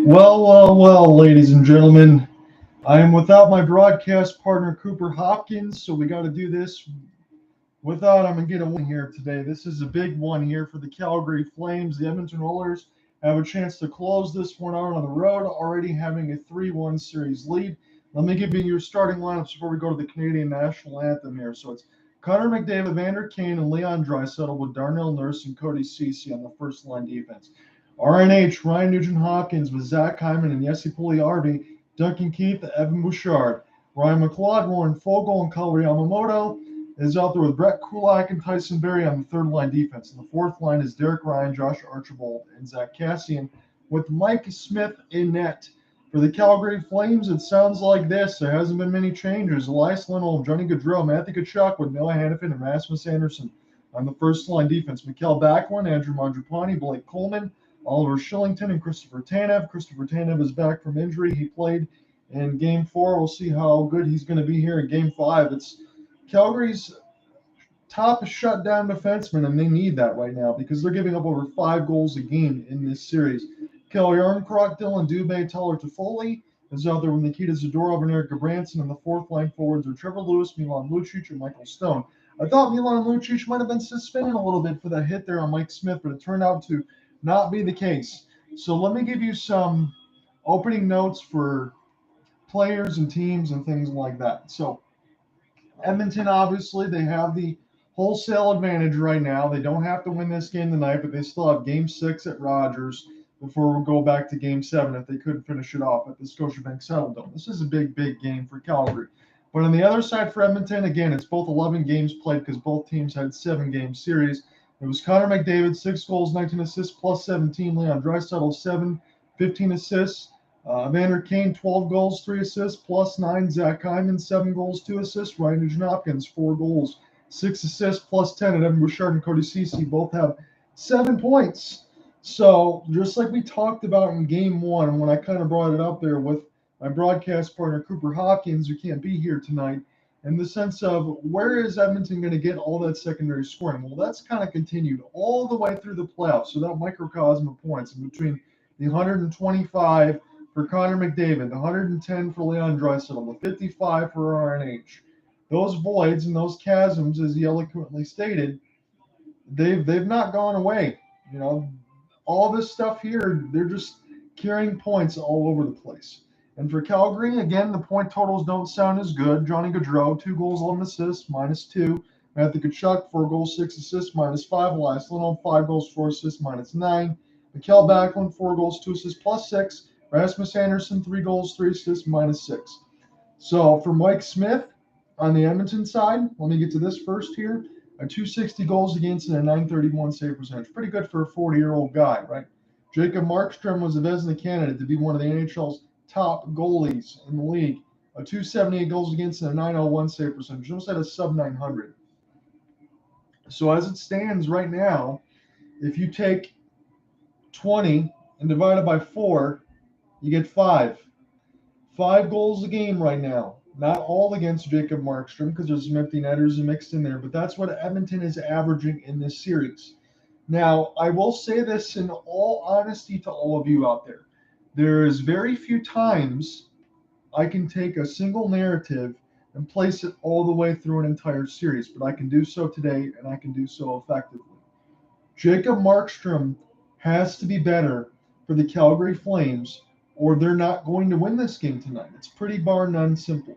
Well, ladies and gentlemen, I am without my broadcast partner, Cooper Hopkins, so we got to do this without him and get a win here today. This is a big one here for the Calgary Flames. The Edmonton Oilers have a chance to close this one out on the road, already having a 3-1 series lead. Let me give you your starting lineups before we go to the Canadian national anthem here. So it's Connor McDavid, Vander Kane, and Leon Draisaitl with Darnell Nurse and Cody Ceci on the first line defense. RNH, Ryan Nugent-Hopkins with Zach Hyman and Jesse Puljujärvi, Duncan Keith, Evan Bouchard, Ryan McLeod, Warren Fogle, and Kari Yamamoto is out there with Brett Kulak and Tyson Berry on the third line defense. And the fourth line is Derek Ryan, Josh Archibald, and Zach Kassian with Mike Smith in net. For the Calgary Flames, it sounds like this. There hasn't been many changes. Elias Lindholm, Johnny Gaudreau, Matthew Tkachuk with Noah Hannafin and Rasmus Anderson on the first line defense. Mikael Backlund, Andrew Mangiapane, Blake Coleman, Oliver Shillington, and Christopher Tanev. Christopher Tanev is back from injury. He played in Game 4. We'll see how good he's going to be here in Game 5. It's Calgary's top shutdown defenseman, and they need that right now because they're giving up over 5 goals a game in this series. Kelly Armcroft, Dylan Dubé, Tyler Toffoli is out there with Nikita Zadorov and Eric Gabranson, and the fourth line forwards are Trevor Lewis, Milan Lucic, and Michael Stone. I thought Milan Lucic might have been suspended a little bit for that hit there on Mike Smith, but it turned out to not be the case. So let me give you some opening notes for players and teams and things like that. So Edmonton, obviously, they have the wholesale advantage right now. They don't have to win this game tonight, but they still have Game 6 at Rogers before we go back to Game 7 if they couldn't finish it off at the Scotiabank Saddledome. This is a big game for Calgary. But on the other side for Edmonton, again, it's both 11 games played because both teams had 7-game series. It was Connor McDavid, 6 goals, 19 assists, plus 17. Leon Draisaitl, 7, 15 assists. Vander Kane, 12 goals, 3 assists, plus 9. Zach Hyman, 7 goals, 2 assists. Ryan Nugent-Hopkins, 4 goals, 6 assists, plus 10. And Evan Bouchard and Cody Ceci both have 7 points. So just like we talked about in Game 1, when I kind of brought it up there with my broadcast partner, Cooper Hopkins, who can't be here tonight, in the sense of where is Edmonton going to get all that secondary scoring? Well, that's kind of continued all the way through the playoffs. So that microcosm of points in between the 125 for Connor McDavid, the 110 for Leon Draisaitl, the 55 for RNH. Those voids and those chasms, as he eloquently stated, they've not gone away. You know, all this stuff here, they're just carrying points all over the place. And for Calgary, again, the point totals don't sound as good. Johnny Gaudreau, 2 goals, 11 assists, minus 2. Matthew Tkachuk, 4 goals, 6 assists, minus 5. Elias Lindholm, 5 goals, 4 assists, minus 9. Mikael Backlund, 4 goals, 2 assists, plus 6. Rasmus Anderson, 3 goals, 3 assists, minus 6. So for Mike Smith on the Edmonton side, let me get to this first here. A 260 goals against and a 931 save percentage. Pretty good for a 40-year-old guy, right? Jacob Markstrom was a Vezina candidate to be one of the NHL's top goalies in the league. A 278 goals against and a 901 save percentage. Almost at a sub 900. So as it stands right now, if you take 20 and divide it by 4, you get 5. 5 goals a game right now. Not all against Jacob Markstrom because there's some empty netters mixed in there, but that's what Edmonton is averaging in this series. Now, I will say this in all honesty to all of you out there. There is very few times I can take a single narrative and place it all the way through an entire series, but I can do so today, and I can do so effectively. Jacob Markstrom has to be better for the Calgary Flames, or they're not going to win this game tonight. It's pretty bar none simple.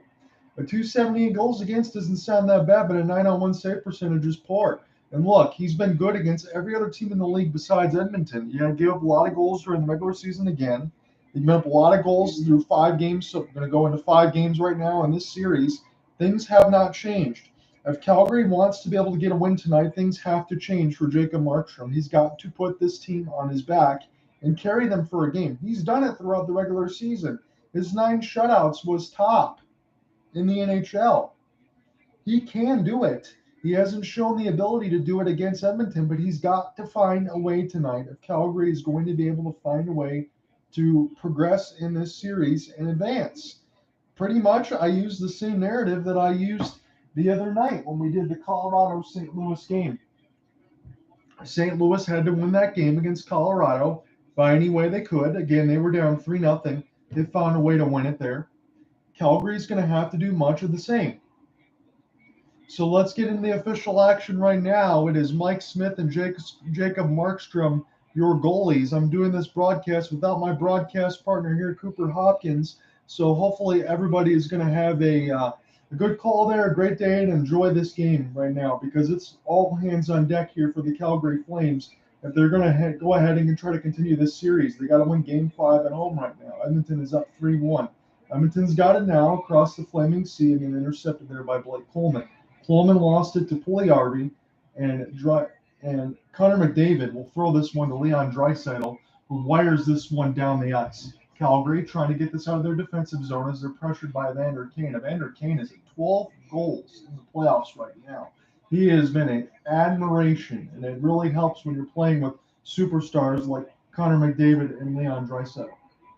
A 278 goals against doesn't sound that bad, but a 901 save percentage is poor. And look, he's been good against every other team in the league besides Edmonton. Yeah, gave up a lot of goals during the regular season again. He gave up a lot of goals through 5 games, so we're going to go into 5 games right now in this series. Things have not changed. If Calgary wants to be able to get a win tonight, things have to change for Jacob Markstrom. He's got to put this team on his back and carry them for a game. He's done it throughout the regular season. His 9 shutouts was top in the NHL. He can do it. He hasn't shown the ability to do it against Edmonton, but he's got to find a way tonight if Calgary is going to be able to find a way to progress in this series and advance. Pretty much, I used the same narrative that I used the other night when we did the Colorado-St. Louis game. St. Louis had to win that game against Colorado by any way they could. Again, they were down 3-0. They found a way to win it there. Calgary's going to have to do much of the same. So let's get into the official action right now. It is Mike Smith and Jacob Markstrom, your goalies. I'm doing this broadcast without my broadcast partner here, Cooper Hopkins. So hopefully everybody is going to have a good call there, a great day, and enjoy this game right now because it's all hands on deck here for the Calgary Flames. If they're going to go ahead and try to continue this series, they got to win Game 5 at home right now. Edmonton is up 3-1. Edmonton's got it now across the Flaming Sea and intercepted there by Blake Coleman. Coleman lost it to Puljujärvi, and Connor McDavid will throw this one to Leon Draisaitl, who wires this one down the ice. Calgary trying to get this out of their defensive zone as they're pressured by Evander Kane. Evander Kane is at 12 goals in the playoffs right now. He has been an admiration, and it really helps when you're playing with superstars like Connor McDavid and Leon Draisaitl.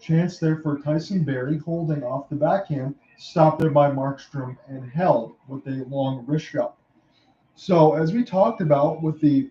Chance there for Tyson Barrie, holding off the backhand, stopped there by Markstrom and held with a long wrist shot. So as we talked about with the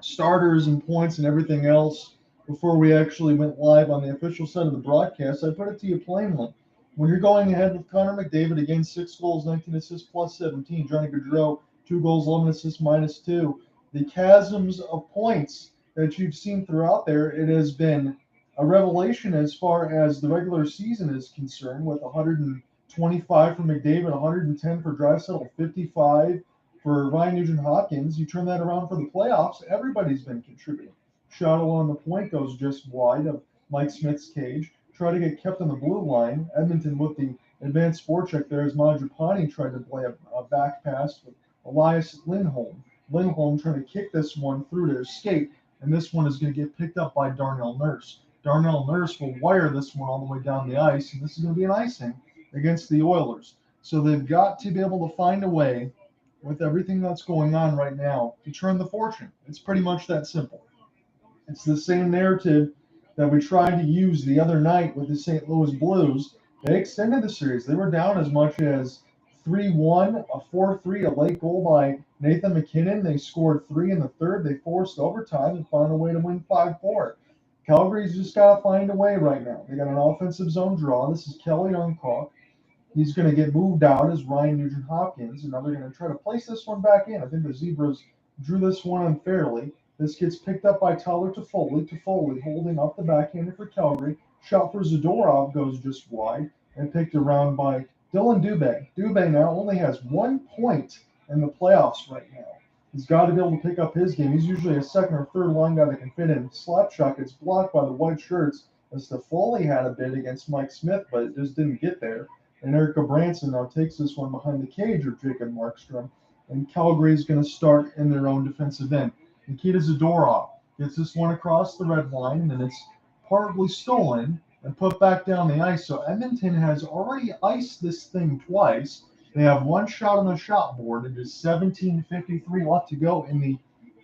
starters and points and everything else before we actually went live on the official side of the broadcast, I put it to you plainly. When you're going ahead with Connor McDavid, again, 6 goals, 19 assists, plus 17. Johnny Gaudreau, 2 goals, 11 assists, minus 2. The chasms of points that you've seen throughout there, it has been a revelation as far as the regular season is concerned, with 125 for McDavid, 110 for Draisaitl, 55 for Ryan Nugent-Hopkins. You turn that around for the playoffs, everybody's been contributing. Shot along the point goes just wide of Mike Smith's cage. Try to get kept on the blue line. Edmonton with the advanced forecheck there as Mangiapane tried to play a back pass with Elias Lindholm. Lindholm trying to kick this one through to escape, and this one is going to get picked up by Darnell Nurse. Darnell Nurse will wire this one all the way down the ice, and this is going to be an icing against the Oilers. So they've got to be able to find a way, with everything that's going on right now, to turn the fortune. It's pretty much that simple. It's the same narrative that we tried to use the other night with the St. Louis Blues. They extended the series. They were down as much as 3-1, a 4-3, a late goal by Nathan McKinnon. They scored 3 in the third. They forced overtime and found a way to win 5-4. Calgary's just got to find a way right now. They got an offensive zone draw. This is Kelly Youngcock. He's going to get moved out as Ryan Nugent-Hopkins, and now they're going to try to place this one back in. I think the Zebras drew this one unfairly. This gets picked up by Tyler Toffoli. Toffoli holding up the backhander for Calgary. Shot for Zadorov goes just wide and picked around by Dylan Dubé. Dubé now only has 1 point in the playoffs right now. He's got to be able to pick up his game. He's usually a second or third line guy that can fit in. Slap shot gets blocked by the white shirts as Toffoli had a bid against Mike Smith, but it just didn't get there. And Erica Branson now takes this one behind the cage of Jacob Markstrom. And Calgary's going to start in their own defensive end. Nikita Zadorov gets this one across the red line, and then it's partly stolen and put back down the ice. So Edmonton has already iced this thing twice. They have 1 shot on the shot board. It is 17:53 left to go in the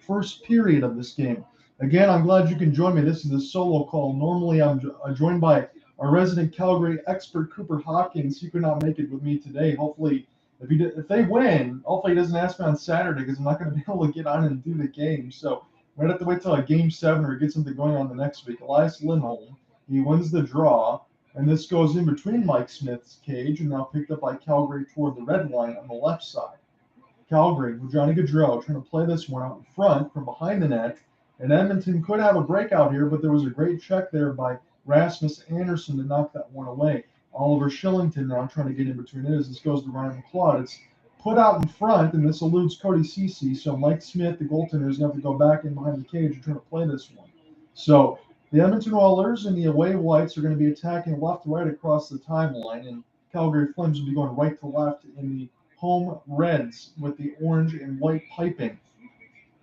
first period of this game. Again, I'm glad you can join me. This is a solo call. Normally, I'm joined by our resident Calgary expert, Cooper Hopkins. He could not make it with me today. Hopefully, if they win, hopefully he doesn't ask me on Saturday because I'm not going to be able to get on and do the game. So we might have to wait till Game 7 or get something going on the next week. Elias Lindholm, he wins the draw, and this goes in between Mike Smith's cage and now picked up by Calgary toward the red line on the left side. Calgary with Johnny Gaudreau trying to play this one out in front from behind the net, and Edmonton could have a breakout here, but there was a great check there by Rasmus Anderson to knock that one away. Oliver Shillington now trying to get in between it as this goes to Ryan McLeod. It's put out in front, and this eludes Cody Ceci. So Mike Smith, the goaltender, is going to have to go back in behind the cage and try to play this one. So the Edmonton Oilers and the away whites are going to be attacking left to right across the timeline, and Calgary Flames will be going right to left in the home reds with the orange and white piping.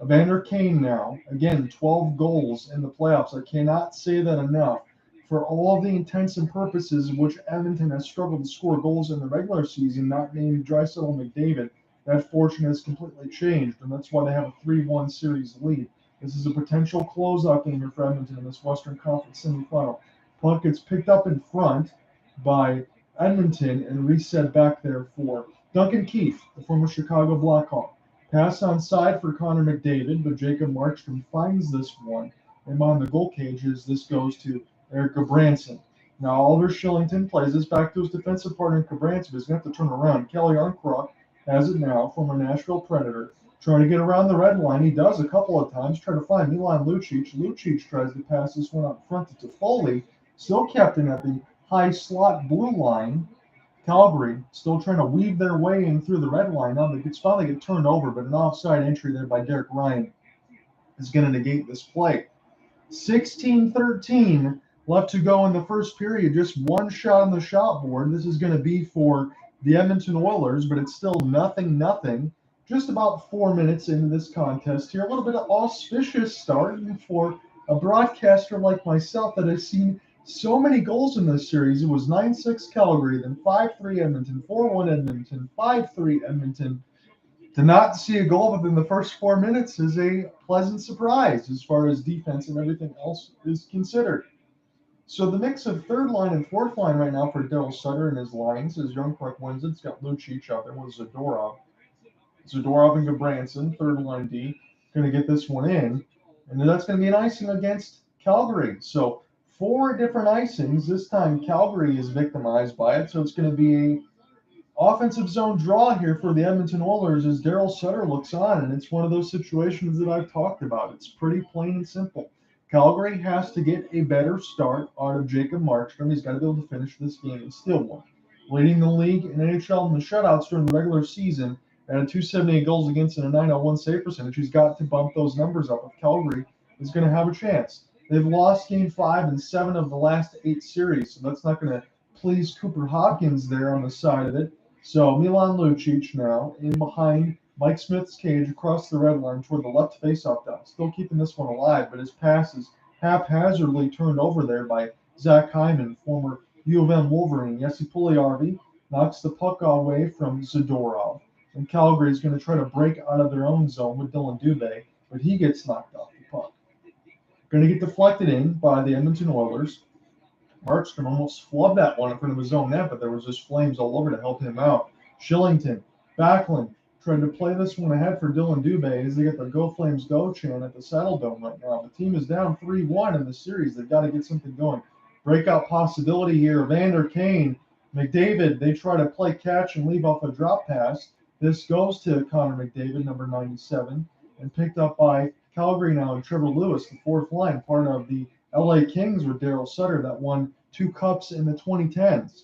Evander Kane now, again, 12 goals in the playoffs. I cannot say that enough. For all of the intents and purposes in which Edmonton has struggled to score goals in the regular season, not named Draisaitl and McDavid, that fortune has completely changed, and that's why they have a 3-1 series lead. This is a potential closeout game here for Edmonton in this Western Conference semifinal. Puck gets picked up in front by Edmonton and reset back there for Duncan Keith, the former Chicago Blackhawk. Pass on side for Connor McDavid, but Jacob Markstrom finds this one and on the goal cages, this goes to Eric Branson. Now Oliver Shillington plays this back to his defensive partner Branson, but he's going to have to turn around. Kelly Arncroft has it now from a Nashville Predator. Trying to get around the red line. He does a couple of times. Try to find Milan Lucic. Lucic tries to pass this one out front to Foley. Still captain at the high slot blue line. Calgary still trying to weave their way in through the red line. Now it's finally get turned over, but an offside entry there by Derek Ryan is going to negate this play. 16-13 left to go in the first period. Just one shot on the shot board. This is going to be for the Edmonton Oilers, but it's still 0-0. Just about 4 minutes into this contest here. A little bit of auspicious start for a broadcaster like myself that has seen so many goals in this series. It was 9-6 Calgary, then 5-3 Edmonton, 4-1 Edmonton, 5-3 Edmonton. To not see a goal within the first 4 minutes is a pleasant surprise as far as defense and everything else is considered. So the mix of third line and fourth line right now for Daryl Sutter and his lines as Youngcroft wins it. It's got Lucic out there with Zadorov. Zadorov and Gabranson, third line D, going to get this one in. And that's going to be an icing against Calgary. So 4 different icings. This time Calgary is victimized by it. So it's going to be a offensive zone draw here for the Edmonton Oilers as Daryl Sutter looks on, and it's one of those situations that I've talked about. It's pretty plain and simple. Calgary has to get a better start out of Jacob Markstrom. He's got to be able to finish this game and steal one. Leading the league in NHL in the shutouts during the regular season at a 278 goals against and a 901 save percentage. He's got to bump those numbers up if Calgary is going to have a chance. They've lost game 5 in 7 of the last 8 series, so that's not going to please Cooper Hopkins there on the side of it. So Milan Lucic now in behind Mike Smith's cage across the red line toward the left faceoff dot. Still keeping this one alive, but his pass is haphazardly turned over there by Zach Hyman, former U of M Wolverine. Jesse Puljujarvi knocks the puck away from Zadorov. And Calgary is going to try to break out of their own zone with Dylan Dubé, but he gets knocked off the puck. Going to get deflected in by the Edmonton Oilers. Markstrom almost flubbed that one in front of his own net, but there was just flames all over to help him out. Shillington, Backlund, trying to play this one ahead for Dylan Dubé as they get the Go Flames Go chant at the Saddle Dome right now. The team is down 3-1 in the series. They've got to get something going. Breakout possibility here. Vander Kane, McDavid, they try to play catch and leave off a drop pass. This goes to Connor McDavid, number 97, and picked up by Calgary now and Trevor Lewis, the fourth line, part of the LA Kings with Daryl Sutter that won 2 cups in the 2010s.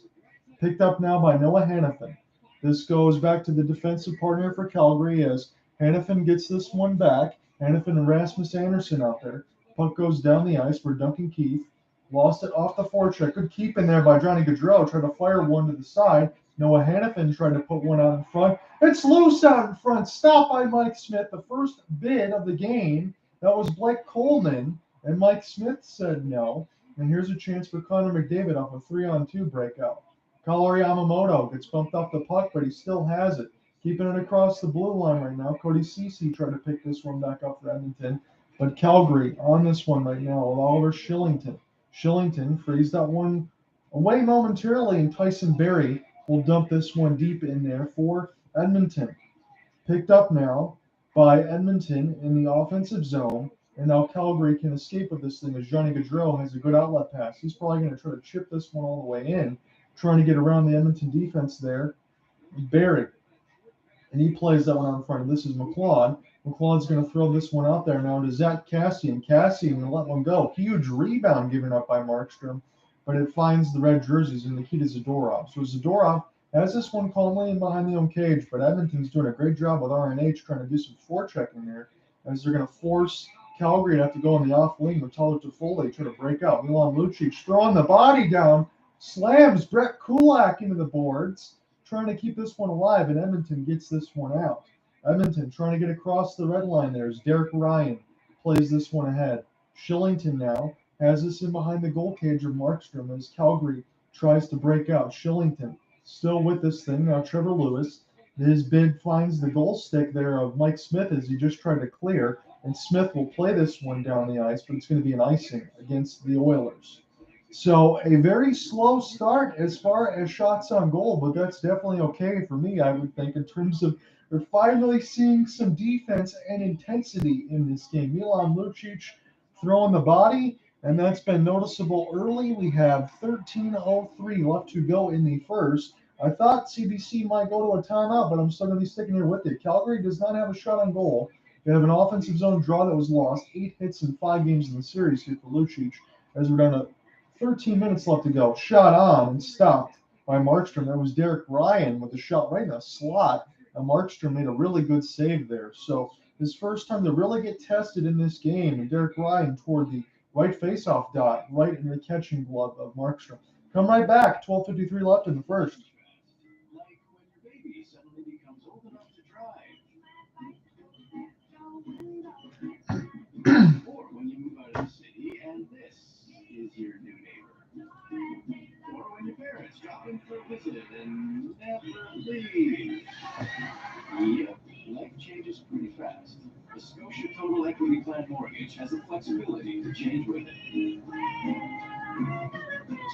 Picked up now by Noah Hanifin. This goes back to the defensive partner for Calgary as Hanifin gets this one back. Hanifin and Rasmus Anderson out there. Puck goes down the ice for Duncan Keith. Lost it off the forecheck. Good keep in there by Johnny Gaudreau. Tried to fire one to the side. Noah Hanifin tried to put one out in front. It's loose out in front. Stopped by Mike Smith. The first bid of the game. That was Blake Coleman. And Mike Smith said no. And here's a chance for Connor McDavid off a 3-on-2 breakout. Kalluri Yamamoto gets bumped off the puck, but he still has it. Keeping it across the blue line right now. Cody Ceci tried to pick this one back up for Edmonton. But Calgary on this one right now with Oliver Shillington. Shillington frees that one away momentarily, and Tyson Barrie will dump this one deep in there for Edmonton. Picked up now by Edmonton in the offensive zone. And now Calgary can escape with this thing as Johnny Gaudreau has a good outlet pass. He's probably going to try to chip this one all the way in, trying to get around the Edmonton defense there. Barrie. And he plays that one out in front. And this is McLeod. McLeod's going to throw this one out there now to Zach Kassian. Kassian will let one go. Huge rebound given up by Markstrom, but it finds the red jerseys and Nikita Zadorov. So Zadorov has this one calmly in behind the own cage, but Edmonton's doing a great job with RNH trying to do some forechecking there as they're going to force Calgary to have to go on the off wing with Tyler Toffoli trying to break out. Milan Lucic throwing the body down, slams Brett Kulak into the boards, trying to keep this one alive, and Edmonton gets this one out. Edmonton trying to get across the red line there as Derek Ryan plays this one ahead. Shillington now has this in behind the goal cage of Markstrom as Calgary tries to break out. Shillington still with this thing. Now Trevor Lewis. His bid finds the goal stick there of Mike Smith as he just tried to clear. And Smith will play this one down the ice, but it's going to be an icing against the Oilers. So a very slow start as far as shots on goal, but that's definitely okay for me, I would think, in terms of we're finally seeing some defense and intensity in this game. Milan Lucic throwing the body, and that's been noticeable early. We have 13:03 left to go in the first. I thought CBC might go to a timeout, but I'm still going to be sticking here with it. Calgary does not have a shot on goal. They have an offensive zone draw that was lost, 8 hits in 5 games in the series here for Lucic, as we're down to 13 minutes left to go. Shot on and stopped by Markstrom. That was Derek Ryan with a shot right in the slot. And Markstrom made a really good save there. So his first time to really get tested in this game, and Derek Ryan toward the right faceoff dot, right in the catching glove of Markstrom. Come right back. 12:53 left in the first. Like when your baby suddenly becomes old enough to drive. Or when you move out of the city and this is your new neighbor. Or when your parents drop in for a visit and never leave. Yep, life changes pretty fast. The Scotia Total Equity Plan Mortgage has the flexibility to change with it.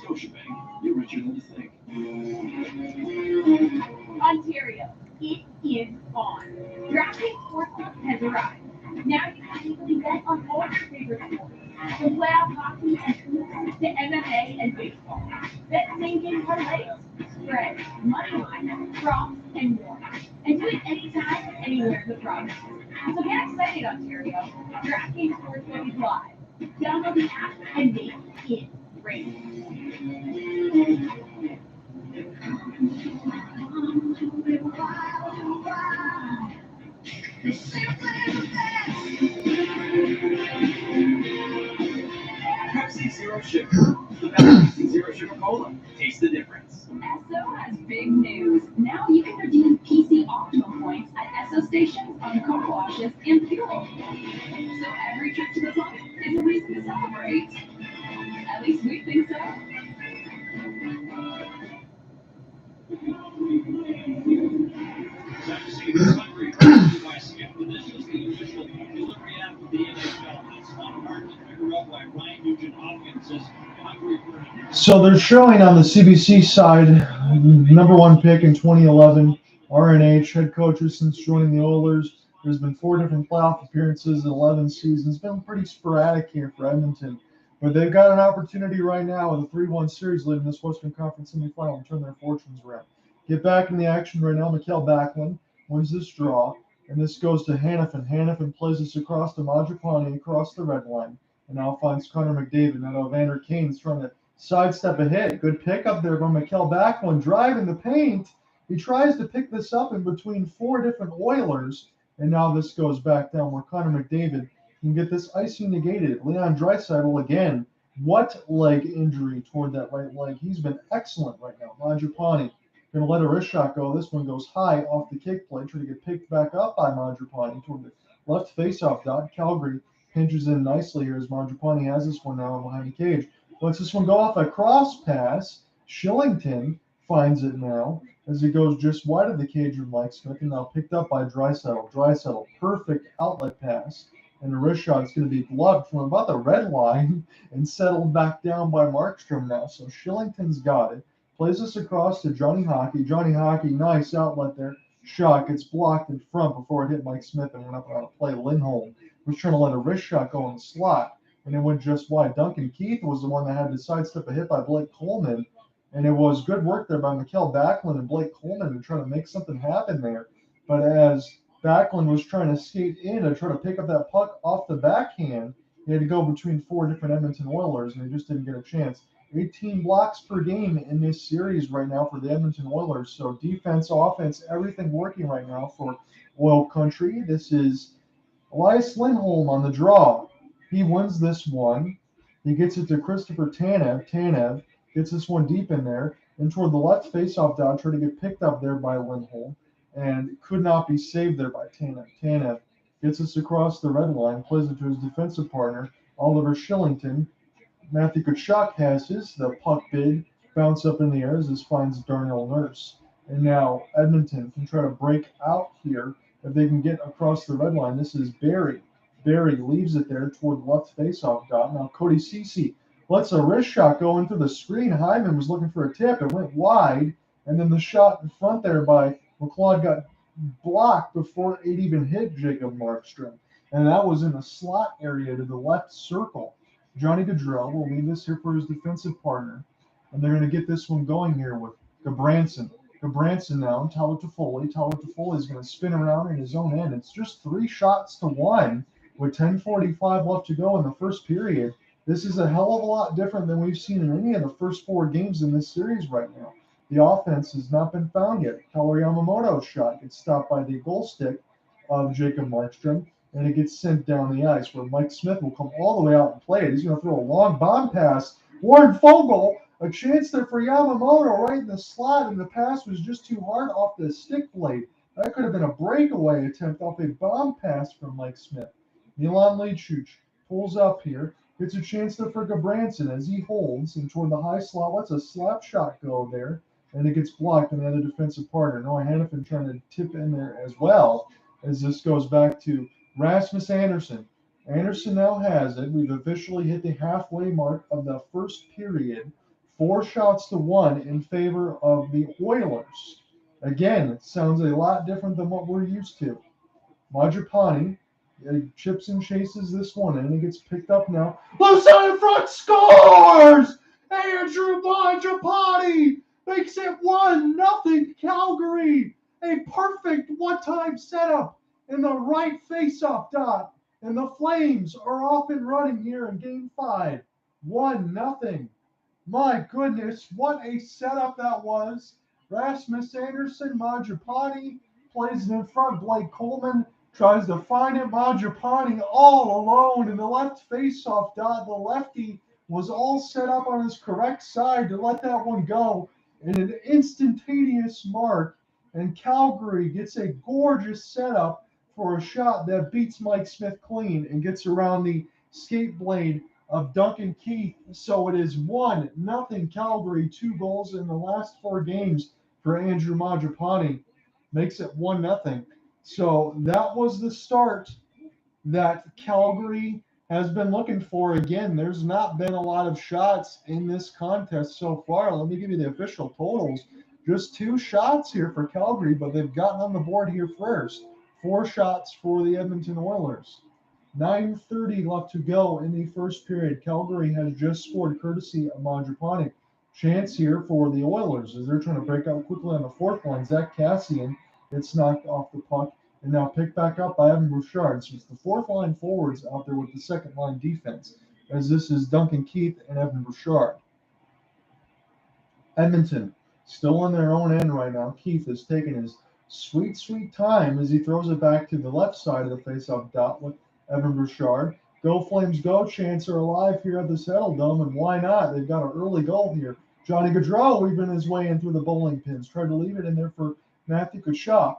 Scotiabank, you're richer than you think. Ontario, it is on. DraftKings Sportsbook has arrived. Now you can easily bet on all your favorite sports, from playoff hockey and hoops to MMA and baseball. Bet same-game parlays, spreads, money line, props, and more. And do it anytime, anywhere in the province. So get excited, Ontario. DraftKings Sportsbook is live. Download the app and make it rain. Pepsi Zero Sugar. The Pepsi Zero Sugar Cola. Taste the difference. Esso has big news. Now you can redeem PC Optimal points at Esso stations on car washes and fuel. So every trip to the pump is a reason to celebrate. At least we think so. So they're showing on the CBC side, number 1 pick in 2011, RNH, head coaches since joining the Oilers. There's been 4 different playoff appearances in 11 seasons. It's been pretty sporadic here for Edmonton. But they've got an opportunity right now with a 3-1 series lead in this Western Conference semifinal to turn their fortunes around. Get back in the action right now. Mikael Backlund wins this draw, and this goes to Hanifin. Hanifin plays this across to Mangiapane across the red line, and now finds Connor McDavid. Now Evander Kane's trying to sidestep a hit. Good pickup there by Mikael Backlund. Driving the paint. He tries to pick this up in between 4 different Oilers, and now this goes back down where Connor McDavid can get this icing negated. Leon Draisaitl again. What leg injury toward that right leg? He's been excellent right now. Mangiapane going to let a wrist shot go. This one goes high off the kick plate, trying to get picked back up by Mangiapane toward the left faceoff dot. Calgary pinches in nicely here as Mangiapane has this one now behind the cage. Lets this one go off a cross pass. Shillington finds it now as it goes just wide of the cage of Mike Smith, and now picked up by Draisaitl. Draisaitl, perfect outlet pass. And the wrist shot is going to be gloved from about the red line and settled back down by Markstrom now. So Shillington's got it. Plays this across to Johnny Hockey. Johnny Hockey, nice outlet there. Shot gets blocked in front before it hit Mike Smith and went up on a play. Lindholm was trying to let a wrist shot go in the slot, and it went just wide. Duncan Keith was the one that had to sidestep a hit by Blake Coleman, and it was good work there by Mikael Backlund and Blake Coleman to try to make something happen there. But as Backlund was trying to skate in and try to pick up that puck off the backhand, he had to go between 4 different Edmonton Oilers, and he just didn't get a chance. 18 blocks per game in this series right now for the Edmonton Oilers. So defense, offense, everything working right now for Oil Country. This is Elias Lindholm on the draw. He wins this one. He gets it to Christopher Tanev. Tanev gets this one deep in there and toward the left faceoff dot, trying to get picked up there by Lindholm, and could not be saved there by Tanev. Tanev gets us across the red line, plays it to his defensive partner, Oliver Shillington. Matthew Tkachuk has the puck bid, bounce up in the air as this finds Darnell Nurse. And now Edmonton can try to break out here if they can get across the red line. This is Barry. Barry leaves it there toward the left faceoff dot. Now Cody Ceci lets a wrist shot go into the screen. Hyman was looking for a tip. It went wide, and then the shot in front there by McLeod got blocked before it even hit Jacob Markstrom. and that was in the slot area to the left circle. Johnny Gaudreau will leave this here for his defensive partner, and they're going to get this one going here with Gabranson. Gabranson now, Tyler Toffoli. Tyler Toffoli is going to spin around in his own end. It's just 3-1 with 10:45 left to go in the first period. This is a hell of a lot different than we've seen in any of the first 4 games in this series right now. The offense has not been found yet. Keller Yamamoto's shot gets stopped by the goal stick of Jacob Markstrom, and it gets sent down the ice where Mike Smith will come all the way out and play it. He's going to throw a long bomb pass. Warren Fogle, a chance there for Yamamoto right in the slot, and the pass was just too hard off the stick blade. That could have been a breakaway attempt off a bomb pass from Mike Smith. Milan Lucic pulls up here, gets a chance there for Gabranson as he holds and toward the high slot. Lets a slap shot go there, and it gets blocked on the other defensive partner. Noah Hannafin trying to tip in there as well as this goes back to Rasmus Anderson. Anderson now has it. We've officially hit the halfway mark of the first period. 4-1 in favor of the Oilers. Again, it sounds a lot different than what we're used to. Majapani chips and chases this one, and it gets picked up now. Loose out in front, scores! Andrew Majapani makes it 1-0 Calgary. A perfect one-time setup in the right face-off dot. And the Flames are off and running here in Game 5. 1-0. My goodness, what a setup that was. Rasmus Anderson, Majapani plays it in front. Blake Coleman tries to find it. Majapani all alone in the left face-off dot. The lefty was all set up on his correct side to let that one go in an instantaneous mark. And Calgary gets a gorgeous setup for a shot that beats Mike Smith clean and gets around the skate blade of Duncan Keith. So it is 1-0 Calgary, 2 goals in the last 4 games for Andrew Majapani. Makes it 1-0. So that was the start that Calgary has been looking for. Again, there's not been a lot of shots in this contest so far. Let me give you the official totals. Just 2 shots here for Calgary, but they've gotten on the board here first. 4 shots for the Edmonton Oilers. 9:30 left to go in the first period. Calgary has just scored courtesy of Mangiapane. Chance here for the Oilers as they're trying to break out quickly on the fourth line. Zach Cassian gets knocked off the puck and now picked back up by Evan Bouchard. So it's the fourth line forwards out there with the second line defense, as this is Duncan Keith and Evan Bouchard. Edmonton still on their own end right now. Keith is taking his sweet, sweet time as he throws it back to the left side of the faceoff dot with Evan Bouchard. Go Flames, go. Chance are alive here at the Settle Dome, and why not? They've got an early goal here. Johnny Gaudreau weaving his way in through the bowling pins. Tried to leave it in there for Matthew Tkachuk,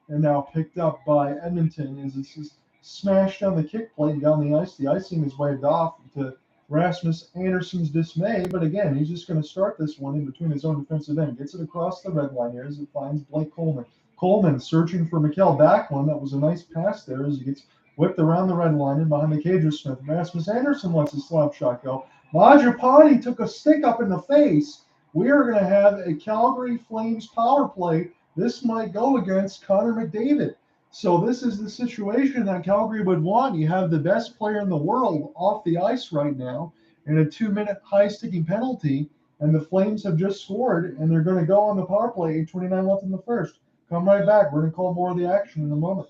and now picked up by Edmonton as this is smashed on the kick plate and down the ice. The icing is waved off to Rasmus Anderson's dismay, but again, he's just going to start this one in between his own defensive end. Gets it across the red line here as it finds Blake Coleman. Coleman searching for Mikael Backlund. That was a nice pass there as he gets whipped around the red line and behind the cage of Smith. Rasmus Anderson lets his slap shot go. Majapani took a stick up in the face. We are going to have a Calgary Flames power play. This might go against Connor McDavid. So this is the situation that Calgary would want. You have the best player in the world off the ice right now in a 2-minute high-sticking penalty, and the Flames have just scored, and they're going to go on the power play, 8:29 left in the first. Come right back. We're going to call more of the action in a moment.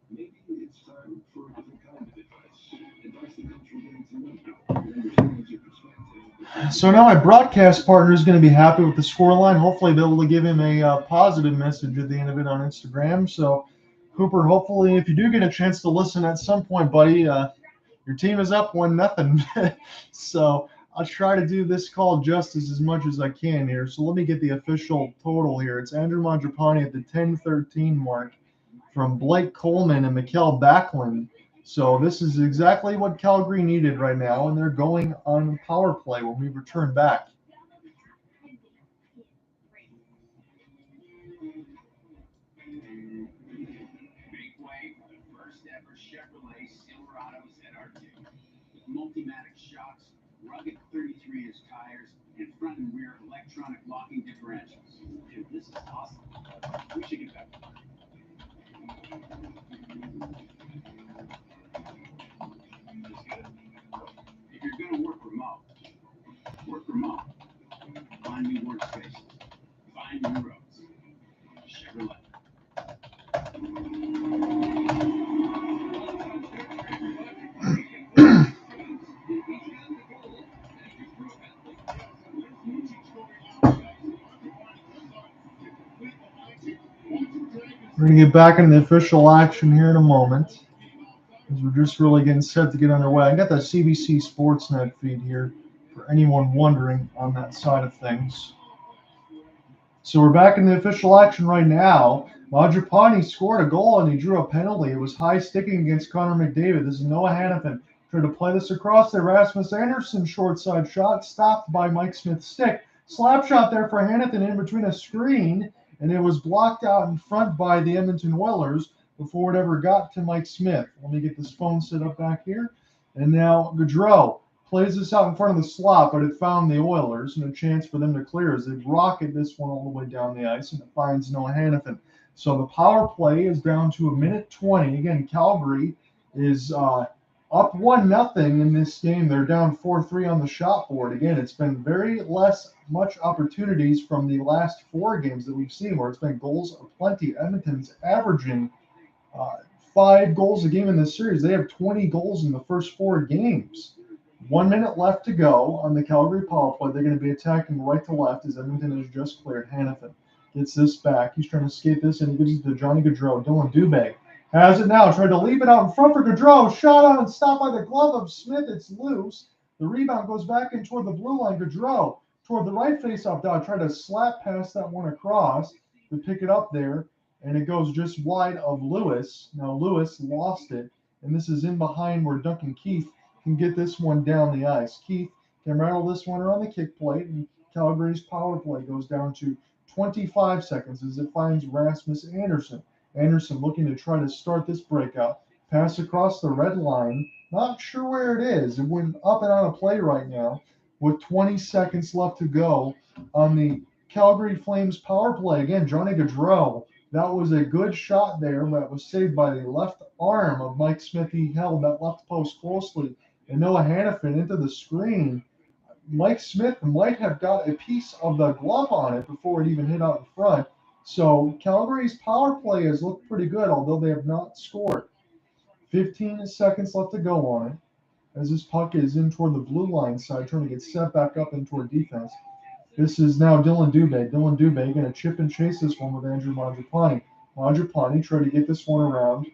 Maybe it's time for a different kind of advice. Advice that comes from getting to know you and understands your perspective. So now my broadcast partner is going to be happy with the scoreline. Hopefully, be able to give him a positive message at the end of it on Instagram. So, Cooper, hopefully, if you do get a chance to listen at some point, buddy, your team is up 1-0. So I'll try to do this call justice as much as I can here. So let me get the official total here. It's Andrew Mangiapane at the 10:13 mark from Blake Coleman and Mikael Backlund. So this is exactly what Calgary needed right now, and they're going on power play when we return back. multi-matic shocks, rugged 33-inch tires, and front and rear electronic locking differentials. Dude, this is awesome. We should get back to work. That's good. If you're going to work remote. Find new workspaces. Find new roads. Chevrolet. We're going to get back into the official action here in a moment, as we're just really getting set to get underway. I got that CBC Sportsnet feed here for anyone wondering on that side of things. So we're back in the official action right now. Majapani scored a goal and he drew a penalty. It was high sticking against Connor McDavid. This is Noah Hannafin. Tried to play this across there. Rasmus Anderson short side shot stopped by Mike Smith's stick. Slap shot there for Hannafin in between a screen, and it was blocked out in front by the Edmonton Oilers before it ever got to Mike Smith. Let me get this phone set up back here. And now Gaudreau plays this out in front of the slot, but it found the Oilers and a chance for them to clear as they rocket this one all the way down the ice, and it finds Noah Hannafin. So the power play is down to 1:20. Again, Calgary is up 1-0 in this game. They're down 4-3 on the shot board. Again, it's been very much opportunities from the last 4 games that we've seen where it's been goals aplenty. Edmonton's averaging 5 goals a game in this series. They have 20 goals in the first 4 games. 1 minute left to go on the Calgary power play. They're going to be attacking right to left as Edmonton has just cleared. Hannafin gets this back. He's trying to skate this, and he gives it to Johnny Gaudreau. Dylan Dubé has it now. Tried to leave it out in front for Gaudreau. Shot on and stopped by the glove of Smith. It's loose. The rebound goes back in toward the blue line. Gaudreau toward the right faceoff dot. Tried to slap past that one across to pick it up there, and it goes just wide of Lewis. Now Lewis lost it, and this is in behind where Duncan Keith can get this one down the ice. Keith can rattle this one around the kick plate, and Calgary's power play goes down to 25 seconds as it finds Rasmus Anderson. Anderson looking to try to start this breakout. Pass across the red line. Not sure where it is. It went up and on a play right now with 20 seconds left to go on the Calgary Flames power play. Again, Johnny Gaudreau. That was a good shot there, but it was saved by the left arm of Mike Smith. He held that left post closely, and Noah Hannafin into the screen. Mike Smith might have got a piece of the glove on it before it even hit out in front. So Calgary's power play has looked pretty good, although they have not scored. 15 seconds left to go on it as this puck is in toward the blue line side, trying to get set back up in toward defense. This is now Dylan Dubé. Dylan Dubé going to chip and chase this one with Andrew Mangiapane. Mangiapane trying to get this one around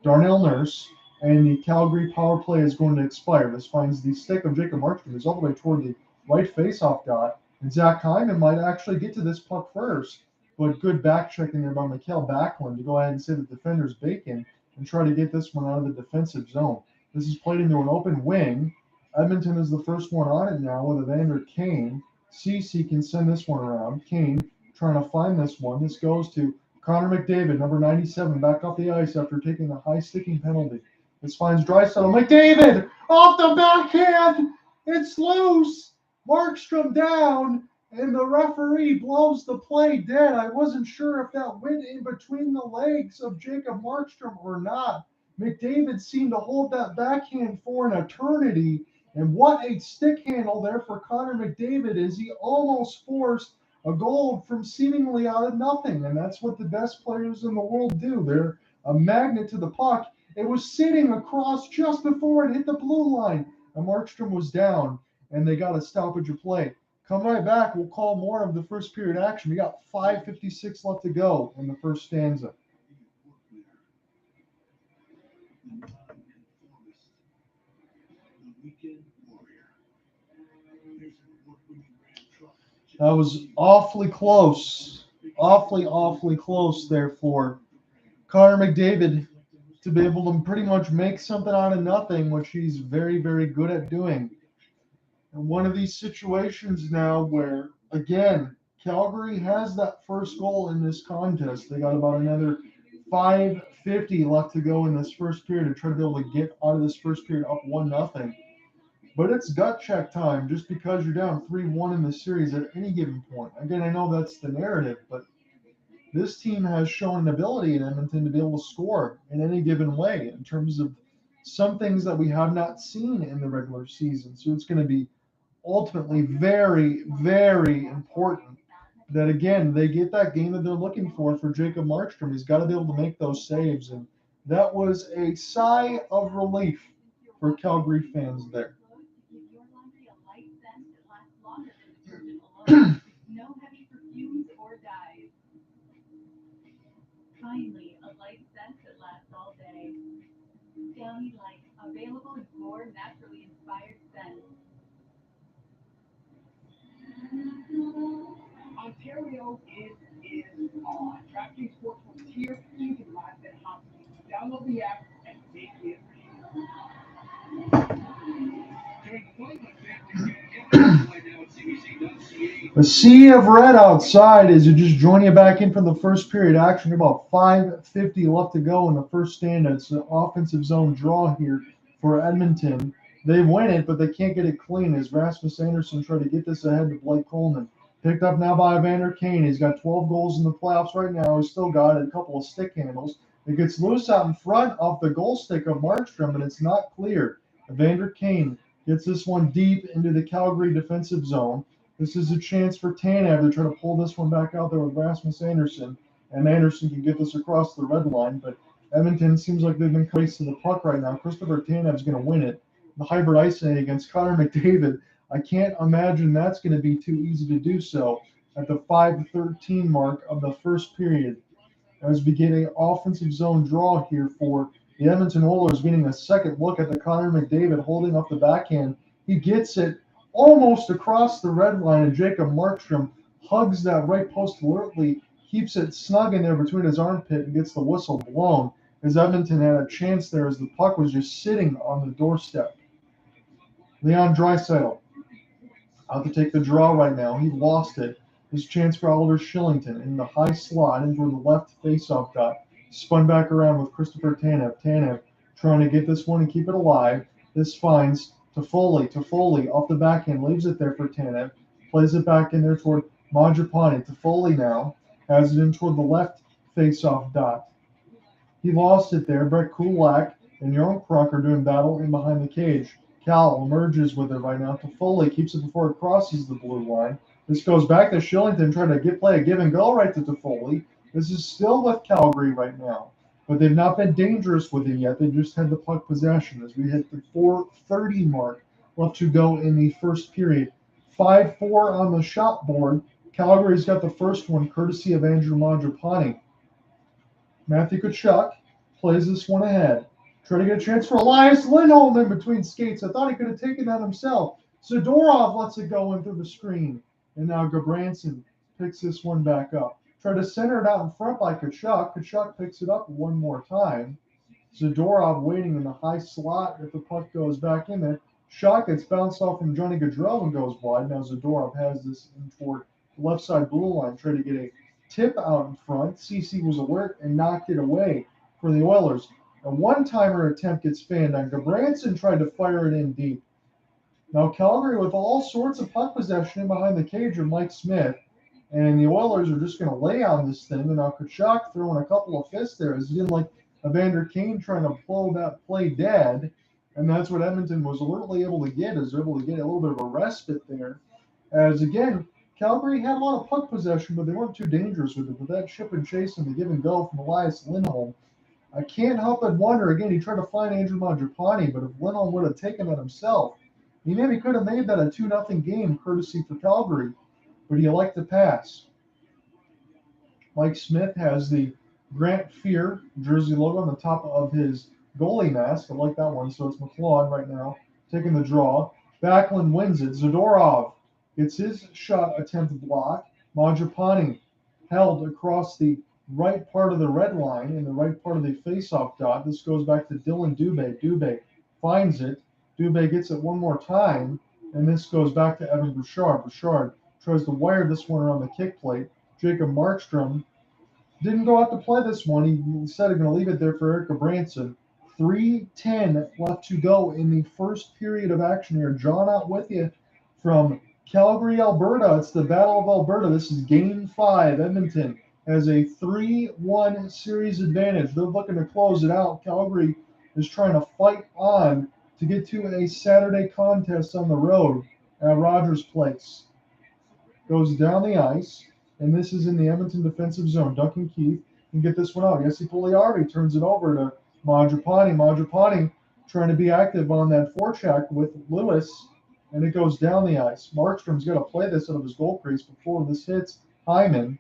Darnell Nurse, and the Calgary power play is going to expire. This finds the stick of Jacob Markstrom, who's all the way toward the right faceoff dot, and Zach Hyman might actually get to this puck first, but good back checking there by Mikael Backlund to go ahead and say the defender's bacon and try to get this one out of the defensive zone. This is played into an open wing. Edmonton is the first one on it now with Evander Kane. CC can send this one around. Kane trying to find this one. This goes to Connor McDavid, number 97, back off the ice after taking the high sticking penalty. This finds Draisaitl. McDavid off the backhand. It's loose. Markstrom down, and the referee blows the play dead. I wasn't sure if that went in between the legs of Jacob Markstrom or not. McDavid seemed to hold that backhand for an eternity. And what a stick handle there for Connor McDavid as he almost forced a goal from seemingly out of nothing. And that's what the best players in the world do. They're a magnet to the puck. It was sitting across just before it hit the blue line. And Markstrom was down, and they got a stoppage of play. Come right back. We'll call more of the first period action. We got 5:56 left to go in the first stanza. That was awfully close. Awfully close there for Connor McDavid to be able to pretty much make something out of nothing, which he's very, very good at doing. And one of these situations now where, again, Calgary has that first goal in this contest. They got about another 5:50 left to go in this first period to try to be able to get out of this first period up 1-0. but it's gut check time just because you're down 3-1 in the series at any given point. Again, I know that's the narrative, but this team has shown an ability in Edmonton to be able to score in any given way in terms of some things that we have not seen in the regular season. So it's going to be ultimately very, very important that, again, they get that game that they're looking for Jacob Markstrom. He's got to be able to make those saves. And that was a sigh of relief for Calgary fans there. No heavy perfumes or dyes. Kindly, a light scent that lasts all day. Downy Light, available in 4 naturally inspired scents. Ontario is on. DraftKings Sportsbook is here. You can live bet hockey. Download the app and make it A sea of red outside as you just join you back in from the first period action. About 5:50 left to go in the first stand. It's an offensive zone draw here for Edmonton. They win it, but they can't get it clean as Rasmus Anderson tried to get this ahead to Blake Coleman. Picked up now by Evander Kane. He's got 12 goals in the playoffs right now. He's still got a couple of stick handles. It gets loose out in front off the goal stick of Markstrom, and it's not clear. Evander Kane gets this one deep into the Calgary defensive zone. This is a chance for Tanev to try to pull this one back out there with Rasmus Anderson, and Anderson can get this across the red line, but Edmonton seems like they've been racing the puck right now. Christopher Tanev's going to win it. The hybrid icing against Connor McDavid. I can't imagine that's going to be too easy to do so at the 5:13 mark of the first period. As we get an offensive zone draw here for the Edmonton Oilers, getting a second look at the Connor McDavid holding up the backhand. He gets it almost across the red line, and Jacob Markstrom hugs that right post alertly, keeps it snug in there between his armpit, and gets the whistle blown as Edmonton had a chance there as the puck was just sitting on the doorstep. Leon Draisaitl out to take the draw right now. He lost it. His chance for Oliver Shillington in the high slot into the left faceoff dot. Spun back around with Christopher Tanev. Tanev trying to get this one and keep it alive. This finds Toffoli. Toffoli off the backhand, leaves it there for Tanev. Plays it back in there toward Mangiapane. Toffoli now has it in toward the left faceoff dot. He lost it there. Brett Kulak and Jarnkrok are doing battle in behind the cage. Cal emerges with it right now. Toffoli keeps it before it crosses the blue line. This goes back to Shillington trying to play a give and go right to Toffoli. This is still with Calgary right now, but they've not been dangerous with it yet. They just had the puck possession as we hit the 4:30 mark left to go in the first period. 5-4 on the shot board. Calgary's got the first one courtesy of Andrew Mangiapane. Matthew Tkachuk plays this one ahead. Trying to get a chance for Elias Lindholm in between skates. I thought he could have taken that himself. Zadorov lets it go in through the screen. And now Gabranson picks this one back up. Try to center it out in front by Tkachuk. Tkachuk picks it up one more time. Zadorov waiting in the high slot if the puck goes back in there. Shot gets bounced off from Johnny Gaudreau and goes wide. Now Zadorov has this in toward the left side blue line. Trying to get a tip out in front. CC was alert and knocked it away for the Oilers. A one-timer attempt gets fanned on. Gabranson tried to fire it in deep. Now Calgary with all sorts of puck possession in behind the cage of Mike Smith. And the Oilers are just going to lay on this thing. And now Tkachuk throwing a couple of fists there as he didn't like Evander Kane trying to blow that play dead. And that's what Edmonton was alertly able to get, is able to get a little bit of a respite there. As again, Calgary had a lot of puck possession, but they weren't too dangerous with it. But that chip and chase and the give and go from Elias Lindholm, I can't help but wonder, again, he tried to find Andrew Mangiapane, but if Lindholm would have taken it himself, he maybe could have made that a 2-0 game courtesy for Calgary, but he elected to pass. Mike Smith has the Grant Fear jersey logo on the top of his goalie mask. I like that one, so it's McLeod right now taking the draw. Backlund wins it. Zadorov gets his shot attempt blocked. Mangiapane held across the right part of the red line in the right part of the faceoff dot. This goes back to Dylan Dubé. Dubé finds it. Dubé gets it one more time, and this goes back to Evan Bouchard. Bouchard tries to wire this one around the kick plate. Jacob Markstrom didn't go out to play this one. He said he's going to leave it there for Eric Gabranson. 3:10 left to go in the first period of action here. John out with you from Calgary, Alberta. It's the Battle of Alberta. This is Game 5. Edmonton has a 3-1 series advantage. They're looking to close it out. Calgary is trying to fight on to get to a Saturday contest on the road at Rogers Place. Goes down the ice, and this is in the Edmonton defensive zone. Duncan Keith can get this one out. Jesse Pugliarvi turns it over to Majapani. Majapani trying to be active on that forecheck with Lewis, and it goes down the ice. Markstrom's got to play this out of his goal crease before this hits Hyman,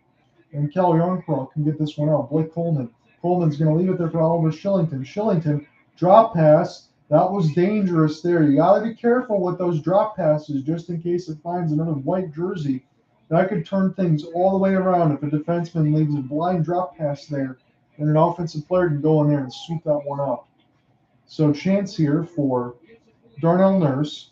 and Cal Yarncroc can get this one out. Blake Coleman. Coleman's going to leave it there for Oliver Shillington. Shillington, drop pass. That was dangerous there. You got to be careful with those drop passes just in case it finds another white jersey. That could turn things all the way around if a defenseman leaves a blind drop pass there, and an offensive player can go in there and sweep that one up. So chance here for Darnell Nurse.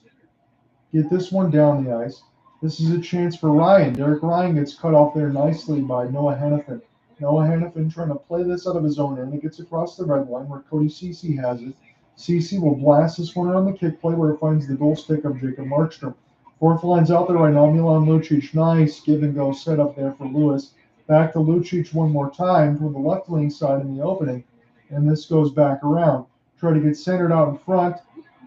Get this one down the ice. This is a chance for Ryan. Derek Ryan gets cut off there nicely by Noah Hannafin. Noah Hannafin trying to play this out of his own end. It gets across the red line where Cody Ceci has it. Ceci will blast this one around the kick play where it finds the goal stick of Jacob Markstrom. Fourth line's out there right now. Milan Lucic. Nice give and go set up there for Lewis. Back to Lucic one more time to the left wing side in the opening. And this goes back around. Try to get centered out in front.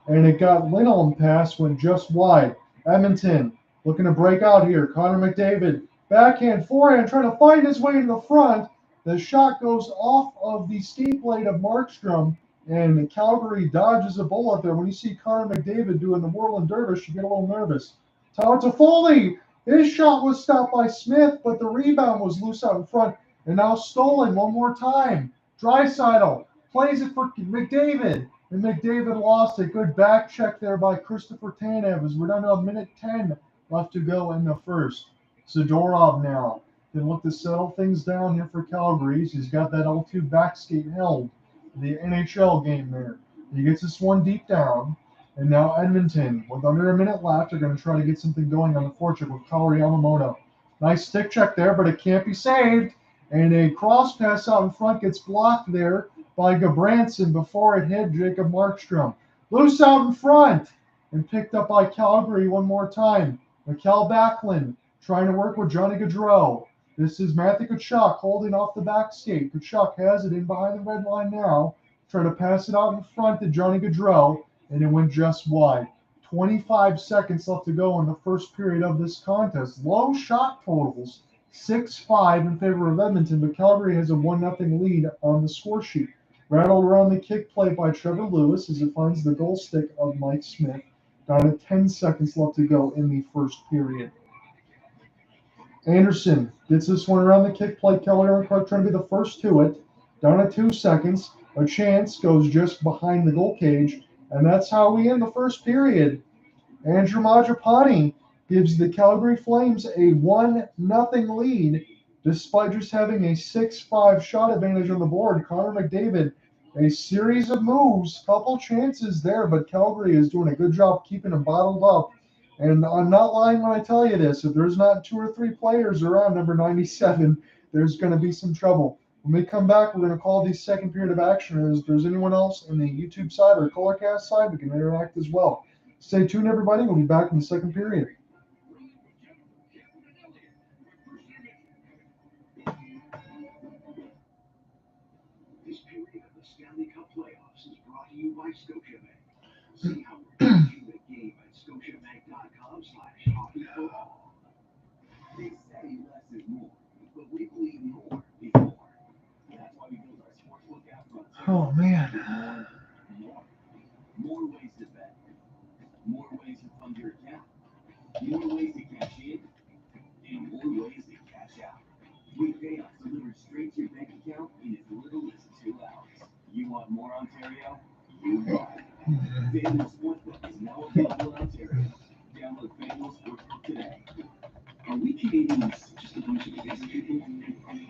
And it got Lindholm pass, went just wide. Edmonton looking to break out here. Connor McDavid. Backhand, forehand, trying to find his way in the front. The shot goes off of the skate blade of Markstrom. And Calgary dodges a bullet there. When you see Connor McDavid doing the whirling dervish, you get a little nervous. Tyler Toffoli. His shot was stopped by Smith, but the rebound was loose out in front. And now stolen one more time. Draisaitl plays it for McDavid. And McDavid lost it. Good back check there by Christopher Tanev as we're down to a minute 10 left to go in the first. Zadorov now can look to settle things down here for Calgary. He's got that L2 back skate held. The NHL game there. He gets this one deep down. And now Edmonton, with under a minute left, are going to try to get something going on the forecheck with Kaori Yamamoto. Nice stick check there, but it can't be saved. And a cross pass out in front gets blocked there by Gabranson before it hit Jacob Markstrom. Loose out in front and picked up by Calgary one more time. Mikhail Backlund trying to work with Johnny Gaudreau. This is Matthew Tkachuk holding off the back skate. Tkachuk has it in behind the red line now. Trying to pass it out in front to Johnny Gaudreau, and it went just wide. 25 seconds left to go in the first period of this contest. Low shot totals, 6-5 in favor of Edmonton, but Calgary has a 1-0 lead on the score sheet. Rattled around the kick play by Trevor Lewis as it finds the goal stick of Mike Smith. Down to 10 seconds left to go in the first period. Anderson gets this one around the kick play. Keller and Clark trying to be the first to it. Down to 2 seconds. A chance goes just behind the goal cage. And that's how we end the first period. Andrew Majapani gives the Calgary Flames a 1-0 lead, despite just having a 6-5 shot advantage on the board. Connor McDavid, a series of moves, couple chances there, but Calgary is doing a good job keeping them bottled up. And I'm not lying when I tell you this. If there's not 2 or 3 players around number 97, there's going to be some trouble. When we come back, we're going to call the second period of action. If there's anyone else in the YouTube side or Colorcast side, we can interact as well. Stay tuned, everybody. We'll be back in the second period. This period of the Stanley Cup playoffs is brought to you by Scotiabank. See how we're making the game at scotiabank.com/hockeyforall. They say less is more, but we believe more is more. That's why we build our sportsbook app. Oh, man. More ways to bet. More ways to fund your account. More ways to cash in. And more ways to cash out. With payouts delivered straight to your bank account in as little as 2 hours. You want more Ontario? You got it. FanDuel Sportsbook is now available in Ontario. Download FanDuel Sportsbook today. Are we Canadians just a bunch of yes people?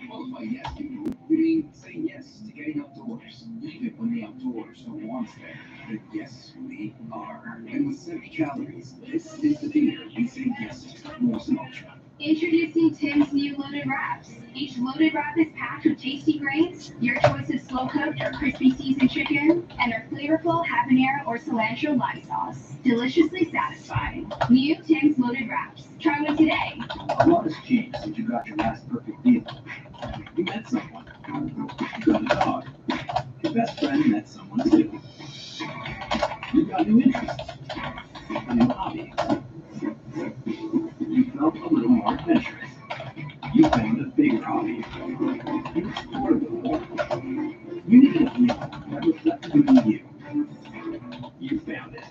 Well, by yes people, we mean saying yes to getting outdoors, even when the outdoors don't want us there. But yes, we are. And with 70 calories, this is the dinner we say yes to. Molson Ultra. Introducing Tim's new loaded wraps. Each loaded wrap is packed with tasty grains, your choice of slow-cooked or crispy seasoned chicken, and our flavorful habanero or cilantro lime sauce. Deliciously satisfying. New Tim's Loaded Wraps. Try one today. A lot has changed since you got your last perfect deal. You met someone. You got a dog. Your best friend met someone too. You got new interests. A new hobby. You felt a little more adventurous. You found a bigger hobby. You explored a little more. You needed a vehicle that reflected who you. You found it.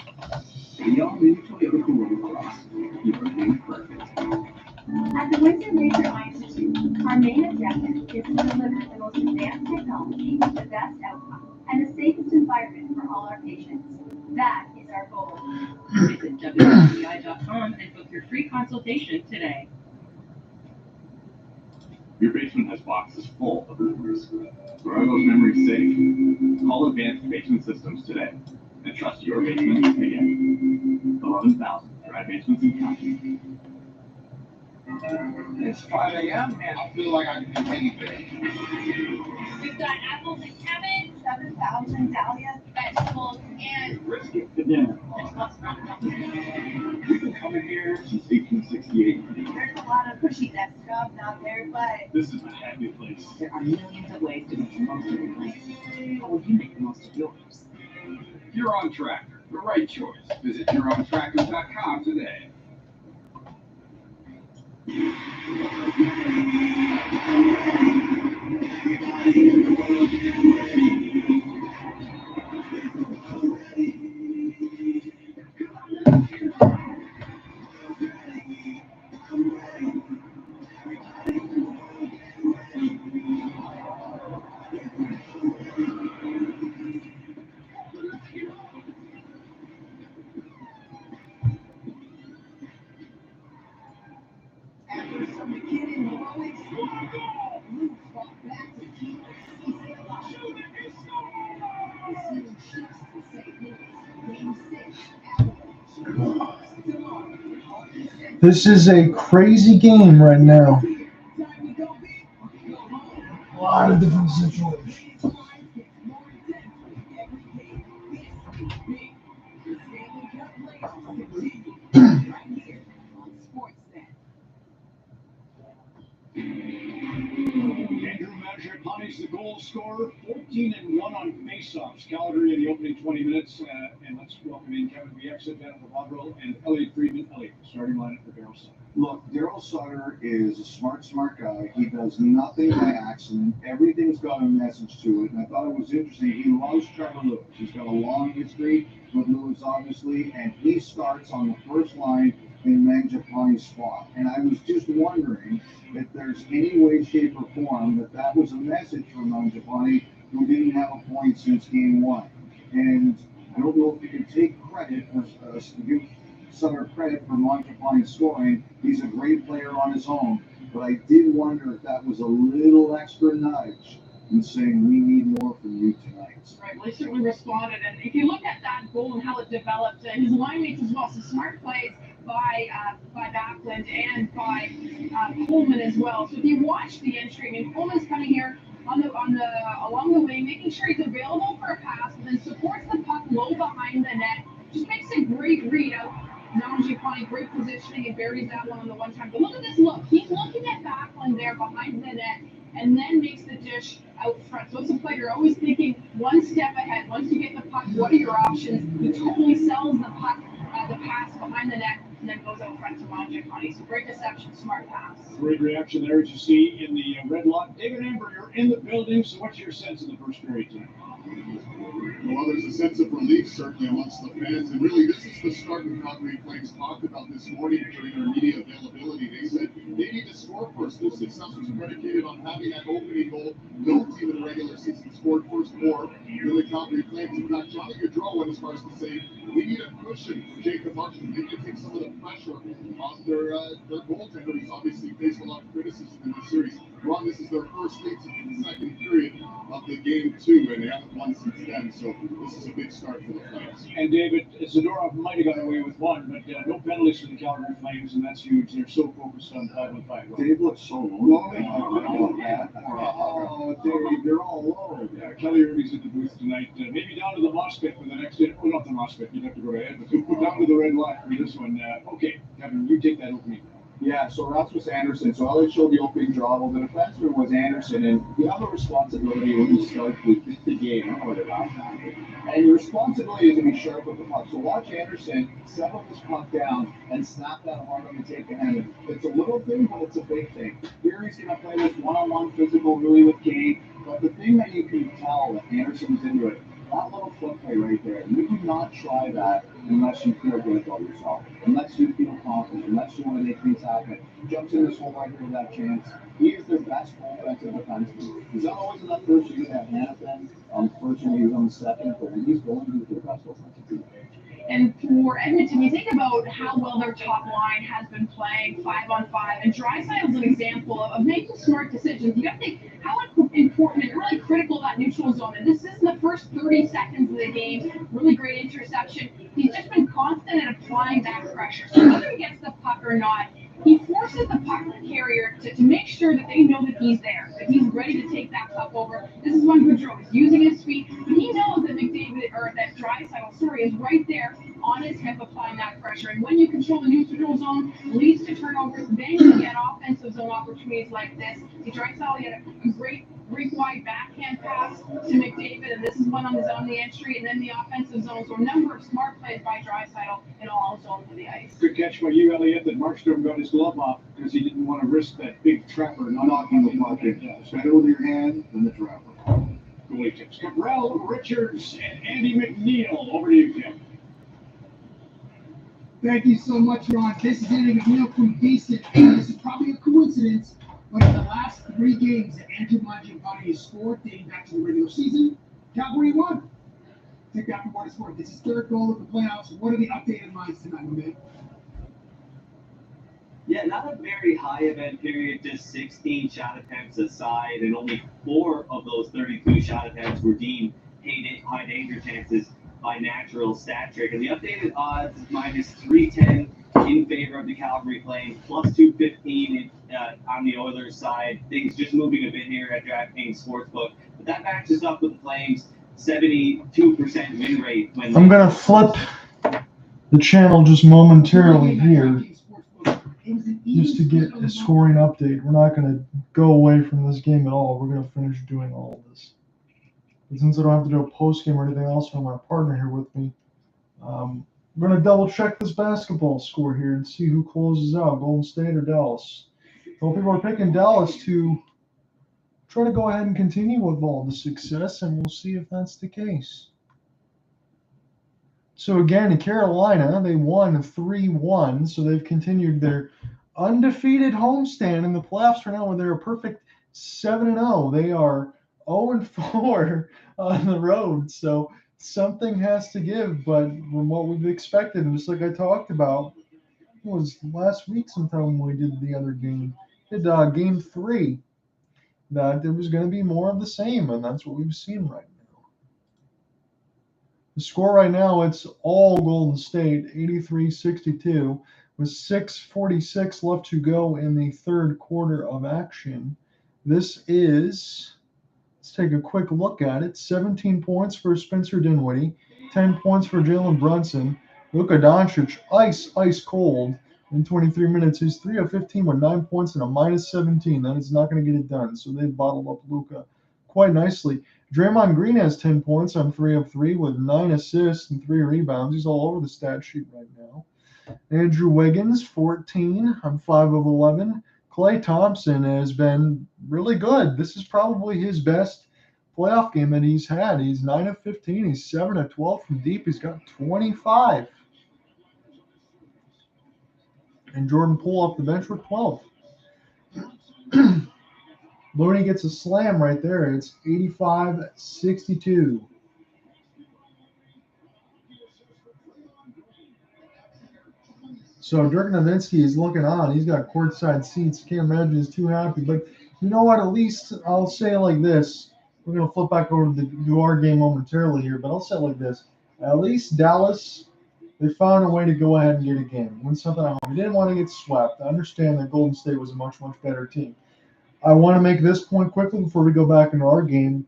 The all-new Toyota Corolla Cross. Your new perfect. At the Windsor Laser Eye Institute, our main objective is to deliver the most advanced technology, the best outcome, and the safest environment for all our patients. That is our goal. Visit WCI.com and book your free consultation today. Your basement has boxes full of memories. But are those memories safe? Call Advanced Basement Systems today and trust your basement again. 11,000 dry basements in counting. It's 5 a.m. and I feel like I can do anything. We've got apples and cabbage, 7,000 dahlias, vegetables, and Brisket for dinner. We've been coming here since 1868. there's a lot of pushy that stuff out there, but This is a happy place. There are millions of ways to make the most of your life. How will you make the most of yours? Huron Tractor, the right choice. Visit HuronTractor.com today. After some beginning heroics, Blue fought back to keep the season alive. The season shifts to St. Louis. Game 6, Avalanche. Tomorrow, Hockey Central. This is a crazy game right now. Time to go big or go home. A lot of different situations. Life gets more intense with every game. This is big. The Stanley Cup playoffs continue right here on Sportsnet. Andrew Mangiapane's the goal scorer, 14-1 on faceoffs. Calgary in the opening 20 minutes, and let's welcome in Kevin Bieksa, Jennifer Rodwell, and Elliot Friedman. Elliot, starting lineup for Daryl Sutter. Look, Daryl Sutter is a smart guy. He does nothing by accident. Everything's got a message to it. And I thought it was interesting. He loves Trevor Lewis. He's got a long history with Lewis, obviously, and he starts on the first line in Mangiapane's spot. And I was just wondering if there's any way, shape, or form that was a message from Mangiapane, who didn't have a point since game 1. And I don't know if you can take credit, give Sutter credit for Mangiapane scoring. He's a great player on his own, but I did wonder if that was a little extra nudge in saying we need more from you tonight. Right, well, he certainly responded, and if you look at that goal and how it developed, his line mates as well, some smart plays by Backlund and by Coleman as well. So if you watch the entry, I mean, Coleman's coming here along the wing, making sure he's available for a pass, and then supports the puck low behind the net. Just makes a great read out. Mangiapane, great positioning, and buries that one on the one time. But look at this look. He's looking at Backlund there behind the net, and then makes the dish out front. So it's a play you're always thinking one step ahead. Once you get the puck, what are your options? He totally sells the puck, the pass behind the net, and then goes out front to Mangiapane. So great deception, smart pass. Great reaction there, as you see in the red lot. David Amber, you're in the building, so what's your sense in the first period tonight? Well, there's a sense of relief certainly amongst the fans, and really this is the start the Calgary Flames talked about this morning during their media availability. They said they need to score first. Their success was predicated on having that opening goal. No team in the regular season scored first more than the Calgary Flames. In fact, Johnny Gaudreau went as far as to say we need a cushion for Jacob Markstrom. They can take some of the pressure off their goaltender. He's obviously faced a lot of criticism in the series. Ron, this is their first lead since the second period of the game 2, and they haven't won since then, so this is a big start for the Flames. And David, Zadorov might have got away with one, but no penalties for the Calgary Flames, and that's huge. They're so focused on 5-on-5. Dave looks so low. Oh, Dave, they're all low. Yeah, Kelly Erby's at the booth tonight. Maybe down to the mosh pit for the next day. Oh, not the mosh pit. You'd have to go to Ed, but down to the red line for this one. Okay, Kevin, you take that opening. Yeah, so Rasmus Anderson. So Elliott showed the opening draw. Well, the defenseman was Anderson, and you have a responsibility when you start the game. I don't know whether that's happening. And your responsibility is to be sharp with the puck. So watch Anderson settle this puck down and snap that hard on the take ahead. It's a little thing, but it's a big thing. Here he's going to play this one-on-one physical really with Kane. But the thing that you can tell that Anderson is into it, that little foot play right there. You do not try that unless you feel good about yourself, unless you feel confident, unless you want to make things happen. He jumps in this hole right here with that chance. He is their best offensive defenseman. He's not always in that first unit at Hanifin, first unit, he was on the second, but when he's going, he's their best offensive unit. And for Edmonton, you think about how well their top line has been playing 5-on-5, and Draisaitl's an example of making smart decisions. You got to think how important and really critical that neutral zone is. This is the first 30 seconds of the game. Really great interception. He's just been constant at applying that pressure. So whether he gets the puck or not, he forces the puck carrier to make sure that they know that he's there, that he's ready to take that puck over. This is when Gaudreau is using his feet, but he knows that that Draisaitl, is right there on his hip applying that pressure. And when you control the neutral zone, leads to turnovers, then you get offensive zone opportunities like this. Draisaitl had a great wide backhand pass to McDavid, and this is one on the zone, the entry, and then the offensive zone. So a number of smart plays by Draisaitl in all zones of the ice. Good catch by you, Elliott, that Markstrom got his glove off because he didn't want to risk that big trapper not Knocking the puck in. Better with your hand than the trapper. goalie tips. Cabral, Richards, and Andy McNeil. Over to you, Tim. Thank you so much, Ron. This is Andy McNeil from Decent. This is probably a coincidence, but in the last 3 games that Andrew Mangiapane has scored, dating back to the regular season, Calgary won. Take that for what it's worth. This is 3rd goal of the playoffs. What are the updated lines tonight, my man? Yeah, not a very high event period, just 16 shot attempts aside, and only 4 of those 32 shot attempts were deemed high danger chances by natural stat trick. And the updated odds is minus 310 in favor of the Calgary Flames, plus 215 on the Oilers side. Things just moving a bit here at DraftKings Sportsbook, but that matches up with the Flames' 72% win rate. When I'm going to flip the channel just momentarily here, just to get a scoring update. We're not going to go away from this game at all. We're going to finish doing all of this. But since I don't have to do a post game or anything else from my partner here with me, we're going to double check this basketball score here and see who closes out, Golden State or Dallas. Well, people are picking Dallas to try to go ahead and continue with all the success, and we'll see if that's the case. So again, in Carolina, they won 3-1, so they've continued their undefeated homestand in the playoffs right now, where they're a perfect 7-0. They are 0-4 on the road, so something has to give. But from what we've expected, and just like I talked about, it was last week sometime when we did the other game, game 3, that there was going to be more of the same, and that's what we've seen right now. The score right now, it's all Golden State, 83-62, with 6:46 left to go in the 3rd quarter of action. This is, let's take a quick look at it, 17 points for Spencer Dinwiddie, 10 points for Jalen Brunson. Luka Doncic, ice cold in 23 minutes. He's 3 of 15 with 9 points and a minus 17. That is not going to get it done, so they've bottled up Luka quite nicely. Draymond Green has 10 points on 3 of 3 with 9 assists and 3 rebounds. He's all over the stat sheet right now. Andrew Wiggins, 14 on 5 of 11. Klay Thompson has been really good. This is probably his best playoff game that he's had. He's 9 of 15. He's 7 of 12 from deep. He's got 25. And Jordan Poole off the bench with 12. Looney gets a slam right there. It's 85-62. So Dirk Nowitzki is looking on. He's got courtside seats. Can't imagine he's too happy. But You know what? At least I'll say it like this. We're going to flip back over to our game momentarily here, but I'll say it like this. At least Dallas, they found a way to go ahead and get a game, win something at home. They didn't want to get swept. I understand that Golden State was a much, much better team. I want to make this point quickly before we go back into our game.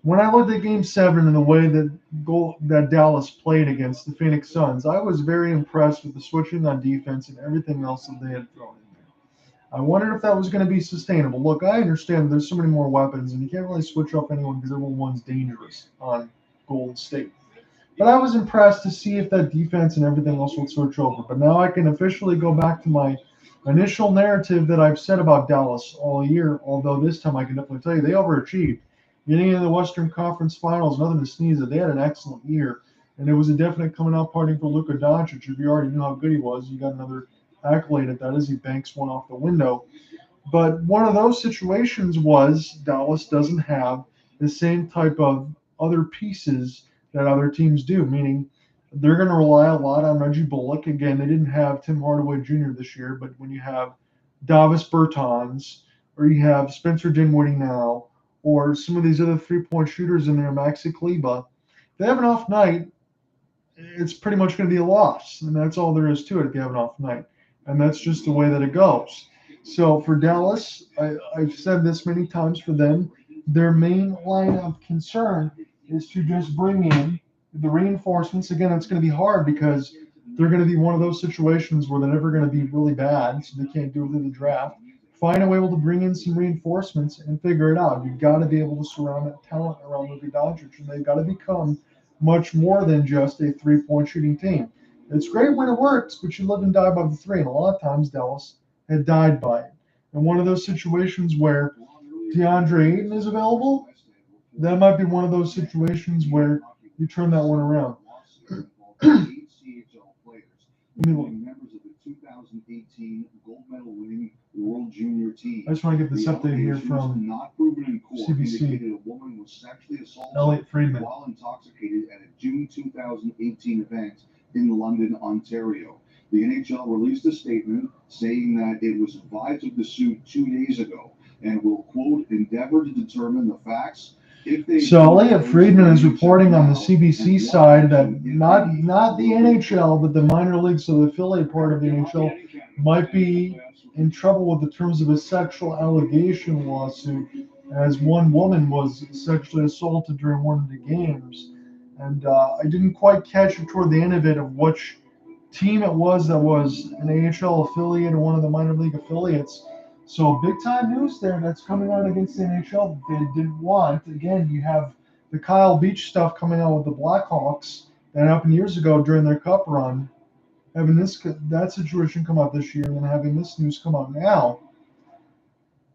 When I looked at Game 7 and the way that Dallas played against the Phoenix Suns, I was very impressed with the switching on defense and everything else that they had thrown in there. I wondered if that was going to be sustainable. Look, I understand there's so many more weapons, and you can't really switch up anyone because everyone's dangerous on Golden State. But I was impressed to see if that defense and everything else would switch over. But now I can officially go back to my initial narrative that I've said about Dallas all year, although this time I can definitely tell you they overachieved. Getting into the Western Conference Finals, nothing to sneeze at. They had an excellent year, and it was a definite coming out party for Luka Doncic. If you already knew how good he was, you got another accolade at that as he banks one off the window. But one of those situations was Dallas doesn't have the same type of other pieces that other teams do, meaning they're going to rely a lot on Reggie Bullock. Again, they didn't have Tim Hardaway Jr. this year, but when you have Davis Bertans or you have Spencer Dinwiddie now, or some of these other three-point shooters in there, Maxi Kleber, if they have an off night, it's pretty much going to be a loss. And that's all there is to it if you have an off night. And that's just the way that it goes. So for Dallas, I've said this many times for them, their main line of concern is to just bring in the reinforcements. Again, it's going to be hard because they're going to be one of those situations where they're never going to be really bad, so they can't do it in the draft. Find a way to bring in some reinforcements and figure it out. You've got to be able to surround that talent around Luka Doncic, and they've got to become much more than just a three-point shooting team. It's great when it works, but you live and die by the three, and a lot of times Dallas had died by it. And one of those situations where DeAndre Ayton is available, that might be one of those situations where you turn that one around. Members of the 2018 gold medal winning World Junior team. I just want to get this update here from not proven in court CBC. indicated a woman was sexually assaulted Elliot Friedman. while intoxicated at a June 2018 event in London, Ontario. The NHL released a statement saying that it was advised of the suit 2 days ago and will, quote, endeavor to determine the facts. So Elliot Friedman is reporting on the CBC side that not the NHL, but the minor leagues, so the affiliate part of the NHL, might be in trouble with the terms of a sexual allegation lawsuit, as one woman was sexually assaulted during one of the games. And I didn't quite catch it toward the end of it of which team it was that was an AHL affiliate or one of the minor league affiliates. So big time news there that's coming out against the NHL that they didn't want. Again, you have the Kyle Beach stuff coming out with the Blackhawks that happened years ago during their cup run. Having that situation come out this year and then having this news come out now,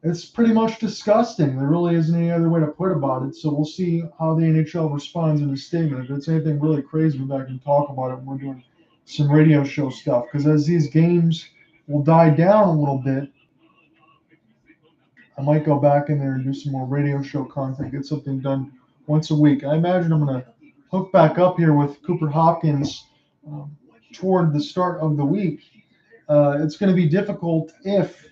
it's pretty much disgusting. There really isn't any other way to put about it. So we'll see how the NHL responds in a statement. If it's anything really crazy, maybe I can talk about it when we're doing some radio show stuff. Because as these games will die down a little bit, I might go back in there and do some more radio show content, get something done once a week. I imagine I'm going to hook back up here with Cooper Hopkins toward the start of the week. It's going to be difficult if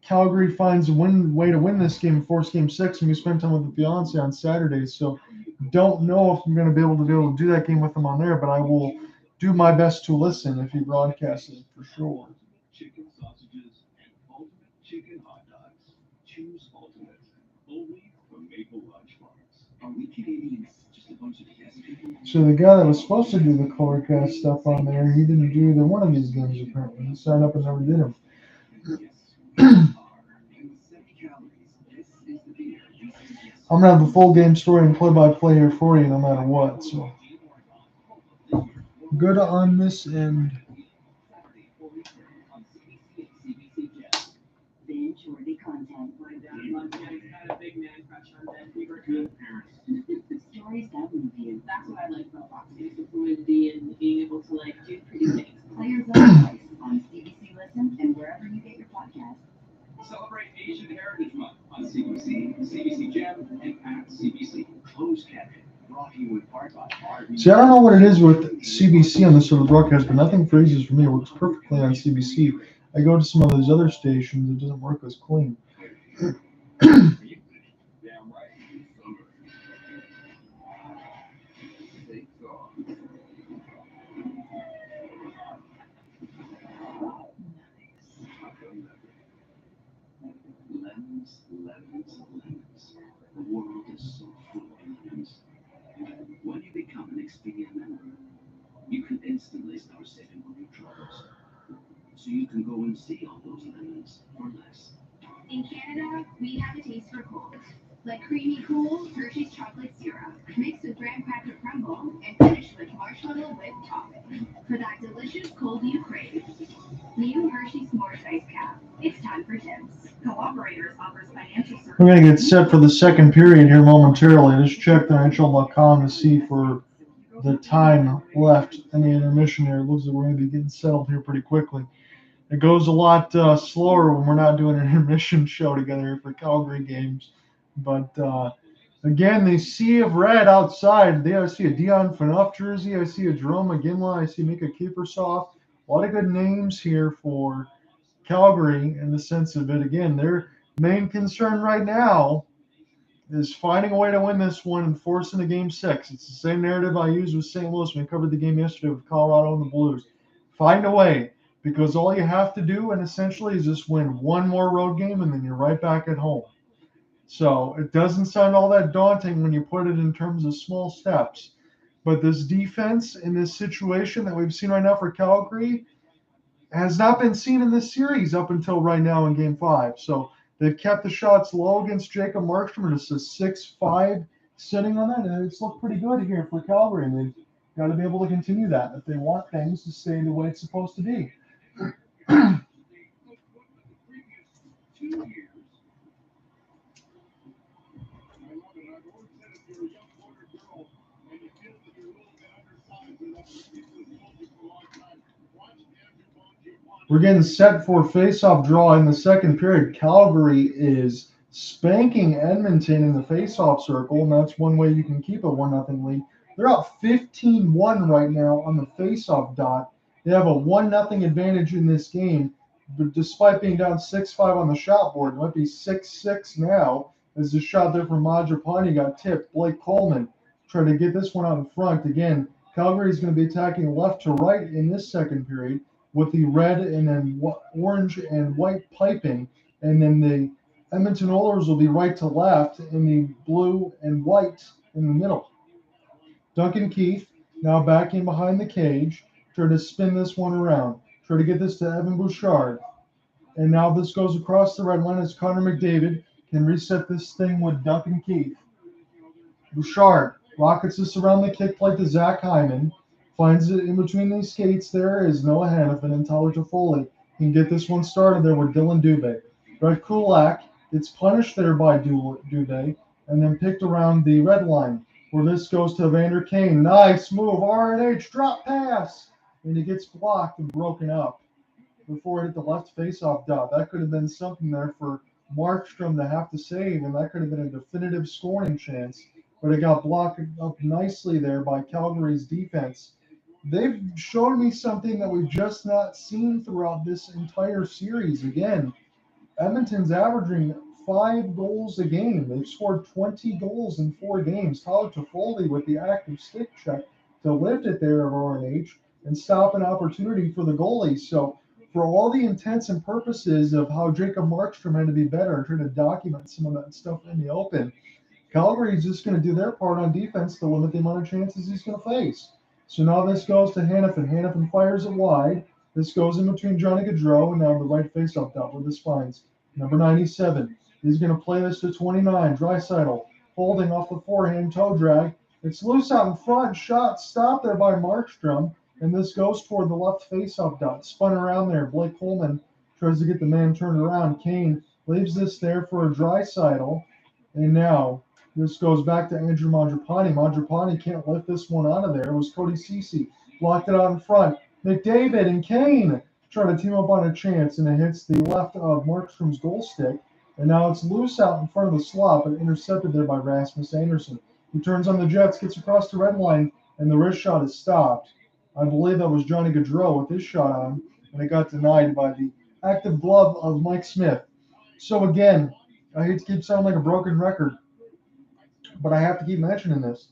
Calgary finds a way to win this game, force game 6, and we spend time with the fiance on Saturday. So don't know if I'm going to be able to do that game with him on there, but I will do my best to listen if he broadcasts it for sure. Chicken sausages and ultimate chicken hot dogs. Choose ultimate. Only from Maple Lodge Farms. Are we Canadians just a bunch of yes people? So the guy that was supposed to do the Colorcast stuff on there, he didn't do either one of these games apparently. He signed up and never did them. I'm gonna have the full game story and play-by-play here for you no matter what. So good on this end. Stories that movie. That's what I like about boxing, the fluidity and being able to like do pretty things. Players of Life on CBC Listen and wherever you get your podcast. Celebrate Asian Heritage Month on CBC, CBC Gem, and at CBC. Closed Captain. Brought to you in part by RV. See, I don't know what it is with CBC on this sort of broadcast, but nothing freezes for me. It works perfectly on CBC. I go to some of those other stations, it doesn't work as clean. Damn right. Summer. Take off. Taco leather. Lemons, lemons, lemons. The world is so full of lemons. When you become an Expedia member, you can instantly start saving on your troubles. So you can go and see all those lemons for less. In Canada, we have a taste for cold. Like creamy cool Hershey's chocolate syrup, mixed with graham cracker crumble and finished with marshmallow whipped topping. For that delicious cold you crave. New Hershey's S'mores Ice Cap. It's time for tips. Cooperators offers financial services. We're going to get set for the second period here momentarily. Just check the NHL.com to see for the time left in the intermission here. It looks like we're going to be getting settled here pretty quickly. It goes a lot slower when we're not doing an intermission show together for Calgary games. But again, the sea of red outside. There I see a Dion Phaneuf jersey. I see a Jerome McGinley. I see Mika Kiefersoff. A lot of good names here for Calgary in the sense of it. Again, their main concern right now is finding a way to win this one and forcing a game 6. It's the same narrative I used with St. Louis when we covered the game yesterday with Colorado and the Blues. Find a way, because all you have to do and essentially is just win one more road game and then you're right back at home. So it doesn't sound all that daunting when you put it in terms of small steps. But this defense in this situation that we've seen right now for Calgary has not been seen in this series up until right now in Game 5. So they've kept the shots low against Jacob Markstrom, and it's a 6-5 sitting on that, and it's looked pretty good here for Calgary, and they've got to be able to continue that if they want things to stay the way it's supposed to be. We're getting set for face-off draw in the second period. Calgary is spanking Edmonton in the face-off circle, and that's one way you can keep a 1-0 lead. They're up 15-1 right now on the face-off dot. They have a 1-0 advantage in this game, but despite being down 6-5 on the shot board, it might be 6-6 now as the shot there from Majapani got tipped. Blake Coleman trying to get this one out in front. Again, Calgary is going to be attacking left to right in this second period, with the red and then orange and white piping, and then the Edmonton Oilers will be right to left in the blue and white in the middle. Duncan Keith now back in behind the cage, trying to spin this one around, try to get this to Evan Bouchard, and now this goes across the red line as Connor McDavid can reset this thing with Duncan Keith. Bouchard rockets this around the kick plate to Zach Hyman. Finds it in between these skates. There is Noah Hannafin and Tyler Toffoli. Can get this one started there with Dylan Dubé. Brett Kulak gets punished there by Dubé and then picked around the red line where this goes to Evander Kane. Nice move. RNH drop pass. And he gets blocked and broken up before it hit the left faceoff dot. That could have been something there for Markstrom to have to save, and that could have been a definitive scoring chance. But it got blocked up nicely there by Calgary's defense. They've shown me something that we've just not seen throughout this entire series. Again, Edmonton's averaging 5 goals a game. They've scored 20 goals in 4 games. Tyler Toffoli with the active stick check to lift it there of RNH and stop an opportunity for the goalie. So for all the intents and purposes of how Jacob Markstrom had to be better and trying to document some of that stuff in the open, Calgary is just going to do their part on defense to limit the amount of chances he's going to face. So now this goes to Hannafin. Hannafin fires it wide. This goes in between Johnny Gaudreau and now the right faceoff dot where this finds number 97. He's going to play this to 29. Draisaitl holding off the forehand toe drag. It's loose out in front. Shot stopped there by Markstrom. And this goes toward the left faceoff dot. Spun around there. Blake Coleman tries to get the man turned around. Kane leaves this there for a Draisaitl. And now this goes back to Andrew Mangiapane. Mangiapane can't lift this one out of there. It was Cody Ceci. Blocked it out in front. McDavid and Kane try to team up on a chance, and it hits the left of Markstrom's goal stick. And now it's loose out in front of the slot, but intercepted there by Rasmus Andersson. He turns on the Jets, gets across the red line, and the wrist shot is stopped. I believe that was Johnny Gaudreau with his shot on, and it got denied by the active glove of Mike Smith. So again, I hate to keep sounding like a broken record, but I have to keep mentioning this.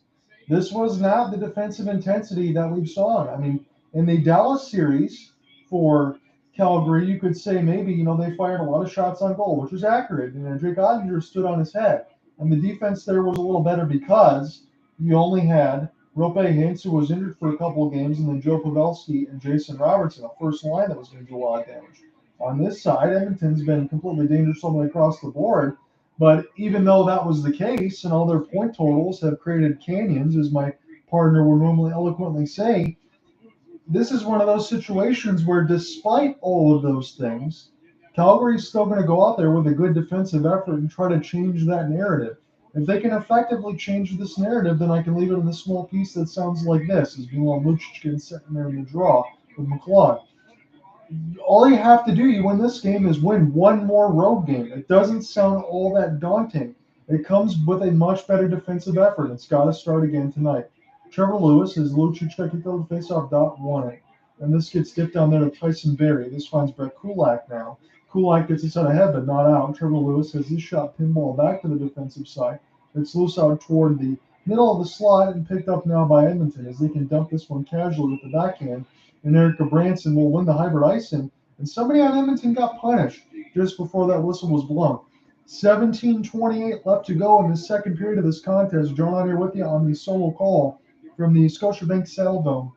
This was not the defensive intensity that we saw. I mean, in the Dallas series for Calgary, you could say maybe, they fired a lot of shots on goal, which was accurate. And Jake Ottinger stood on his head. And the defense there was a little better because you only had Rope Hintz, who was injured for a couple of games, and then Joe Pavelski and Jason Robertson, a first line that was going to do a lot of damage. On this side, Edmonton's been completely dangerous all the way across the board. But even though that was the case, and all their point totals have created canyons, as my partner would normally eloquently say, this is one of those situations where, despite all of those things, Calgary's still going to go out there with a good defensive effort and try to change that narrative. If they can effectively change this narrative, then I can leave it in a small piece that sounds like this, as Milan Lucic getting sitting there in the draw with McLeod. All you have to do, you win this game, is win one more road game. It doesn't sound all that daunting. It comes with a much better defensive effort. It's got to start again tonight. Trevor Lewis is Lucic that kicked over the faceoff dot, won it. And this gets dipped down there to Tyson Berry. This finds Brett Kulak now. Kulak gets his head ahead, but not out. Trevor Lewis has his shot pinball back to the defensive side. It's loose out toward the middle of the slot and picked up now by Edmonton as they can dump this one casually with the backhand. And Eric Branson will win the hybrid icing. And somebody on Edmonton got punished just before that whistle was blown. 17:28 left to go in the second period of this contest. John out here with you on the solo call from the Scotiabank Saddledome.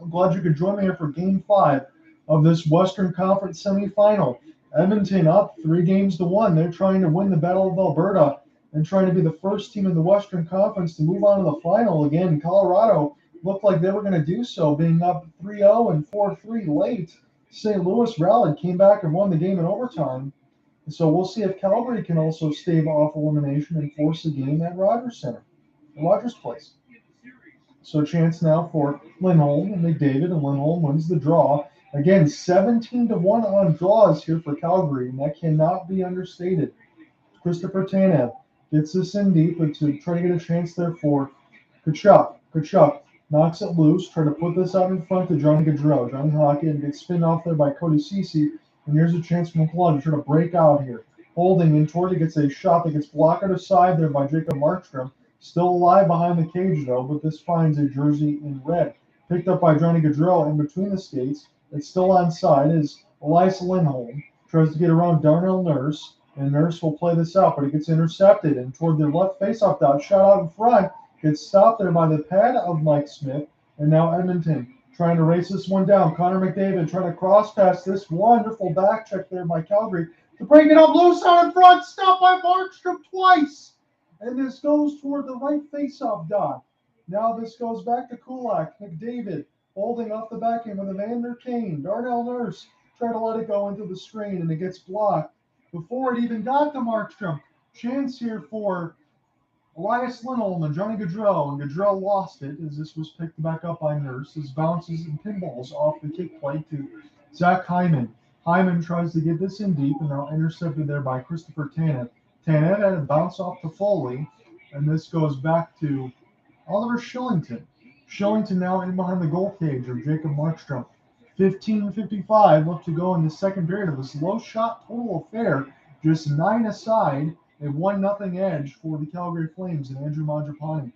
I'm glad you could join me here for Game 5 of this Western Conference semifinal. Edmonton up 3-1. They're trying to win the Battle of Alberta and trying to be the first team in the Western Conference to move on to the final. Again, Colorado looked like they were going to do so, being up 3-0 and 4-3 late. St. Louis rallied, came back and won the game in overtime. So we'll see if Calgary can also stave off elimination and force a game at Rogers Center, Rogers Place. So chance now for Lindholm and McDavid, and Lindholm wins the draw. Again, 17-1 on draws here for Calgary, and that cannot be understated. Christopher Tanev gets this in deep to try to get a chance there for Kachuk. Kachuk knocks it loose, try to put this out in front to Johnny Gaudreau. Johnny Hockey gets spinned off there by Cody Ceci, and here's a chance for McLeod to try to break out here. Holding in toward it, gets a shot that gets blocked out of side there by Jacob Markstrom. Still alive behind the cage though, but this finds a jersey in red. Picked up by Johnny Gaudreau in between the skates. It's still on side as Elias Lindholm tries to get around Darnell Nurse, and Nurse will play this out, but it gets intercepted, and toward the left faceoff dot, shot out in front, gets stopped there by the pad of Mike Smith, and now Edmonton trying to race this one down. Connor McDavid trying to cross pass this wonderful back check there by Calgary to break it up loose out in front, stopped by Markstrom twice, and this goes toward the right faceoff dot. Now this goes back to Kulak. McDavid holding off the backhand with Evander Kane. Darnell Nurse trying to let it go into the screen, and it gets blocked before it even got to Markstrom. Chance here for Elias Lindholm and Johnny Gaudreau, and Gaudreau lost it as this was picked back up by Nurse. As bounces and pinballs off the kick plate to Zach Hyman. Hyman tries to get this in deep, and now intercepted there by Christopher Tanev. Tanev had a bounce off to Foley, and this goes back to Oliver Shillington. Shillington now in behind the goal cage of Jacob Markstrom. 15:55 left to go in the second period of this low shot total affair. Just 9 aside, a 1-0 edge for the Calgary Flames and Andrew Mangiapane.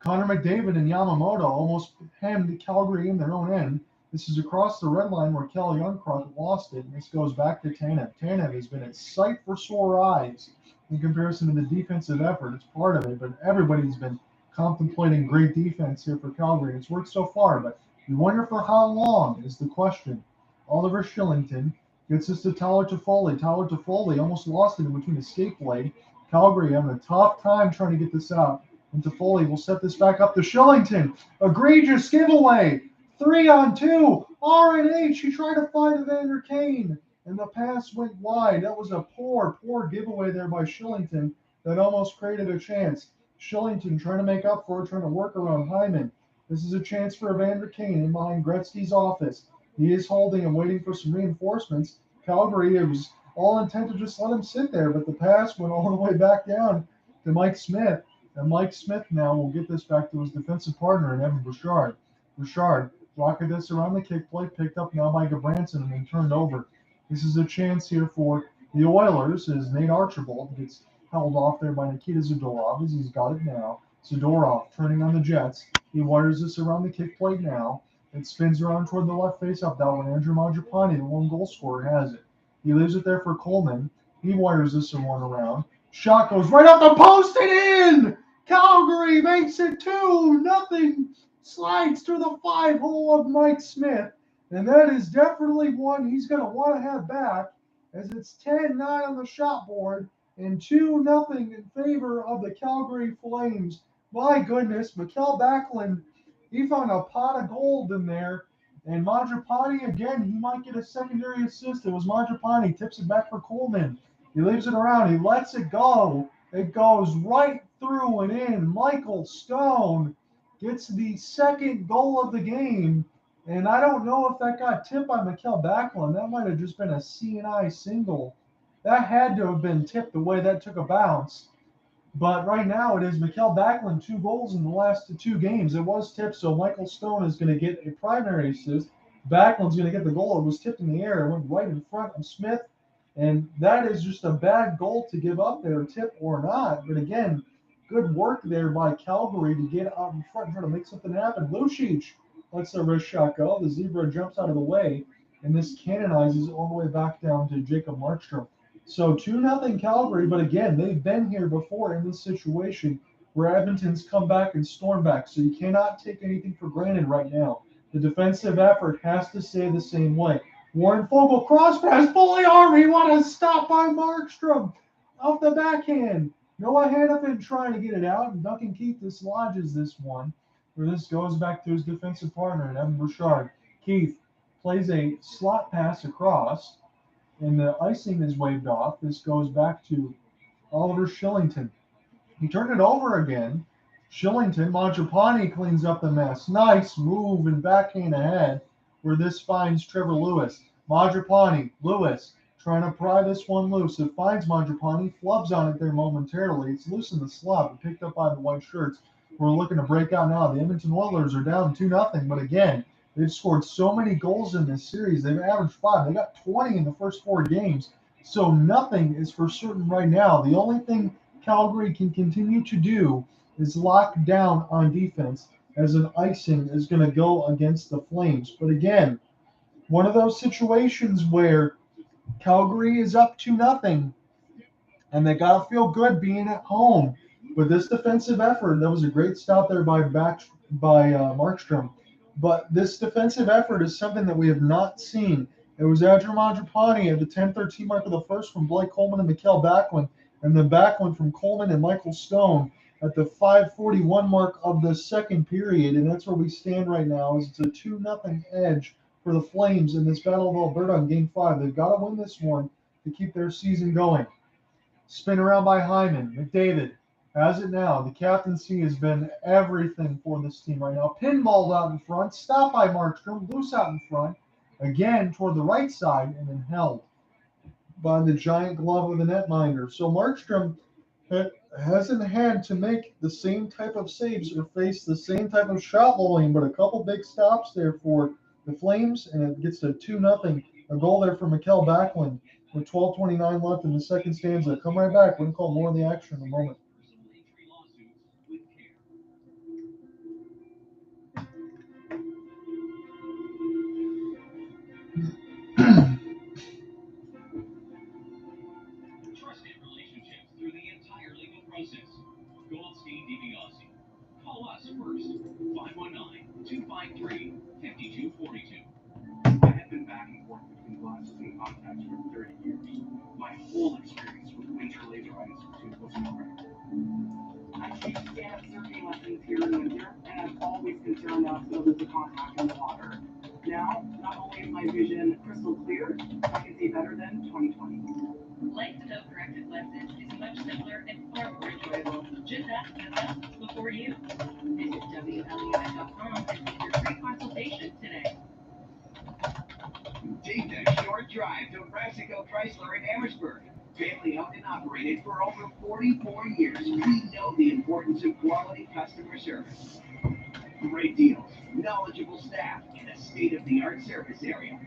Connor McDavid and Yamamoto almost hemmed Calgary in their own end. This is across the red line where Kelly Youngcroft lost it, and this goes back to Tanev. Tanev has been a sight for sore eyes in comparison to the defensive effort. It's part of it, but everybody's been contemplating great defense here for Calgary. It's worked so far, but you wonder for how long is the question. Oliver Shillington gets this to Tyler Toffoli. Tyler Toffoli almost lost it in between the skate blade. Calgary having a tough time trying to get this out. And Toffoli will set this back up to Shillington. Egregious giveaway. 3-on-2. R&H. He tried to find Evander Kane, and the pass went wide. That was a poor giveaway there by Shillington that almost created a chance. Shillington trying to make up for it, trying to work around Hyman. This is a chance for Evander Kane in behind Gretzky's office. He is holding and waiting for some reinforcements. Calgary, it was all intent to just let him sit there, but the pass went all the way back down to Mike Smith. And Mike Smith now will get this back to his defensive partner in Evan Bouchard. Bouchard rocketed this around the kick plate, picked up now by Gabranson and then turned over. This is a chance here for The Oilers is Nate Archibald gets held off there by Nikita Zadorov as he's got it now. Zadorov turning on the Jets. He wires this around the kick plate now. It spins around toward the left face-off dot when Andrew Mangiapane, the lone goal scorer, has it. He leaves it there for Coleman. He wires this one around. Shot goes right up the post and in! Calgary makes it 2-0. Slides through the 5-hole of Mike Smith. And that is definitely one he's going to want to have back, as it's 10-9 on the shot board and 2-0 in favor of the Calgary Flames. My goodness, Mikael Backlund, he found a pot of gold in there. And Mangiapane, again, he might get a secondary assist. It was Mangiapane, tips it back for Coleman. He leaves it around. He lets it go. It goes right through and in. Michael Stone gets the second goal of the game. And I don't know if that got tipped by Mikael Backlund. That might have just been a CNI single. That had to have been tipped the way that took a bounce. But right now it is Mikael Backlund, 2 goals in the last 2 games. It was tipped, so Michael Stone is going to get a primary assist. Backlund's going to get the goal. It was tipped in the air. It went right in front of Smith. And that is just a bad goal to give up there, tip or not. But again, good work there by Calgary to get out in front and try to make something happen. Lucic lets the wrist shot go. The Zebra jumps out of the way, and this canonizes all the way back down to Jacob Markstrom. So 2-0 Calgary, but again, they've been here before in this situation where Edmonton's come back and storm back. So you cannot take anything for granted right now. The defensive effort has to stay the same way. Warren Fogle cross pass, fully armed. He wanted to stop by Markstrom off the backhand. Noah Hannafin trying to get it out, and Duncan Keith dislodges this one, where this goes back to his defensive partner, Evan Bouchard. Keith plays a slot pass across, and the icing is waved off. This goes back to Oliver Shillington. He turned it over again. Shillington, Mangiapane cleans up the mess. Nice move and backhand ahead, where this finds Trevor Lewis. Mangiapane, Lewis, trying to pry this one loose. It finds Mangiapane, flubs on it there momentarily. It's loose in the slot, but picked up by the white shirts. We're looking to break out now. The Edmonton Oilers are down 2-0, but again, they've scored so many goals in this series. They've averaged 5. They got 20 in the first 4 games. So nothing is for certain right now. The only thing Calgary can continue to do is lock down on defense, as an icing is going to go against the Flames. But again, one of those situations where Calgary is up 2-0, and they got to feel good being at home. But this defensive effort, that was a great stop there by Markstrom. But this defensive effort is something that we have not seen. It was Andrew Mangiapane at the 10-13 mark of the first from Blake Coleman and Mikael Backlund, and then Backlund from Coleman and Michael Stone at the 5:41 mark of the second period. And that's where we stand right now, is it's a 2-0 edge for the Flames in this Battle of Alberta in Game 5. They've got to win this one to keep their season going. Spin around by Hyman. McDavid has it now. The captaincy has been everything for this team right now. Pinballed out in front. Stopped by Markstrom. Loose out in front. Again toward the right side, and then held by the giant glove of the netminder. So Markstrom hasn't had to make the same type of saves or face the same type of shot volume, but a couple big stops there for the Flames, and it gets to 2-0. A goal there for Mikael Backlund with 12:29 left in the second stanza. Come right back. We're going to call more of the action in a moment. Trusted relationships through the entire legal process. Goldstein DiBiase. Call us first. 519-253-5242. I have been back and forth between glasses and contacts for 30 years. My whole experience with winter laser eye institute was incredible. I take stand-up surfing lessons here in winter, and I'm always concerned not to lose the contact in the water. Now, not only is my vision crystal clear, I can see better than 2020. Life without corrected lenses is much simpler and far more enjoyable. Just ask us before you. Visit WLEI.com and get your free consultation today. Take the short drive to Brassico Chrysler in Amherstburg. Family owned and operated for over 44 years, we know the importance of quality customer service. Great deals, knowledgeable staff, and a state-of-the-art service area.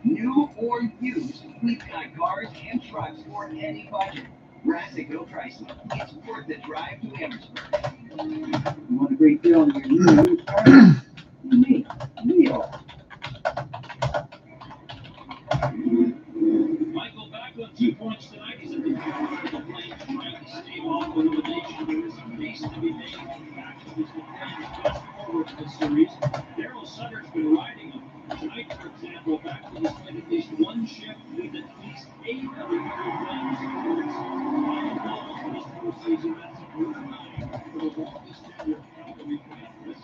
New or used, we've got cars and trucks for any budget. Rassic Go Pricing. It's worth the drive to Amherstburg. You want a great deal on your new used car? Me. Neil. Michael back on 2 points tonight. He's at the top of the plate, trying to stave off elimination. There is a case to be made. Back to his Flames best forward in this series. Daryl Sutter's been riding him. Tonight, for example, back to this played at least one shift with at least 8 of the Flames forwards. 5 goals for this postseason. That's a career high for the longest tenure of Calgary Flames.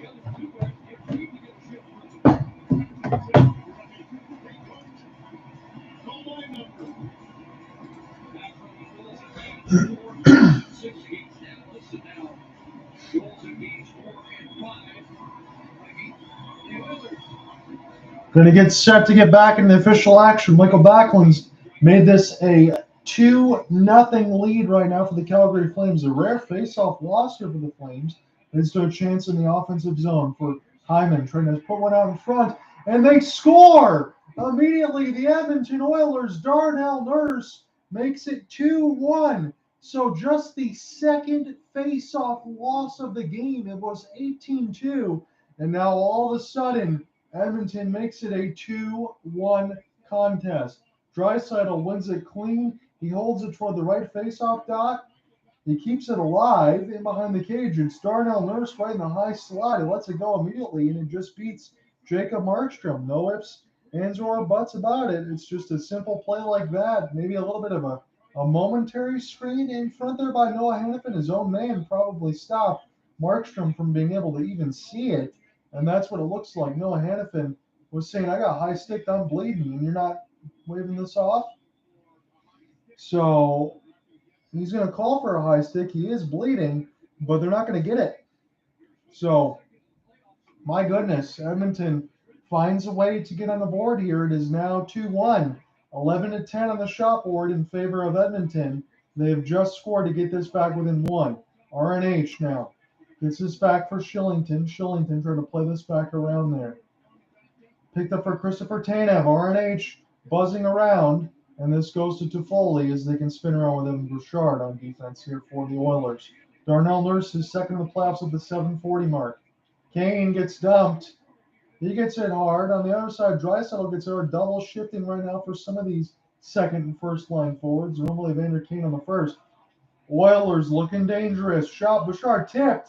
The other 2 guys get paid to get shift with. Call my number. Back from the Phillies at 4-6 games now. Listen now. Goals in games 4 and 5. The Oilers. Going to get set to get back in the official action. Michael Backlund's made this a 2-0 lead right now for the Calgary Flames. A rare face-off loss here for the Flames. Leads to a chance in the offensive zone for Hyman, trying to put one out in front, and they score! Immediately, the Edmonton Oilers, Darnell Nurse, makes it 2-1. So just the second face-off loss of the game. It was 18-2, and now all of a sudden, Edmonton makes it a 2-1 contest. Draisaitl wins it clean. He holds it toward the right face-off dot. He keeps it alive in behind the cage. It's Darnell Nurse right in the high slot. He lets it go immediately, and it just beats Jacob Markstrom. No ifs, ands, or buts about it. It's just a simple play like that. Maybe a little bit of a momentary screen in front there by Noah Hannafin. His own man probably stopped Markstrom from being able to even see it. And that's what it looks like. Noah Hannafin was saying, I got high stick, I'm bleeding, and you're not waving this off? So he's going to call for a high stick. He is bleeding, but they're not going to get it. So, my goodness, Edmonton finds a way to get on the board here. It is now 2-1, 11-10 on the shot board in favor of Edmonton. They have just scored to get this back within 1. RNH now gets this back for Shillington. Shillington trying to play this back around there. Picked up for Christopher Tanev. RNH buzzing around. And this goes to Toffoli as they can spin around with Evan Bouchard on defense here for the Oilers. Darnell Nurse is second in the playoffs at the 740 mark. Kane gets dumped. He gets hit hard. On the other side, Draisaitl gets hurt. Double shifting right now for some of these second and first line forwards. Normally Evander Kane on the first. Oilers looking dangerous. Shot. Bouchard tipped.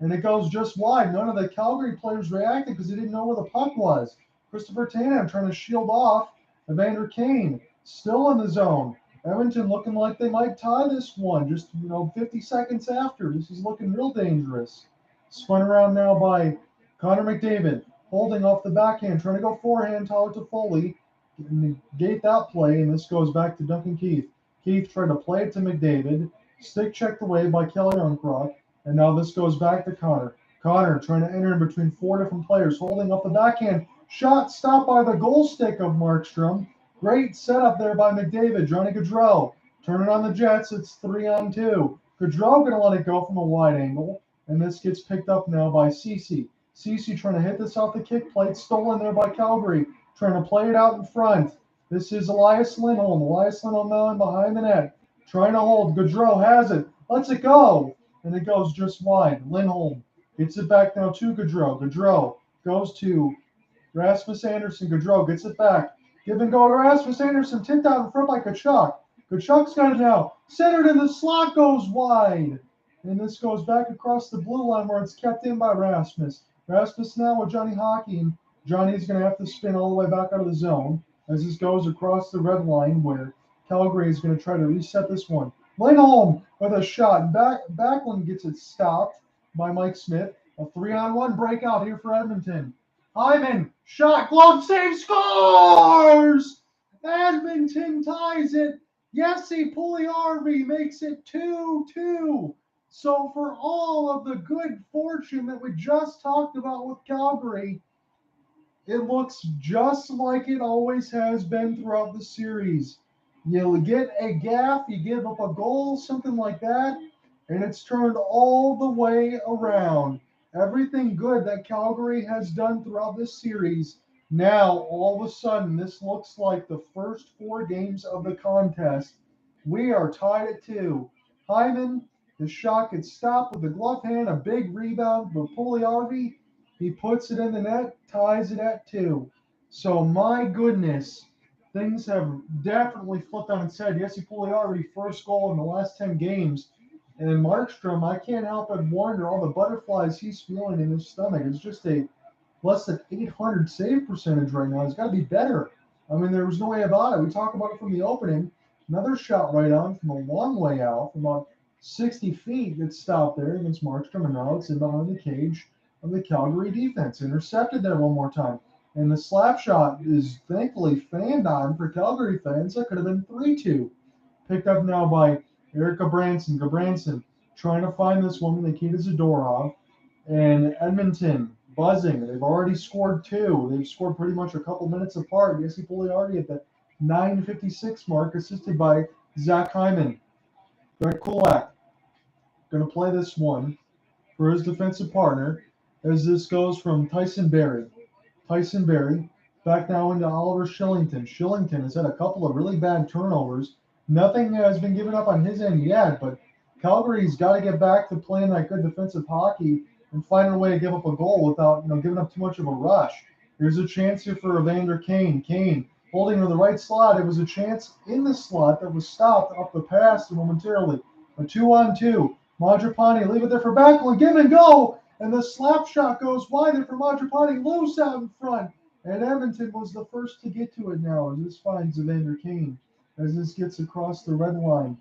And it goes just wide. None of the Calgary players reacted because they didn't know where the puck was. Christopher Tanev trying to shield off Evander Kane. Still in the zone. Edmonton looking like they might tie this one just, 50 seconds after. This is looking real dangerous. Spun around now by Connor McDavid. Holding off the backhand. Trying to go forehand. Tyler Toffoli. Negate that play, and this goes back to Duncan Keith. Keith tried to play it to McDavid. Stick checked away by Kelly Uncroft. And now this goes back to Connor. Connor trying to enter in between 4 different players. Holding up the backhand. Shot stopped by the goal stick of Markstrom. Great setup there by McDavid. Johnny Gaudreau turning on the Jets. It's 3-on-2. Gaudreau going to let it go from a wide angle. And this gets picked up now by Ceci. Ceci trying to hit this off the kick plate. Stolen there by Calgary. Trying to play it out in front. This is Elias Lindholm. Elias Lindholm now in behind the net. Trying to hold. Gaudreau has it. Lets it go. And it goes just wide. Lindholm gets it back now to Gaudreau. Gaudreau goes to Rasmus Anderson. Gaudreau gets it back. Give and go to Rasmus Anderson. Tipped out in front by Tkachuk. Tkachuk's got it now. Centered in the slot, goes wide. And this goes back across the blue line where it's kept in by Rasmus. Rasmus now with Johnny Hockey. And Johnny's going to have to spin all the way back out of the zone as this goes across the red line where Calgary is going to try to reset this one. Lindholm with a shot. Backlund gets it stopped by Mike Smith. A 3-on-1 breakout here for Edmonton. Hyman, shot, glove save, scores! Edmonton ties it. Jesse Puljujärvi makes it 2-2. So for all of the good fortune that we just talked about with Calgary, it looks just like it always has been throughout the series. You get a gaff, you give up a goal, something like that, and it's turned all the way around. Everything good that Calgary has done throughout this series Now, all of a sudden, this looks like the first 4 games of the contest. We are tied at 2. Hyman, the shot gets stopped with the glove hand, a big rebound for Pugliarvi. He puts it in the net, ties it at 2. So, my goodness, things have definitely flipped on its head. Jesse Pugliarvi, first goal in the last 10 games. And Markstrom, I can't help but wonder all the butterflies he's feeling in his stomach. It's just a less than 800 save percentage right now. It's got to be better. I mean, there was no way about it. We talked about it from the opening. Another shot right on from a long way out, from about 60 feet, gets stopped there against Markstrom, and now it's in behind the cage of the Calgary defense. Intercepted there one more time. And the slap shot is thankfully fanned on for Calgary fans. That could have been 3-2. Picked up now by Eric Gabranson trying to find this woman, Nikita Zadorov. And Edmonton buzzing. They've already scored 2. They've scored pretty much a couple minutes apart. Jesse Pugliarvi at the 9:56 mark, assisted by Zach Hyman. Brett Kulak going to play this one for his defensive partner as this goes from Tyson Berry. Tyson Berry back now into Oliver Shillington. Shillington has had a couple of really bad turnovers. Nothing has been given up on his end yet, but Calgary's got to get back to playing that good defensive hockey and find a way to give up a goal without, giving up too much of a rush. Here's a chance here for Evander Kane. Kane holding to the right slot. It was a chance in the slot that was stopped up the pass momentarily. A 2-on-2. Majapani leave it there for Backlund. Give and go. And the slap shot goes wide there for Majapani. Loose out in front. And Edmonton was the first to get to it now as this finds Evander Kane as this gets across the red line.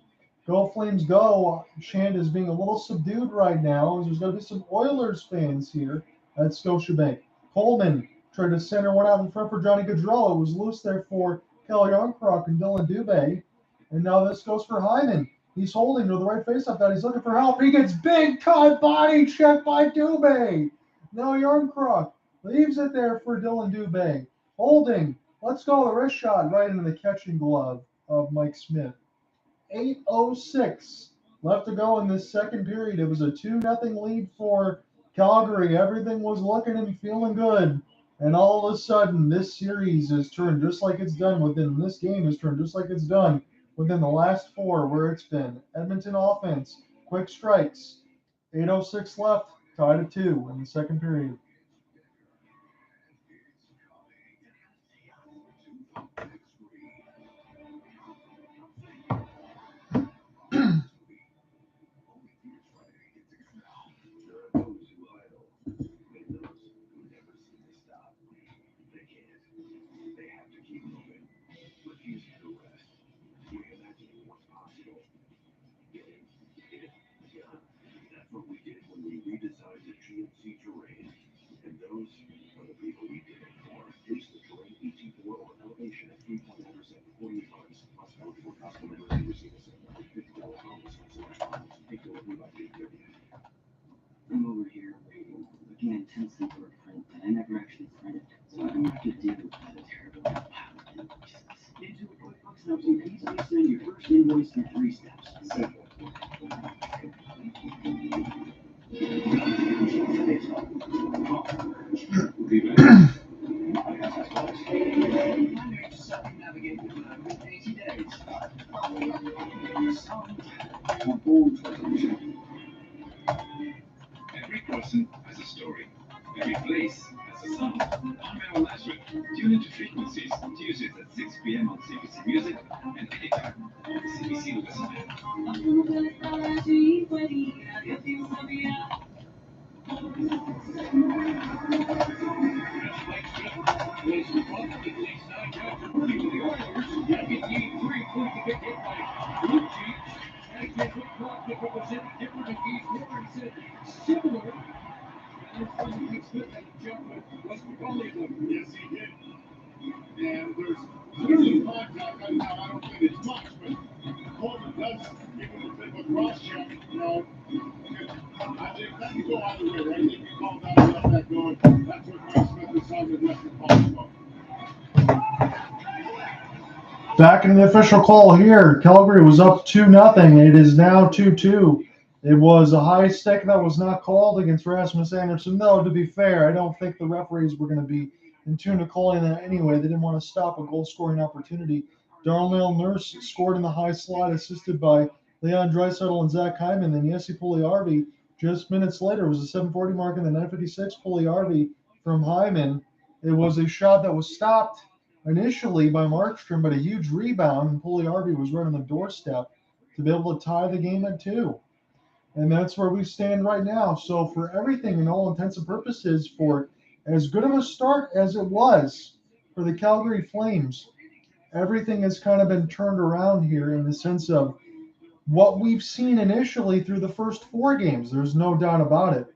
Go Flames go. Chant is being a little subdued right now. There's going to be some Oilers fans here at Scotiabank. Coleman tried to center one out in front for Johnny Gaudreau. It was loose there for Kelly Youngcroft and Dylan Dubé. And now this goes for Hyman. He's holding to the right faceoff that he's looking for help. He gets big time body check by Dubé. Now Youngcroft leaves it there for Dylan Dubé. Holding. Let's go. The wrist shot right into the catching glove of Mike Smith. 8:06 left to go in this second period. It was a 2-0 lead for Calgary. Everything was looking and feeling good. And all of a sudden, this series has turned just like it's done within this game has turned just like it's done within the last 4 where it's been. Edmonton offense, quick strikes. 8:06 left, tied at 2 in the second period. I'm over here looking intensely for a print that I never actually printed, so I don't have to deal with that terrible pile of invoices. Into QuickBooks helps you easily send your first invoice through 3 steps. Simple. Every person has a story. Every place has a song. I'm Meryl Lashwick. Tune into Frequencies Tuesdays at 6 p.m. on CBC Music and anytime on the CBC Listen Yes, he did. And there's clearly contact right now. I don't think it's much, but Coleman does give him a bit of a cross check. I think that can go either way, right? If you call that and let that go, that's what Mike Smith is on the left of Paul. Back in the official call here, Calgary was up 2-0. It is now 2-2. It was a high stick that was not called against Rasmus Anderson. No, to be fair, I don't think the referees were going to be and tuned to calling that anyway. They didn't want to stop a goal-scoring opportunity. Darnell Nurse scored in the high slot, assisted by Leon Draisaitl and Zach Hyman. Then Jesse Pugliarvi, just minutes later, was a 7:40 mark in the 9:56. Pugliarvi from Hyman. It was a shot that was stopped initially by Markstrom, but a huge rebound, and Pugliarvi was right on the doorstep to be able to tie the game at 2. And that's where we stand right now. So for everything, in all intents and purposes, for as good of a start as it was for the Calgary Flames, everything has kind of been turned around here in the sense of what we've seen initially through the first 4 games. There's no doubt about it.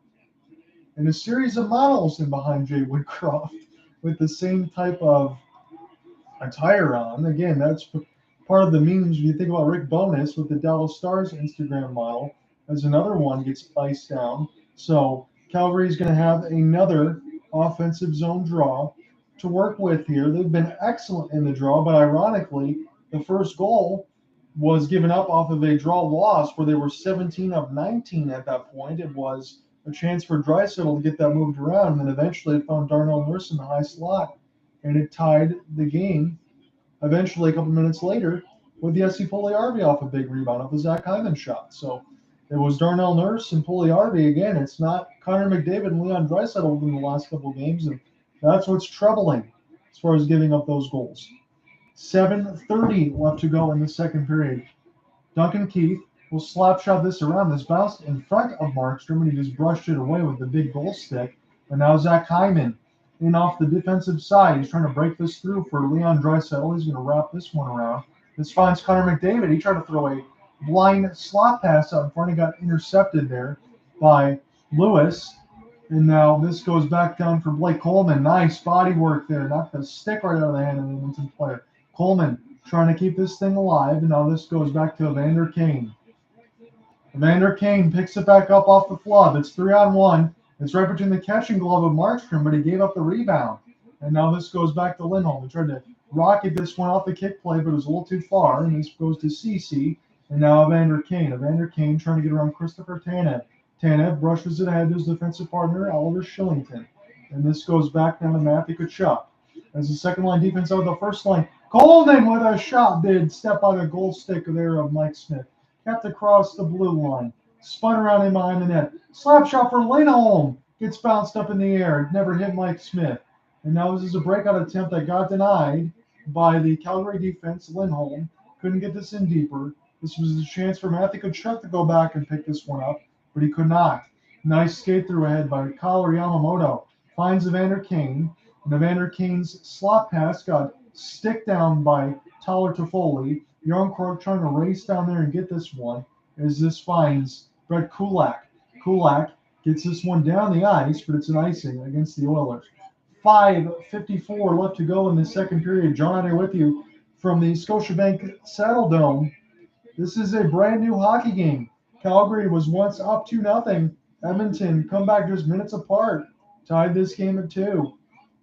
And a series of models in behind Jay Woodcroft with the same type of attire on. Again, that's part of the memes when you think about Rick Bowness with the Dallas Stars Instagram model as another one gets iced down. So Calgary's going to have another offensive zone draw to work with here. They've been excellent in the draw, but ironically, the first goal was given up off of a draw loss where they were 17 of 19 at that point. It was a chance for Draisaitl to get that moved around, and then eventually it found Darnell Nurse in the high slot, and it tied the game eventually a couple minutes later with Jesse Pugliarvi off a big rebound off a Zach Hyman shot. So it was Darnell Nurse and Pugliarvi again. It's not Connor McDavid and Leon Draisaitl in the last couple of games, and that's what's troubling as far as giving up those goals. 7:30 left to go in the second period. Duncan Keith will slap shot this around. This bounced in front of Markstrom, and he just brushed it away with the big goal stick. And now Zach Hyman in off the defensive side. He's trying to break this through for Leon Draisaitl. He's going to wrap this one around. This finds Connor McDavid. He tried to throw a blind slot pass out in front. He got intercepted there by Lewis. And now this goes back down for Blake Coleman. Nice body work there. Knocked the stick right out of the hand of the Edmonton player. Coleman trying to keep this thing alive. And now this goes back to Evander Kane. Evander Kane picks it back up off the flub. It's 3-on-1. It's right between the catching glove of Markstrom, but he gave up the rebound. And now this goes back to Lindholm. He tried to rocket this one off the kick play, but it was a little too far. And this goes to CC. And now Evander Kane. Evander Kane trying to get around Christopher Tanev. Tanev brushes it ahead to his defensive partner, Oliver Shillington. And this goes back down to Matthew Tkachuk. As the second line defense out of the first line. Coleman with a shot did step on the goal stick there of Mike Smith. Kept across the blue line. Spun around in behind the net. Slap shot for Lindholm. Gets bounced up in the air. It never hit Mike Smith. And now this is a breakout attempt that got denied by the Calgary defense. Lindholm couldn't get this in deeper. This was a chance for Matthew Tkachuk to go back and pick this one up, but he could not. Nice skate through ahead by Kyle Yamamoto. Finds Evander Kane. And Evander Kane's slot pass got stick down by Tyler Toffoli. Youngkrook trying to race down there and get this one as this finds Brett Kulak. Kulak gets this one down the ice, but it's an icing against the Oilers. 5:54 left to go in the second period. John here with you from the Scotiabank Saddle Dome. This is a brand new hockey game. Calgary was once up 2-0. Edmonton come back just minutes apart. Tied this game at 2.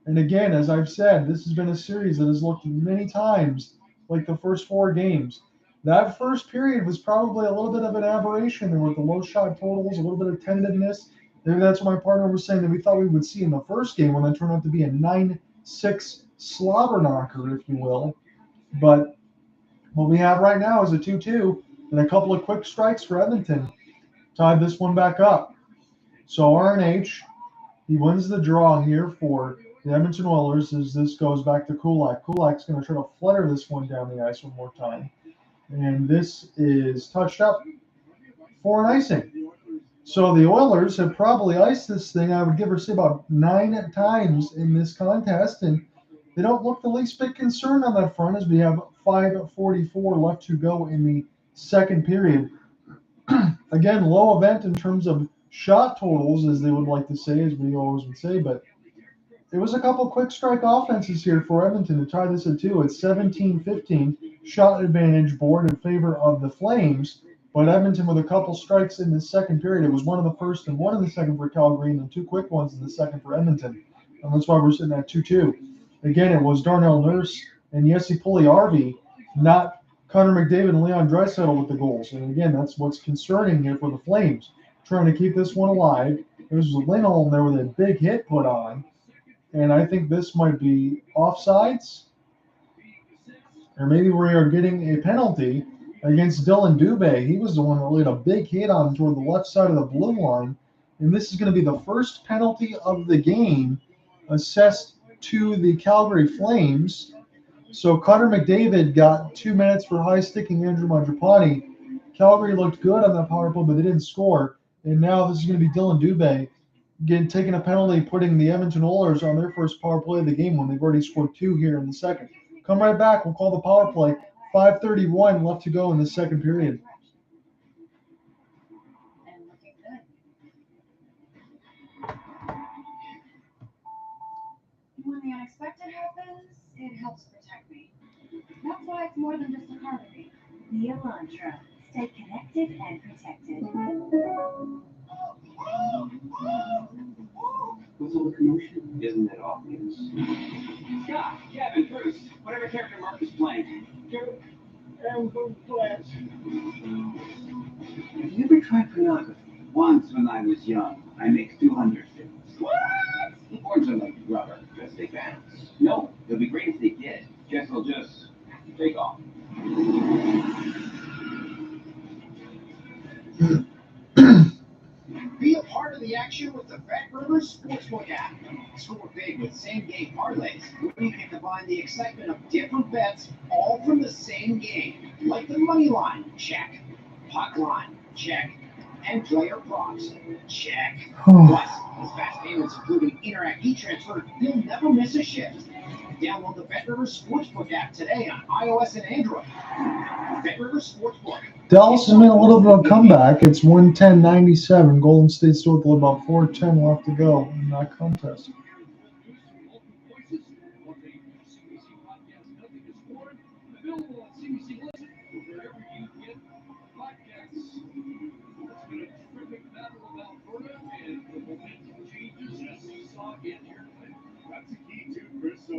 And again, as I've said, this has been a series that has looked many times like the first 4 games. That first period was probably a little bit of an aberration. There were the low shot totals, a little bit of tentativeness. Maybe that's what my partner was saying that we thought we would see in the first game when that turned out to be a 9-6 slobber knocker, if you will. But what we have right now is a 2-2 and a couple of quick strikes for Edmonton. Tied this one back up. So RNH, he wins the draw here for the Edmonton Oilers as this goes back to Kulak. Kulak's going to try to flutter this one down the ice one more time. And this is touched up for an icing. So the Oilers have probably iced this thing, I would give or say, about 9 times in this contest. And they don't look the least bit concerned on that front as we have 5:44 left to go in the second period. Again, low event in terms of shot totals, as they would like to say, as we always would say, but it was a couple quick strike offenses here for Edmonton to tie this at 2. It's 17-15 shot advantage board in favor of the Flames, but Edmonton with a couple strikes in the second period. It was one in the first and one in the second for Calgary, and then 2 quick ones in the second for Edmonton. And that's why we're sitting at 2-2. Again, it was Darnell Nurse and Jesse Pugliarvi, not Connor McDavid and Leon Draisaitl with the goals. And again, that's what's concerning here for the Flames, trying to keep this one alive. There's Lindholm there with a big hit put on. And I think this might be offsides, or maybe we are getting a penalty against Dylan Dubé. He was the one that laid a big hit on toward the left side of the blue line. And this is going to be the first penalty of the game assessed to the Calgary Flames. So Connor McDavid got 2 minutes for high-sticking Andrew Mangiapane. Calgary looked good on that power play, but they didn't score. And now this is going to be Dylan Dubé taking a penalty, putting the Edmonton Oilers on their first power play of the game when they've already scored 2 here in the second. Come right back. We'll call the power play. 5:31 left to go in the second period. And looking good. When the unexpected happens, it helps protect me. That's why it's more than just a car with me. The Elantra. Stay connected and protected. What's all the commotion? Isn't it obvious? Scott, Kevin, Bruce, whatever character Mark is playing. And both class. Have you ever tried pornography? Once when I was young. I mixed 200 films. What? The boards are like rubber. Just they bounce. No, it'll be great if they did. Guess we'll just take off. Be a part of the action with the BetRivers Sportsbook app. Score big with same-game parlays, where you can combine the excitement of different bets, all from the same game. Like the money line, check. Puck line, check. And player props, check. Plus, with fast payments including Interact e-transfer, you'll never miss a shift. Download the BetRivers Sportsbook app today on iOS and Android. BetRivers Sportsbook. Dallas has made a little bit of a comeback. It's 110-97. Golden State still with about 4:10 left to go in that contest. Available on CBC Listen or wherever you get podcasts. It's been a terrific battle of Alberta, and the momentum changes as you saw in here tonight. That's the key too, Chris. So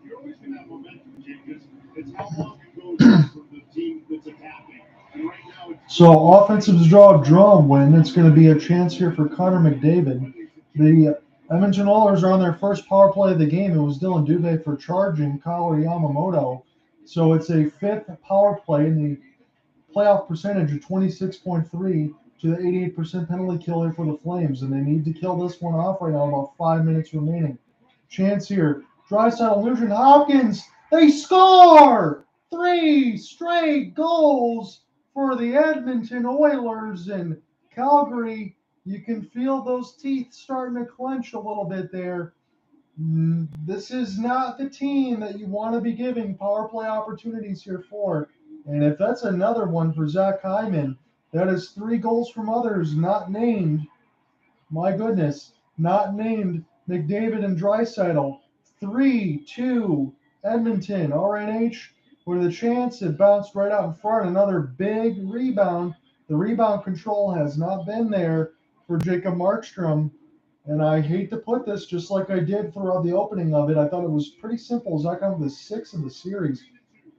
you're always going to have momentum changes. It's how long it goes for the team that's attacking. And right now it's So offensive draw win. It's going to be a chance here for Connor McDavid. The Edmonton Oilers are on their first power play of the game. It was Dylan Dubé for charging Kyle Yamamoto. So it's a fifth power play in the playoff percentage of 26.3 to the 88% penalty kill here for the Flames. And they need to kill this one off right now, about 5 minutes remaining. Chance here. Draisaitl, Nugent Hopkins. They score! 3 straight goals for the Edmonton Oilers. And Calgary, you can feel those teeth starting to clench a little bit there. This is not the team that you want to be giving power play opportunities here for. And if that's another one for Zach Hyman, that is 3 goals from others not named. My goodness, not named McDavid and Draisaitl. 3-2 Edmonton. RNH with a chance. It bounced right out in front. Another big rebound. The rebound control has not been there for Jacob Markstrom. And I hate to put this, just like I did throughout the opening of it, I thought it was pretty simple. Zach on the 6th of the series.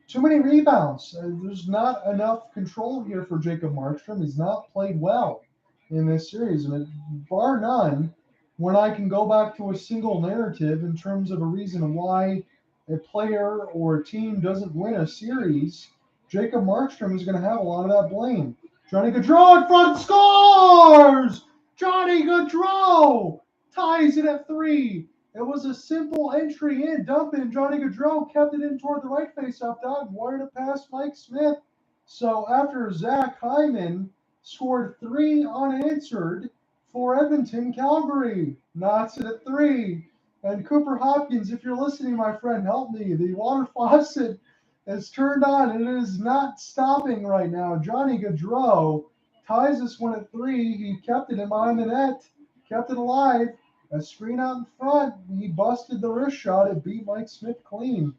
Too many rebounds. There's not enough control here for Jacob Markstrom. He's not played well in this series. And bar none, when I can go back to a single narrative in terms of a reason why a player or a team doesn't win a series, Jacob Markstrom is going to have a lot of that blame. Johnny Gaudreau in front, scores! Johnny Gaudreau ties it at 3. It was a simple entry in, dump in. Johnny Gaudreau kept it in toward the right face-off dog, wired it past Mike Smith. So after Zach Hyman scored 3 unanswered for Edmonton, Calgary knots it at 3. And Cooper Hopkins, if you're listening, my friend, help me. The water faucet is turned on and it is not stopping right now. Johnny Gaudreau ties this one at 3. He kept it in behind the net, kept it alive. A screen out in front. He busted the wrist shot. It beat Mike Smith clean.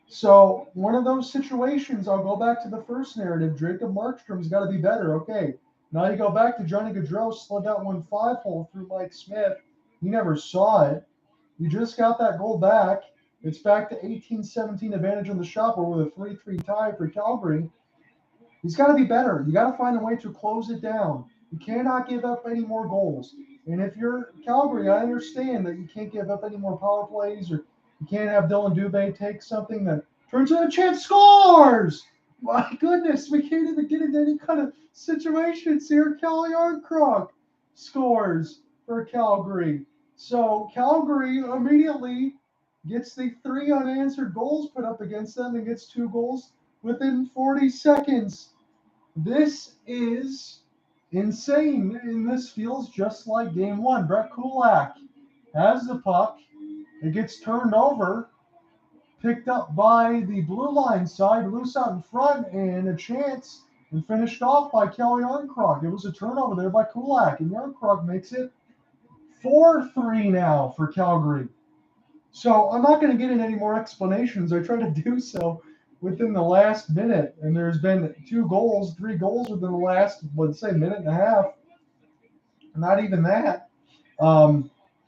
So one of those situations, I'll go back to the first narrative. Jacob Markstrom's got to be better. Okay, now you go back to Johnny Gaudreau, slid that 1-5 through Mike Smith. He never saw it. You just got that goal back. It's back to 18-17 advantage on the shot, but with a 3-3 tie for Calgary. He's got to be better. You got to find a way to close it down. You cannot give up any more goals. And if you're Calgary, I understand that you can't give up any more power plays, or you can't have Dylan Dubé take something that turns into a chance, scores. My goodness, we can't even get into any kind of situations here. Kelly Arncroft scores for Calgary. So Calgary immediately gets the 3 unanswered goals put up against them and gets 2 goals within 40 seconds. This is insane, and this feels just like game 1. Brett Kulak has the puck. It gets turned over, picked up by the blue line side, loose out in front, and a chance, and finished off by Kelly Arncroft. It was a turnover there by Kulak, and Arncroft makes it 4-3 now for Calgary. So I'm not going to get into any more explanations. I try to do so within the last minute, and there's been 3 goals within the last, let's say, minute and a half. Not even that.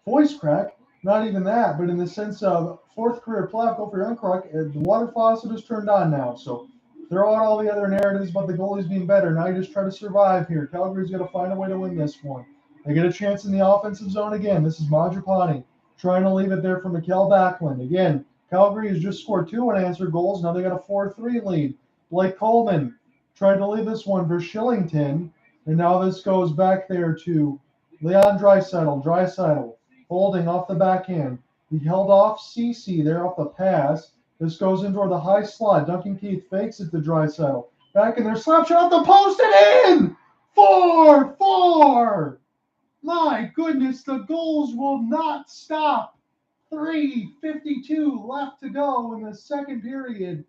Voice crack, not even that. But in the sense of 4th career playoff goal for Youngcrock, the water faucet is turned on now. So throw out all the other narratives about the goalies being better. Now you just try to survive here. Calgary's got to find a way to win this one. They get a chance in the offensive zone again. This is Majapani trying to leave it there for Mikkel Backlund. Again, Calgary has just scored 2 unanswered goals. Now they got a 4-3 lead. Blake Coleman tried to leave this one for Shillington. And now this goes back there to Leon Draisaitl. Draisaitl holding off the backhand. He held off CC there off the pass. This goes into the high slot. Duncan Keith fakes it to Draisaitl. Back in there, slap shot off the post and in! 4-4! My goodness, the goals will not stop. 3:52 left to go in the second period.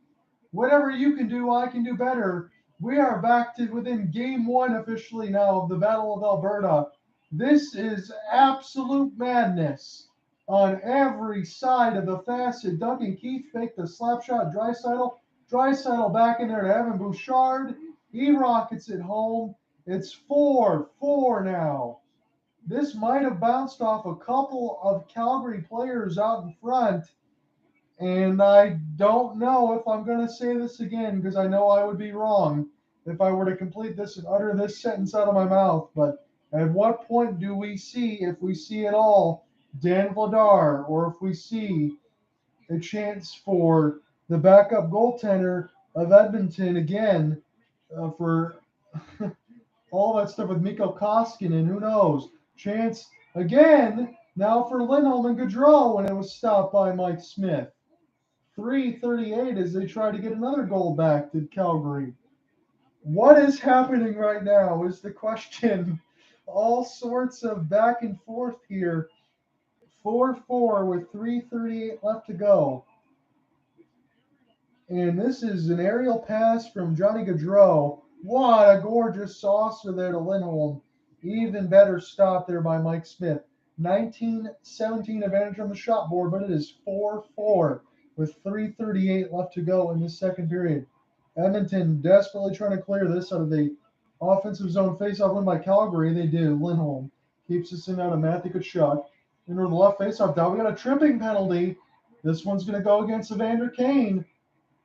Whatever you can do, I can do better. We are back to within game 1 officially now of the Battle of Alberta. This is absolute madness on every side of the facet. Duncan Keith faked the slap shot. Draisaitl back in there to Evan Bouchard. He rockets it home. It's 4-4 now. This might have bounced off a couple of Calgary players out in front. And I don't know if I'm going to say this again, because I know I would be wrong if I were to complete this and utter this sentence out of my mouth. But at what point do we see, if we see at all, Dan Vladar, or if we see a chance for the backup goaltender of Edmonton again for all that stuff with Mikko Koskinen, who knows? Chance again now for Lindholm and Gaudreau when it was stopped by Mike Smith. 3:38 as they try to get another goal back to Calgary. What is happening right now is the question. All sorts of back and forth here. 4-4 with 3:38 left to go. And this is an aerial pass from Johnny Gaudreau. What a gorgeous saucer there to Lindholm. Even better stop there by Mike Smith. 19-17 advantage on the shot board, but it is 4-4 with 3:38 left to go in this second period. Edmonton desperately trying to clear this out of the offensive zone faceoff win by Calgary. They do. Lindholm keeps this in out of Matthew Tkachuk. Into the left faceoff down. We got a tripping penalty. This one's going to go against Evander Kane.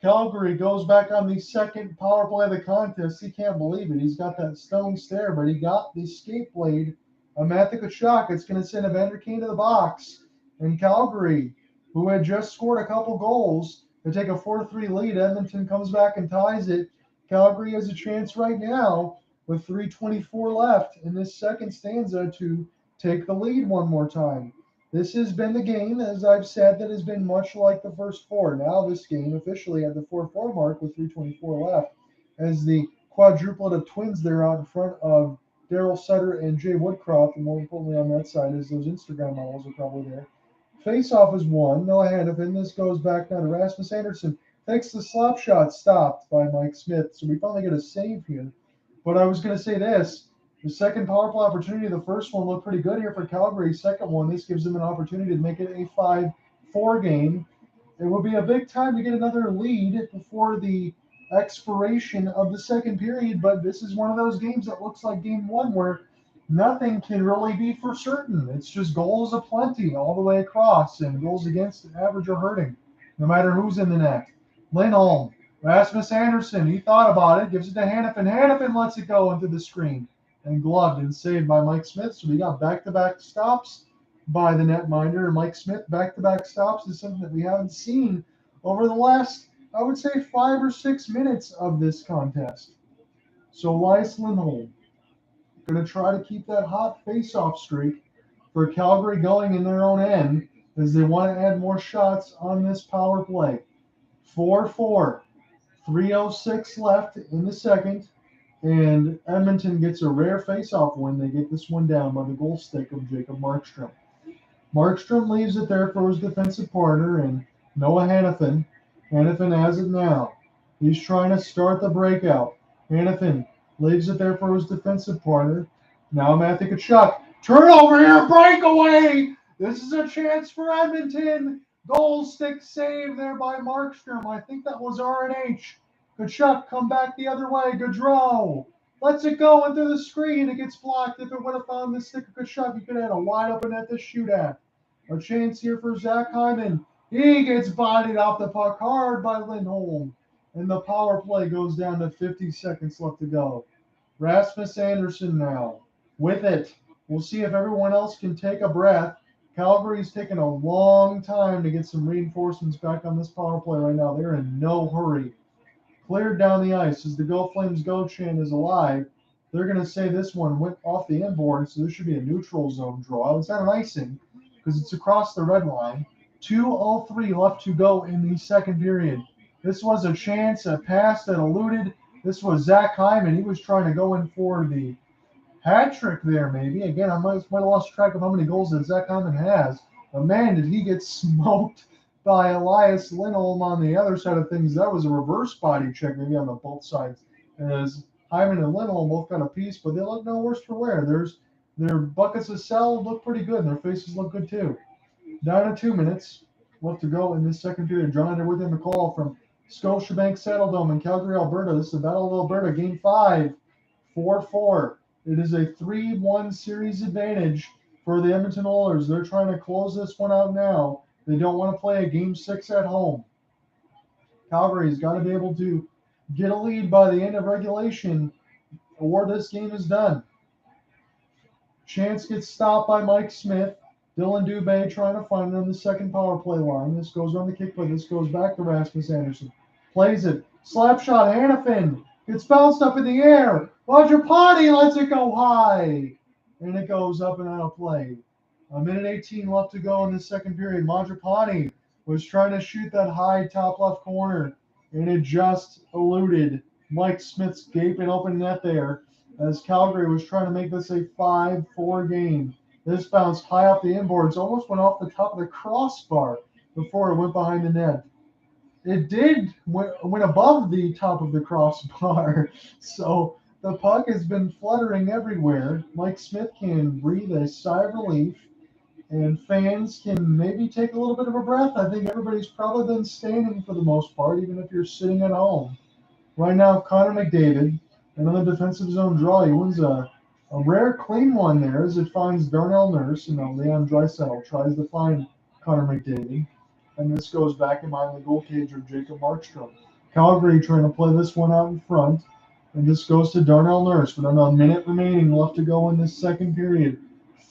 Calgary goes back on the second power play of the contest. He can't believe it. He's got that stone stare, but he got the skate blade of Matthew Tkachuk. It's going to send Evander Kane to the box. And Calgary, who had just scored a couple goals, to take a 4-3 lead. Edmonton comes back and ties it. Calgary has a chance right now with 3:24 left in this second stanza to take the lead one more time. This has been the game, as I've said, that has been much like the first 4. Now this game officially at the 4-4 mark with 3:24 left, as the quadruplet of twins there out in front of Daryl Sutter and Jay Woodcroft, and more importantly on that side is those Instagram models are probably there. Face-off is won. No ahead of him. This goes back now to Rasmus Anderson. Takes the slap shot, stopped by Mike Smith. So we finally get a save here. But I was going to say this. The second power play opportunity, the first one looked pretty good here for Calgary. Second one, this gives them an opportunity to make it a 5-4 game. It will be a big time to get another lead before the expiration of the second period, but this is one of those games that looks like game 1 where nothing can really be for certain. It's just goals aplenty all the way across, and goals against average or hurting, no matter who's in the net. Lindholm, Rasmus Anderson, he thought about it, gives it to Hannafin. Hannafin lets it go into the screen. and gloved and saved by Mike Smith. So we got back-to-back stops by the netminder. And Mike Smith, back-to-back stops is something that we haven't seen over the last, I would say, 5 or 6 minutes of this contest. So Elias Lindholm going to try to keep that hot face-off streak for Calgary going in their own end as they want to add more shots on this power play. 4-4, 3:06 left in the second, and Edmonton gets a rare face-off win. They get this one down by the goal stick of Jacob Markstrom. Markstrom leaves it there for his defensive partner and Noah Hannafin. Hannafin has it now. He's trying to start the breakout. Hannafin leaves it there for his defensive partner. Now Matthew Tkachuk. Turnover here, breakaway! This is a chance for Edmonton. Goal stick save there by Markstrom. I think that was RNH. Tkachuk come back the other way. Gaudreau lets it go into the screen. It gets blocked. If it would have found the stick of Tkachuk, he could have had a wide open net to shoot at. A chance here for Zach Hyman. He gets bodied off the puck hard by Lindholm. And the power play goes down to 50 seconds left to go. Rasmus Anderson now with it. We'll see if everyone else can take a breath. Calgary's taking a long time to get some reinforcements back on this power play right now. They're in no hurry. Cleared down the ice as the Go Flames Go chant is alive. They're going to say this one went off the inboard, so this should be a neutral zone draw. It's not an icing because it's across the red line. 2:03 left to go in the second period. This was a chance, a pass that eluded. This was Zach Hyman. He was trying to go in for the hat trick there, maybe. Again, I might have lost track of how many goals that Zach Hyman has. But man, did he get smoked by Elias Lindholm on the other side of things. That was a reverse body check, maybe on the both sides. As Hyman and Lindholm both got a piece, but they look no worse for wear. Their buckets of salad look pretty good, and their faces look good too. Down to 2 minutes left to go in this second period. John Underwood and McCall from Scotiabank Saddledome in Calgary, Alberta. This is the Battle of Alberta, Game 5, 4-4. It is a 3-1 series advantage for the Edmonton Oilers. They're trying to close this one out now. They don't want to play a Game 6 at home. Calgary's got to be able to get a lead by the end of regulation or this game is done. Chance gets stopped by Mike Smith. Dylan Dubé trying to find it on the second power play line. This goes on the kick play. This goes back to Rasmus Anderson. Plays it. Slap shot. Hannafin gets bounced up in the air. Vajrapani lets it go high. And it goes up and out of play. 1:18 left to go in the second period. Vajrapani was trying to shoot that high top left corner. And it just eluded Mike Smith's gaping open net there as Calgary was trying to make this a 5-4 game. This bounced high off the inboards, almost went off the top of the crossbar before it went behind the net. It did went above the top of the crossbar, so the puck has been fluttering everywhere. Mike Smith can breathe a sigh of relief, and fans can maybe take a little bit of a breath. I think everybody's probably been standing for the most part, even if you're sitting at home. Right now, Connor McDavid, another defensive zone draw. He wins a rare clean one there as it finds Darnell Nurse, and Leon Draisaitl tries to find Connor McDavid. And this goes back in behind the goal cage of Jacob Markstrom. Calgary trying to play this one out in front. And this goes to Darnell Nurse with a minute remaining left to go in this second period.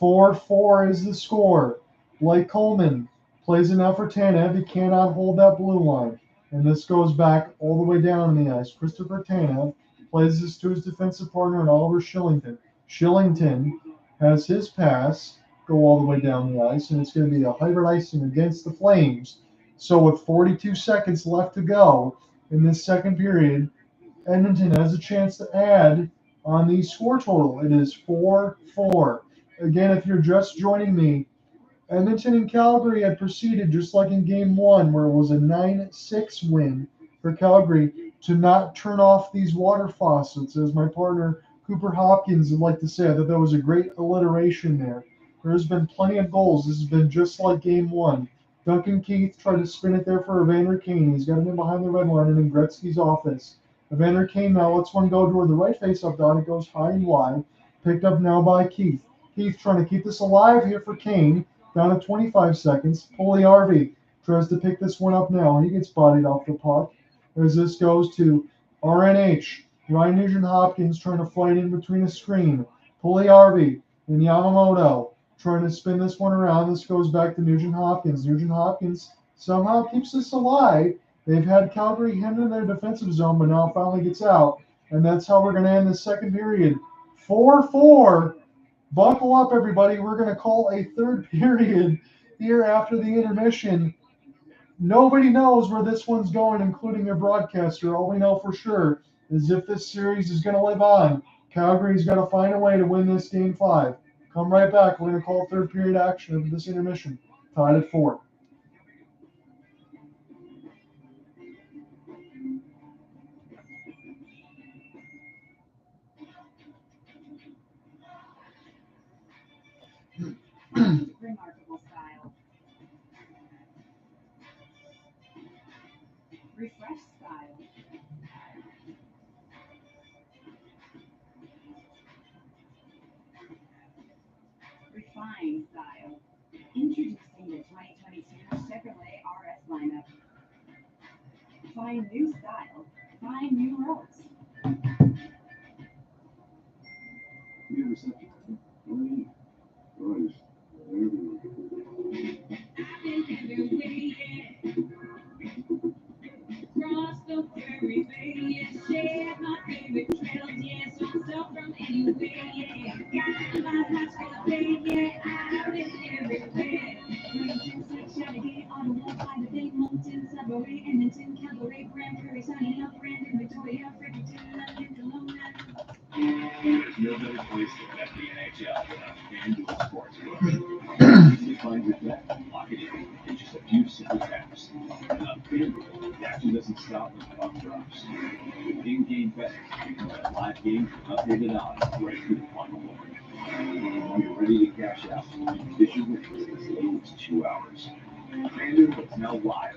4-4 is the score. Blake Coleman plays it now for Tanev. He cannot hold that blue line. And this goes back all the way down in the ice. Christopher Tanev plays this to his defensive partner and Oliver Shillington. Shillington has his pass go all the way down the ice, and it's going to be a hybrid icing against the Flames. So with 42 seconds left to go in this second period, Edmonton has a chance to add on the score total. It is 4-4. Again, if you're just joining me, Edmonton and Calgary had proceeded just like in Game 1, where it was a 9-6 win for Calgary, to not turn off these water faucets, as my partner Cooper Hopkins would like to say. I thought that was a great alliteration there. There's been plenty of goals. This has been just like Game 1. Duncan Keith tried to spin it there for Evander Kane. He's got him in behind the red line and in Gretzky's office. Evander Kane now lets one go toward the right face-up dot. It goes high and wide. Picked up now by Keith. Keith trying to keep this alive here for Kane. Down to 25 seconds. Puljujärvi tries to pick this one up now, and he gets bodied off the puck. As this goes to RNH. Ryan Nugent-Hopkins trying to fight in between a screen. Pugliarvi and Yamamoto trying to spin this one around. This goes back to Nugent Hopkins. Nugent Hopkins somehow keeps this alive. They've had Calgary hemmed in their defensive zone, but now finally gets out. And that's how we're going to end the second period. 4-4. Buckle up, everybody. We're going to call a third period here after the intermission. Nobody knows where this one's going, including your broadcaster. All we know for sure is if this series is going to live on, Calgary's got to find a way to win this game 5. Come right back. We're going to call third period action of this intermission. Tied at 4. Remarkable style. Refresh style. Refined style. Introducing the 2022 Chevrolet RS lineup. Find new style. Find new roads. You reception. Right. Right. Cross the prairie, baby, yeah, share my favorite trails, yeah, so from anywhere, yeah. Got my high school days, yeah, I've been everywhere. Mountains, sunshine, again, on the wall, by the day, Mountain, Subway, Edmonton, Calgary, Grand Prairie, Sunny Hill, Brandon, Victoria, Fredericton, London, Kelowna. There's no better place to bet the NHL than on FanDuel Sportsbook. Easy to find your bet, lock it in just a few simple taps. And on FanDuel, the action doesn't stop when the puck drops. With in-game betting, you can bet live games with updated odds right through the final board. When you're ready to cash out, you can fish your winnings in as little as 2 hours. FanDuel is now live.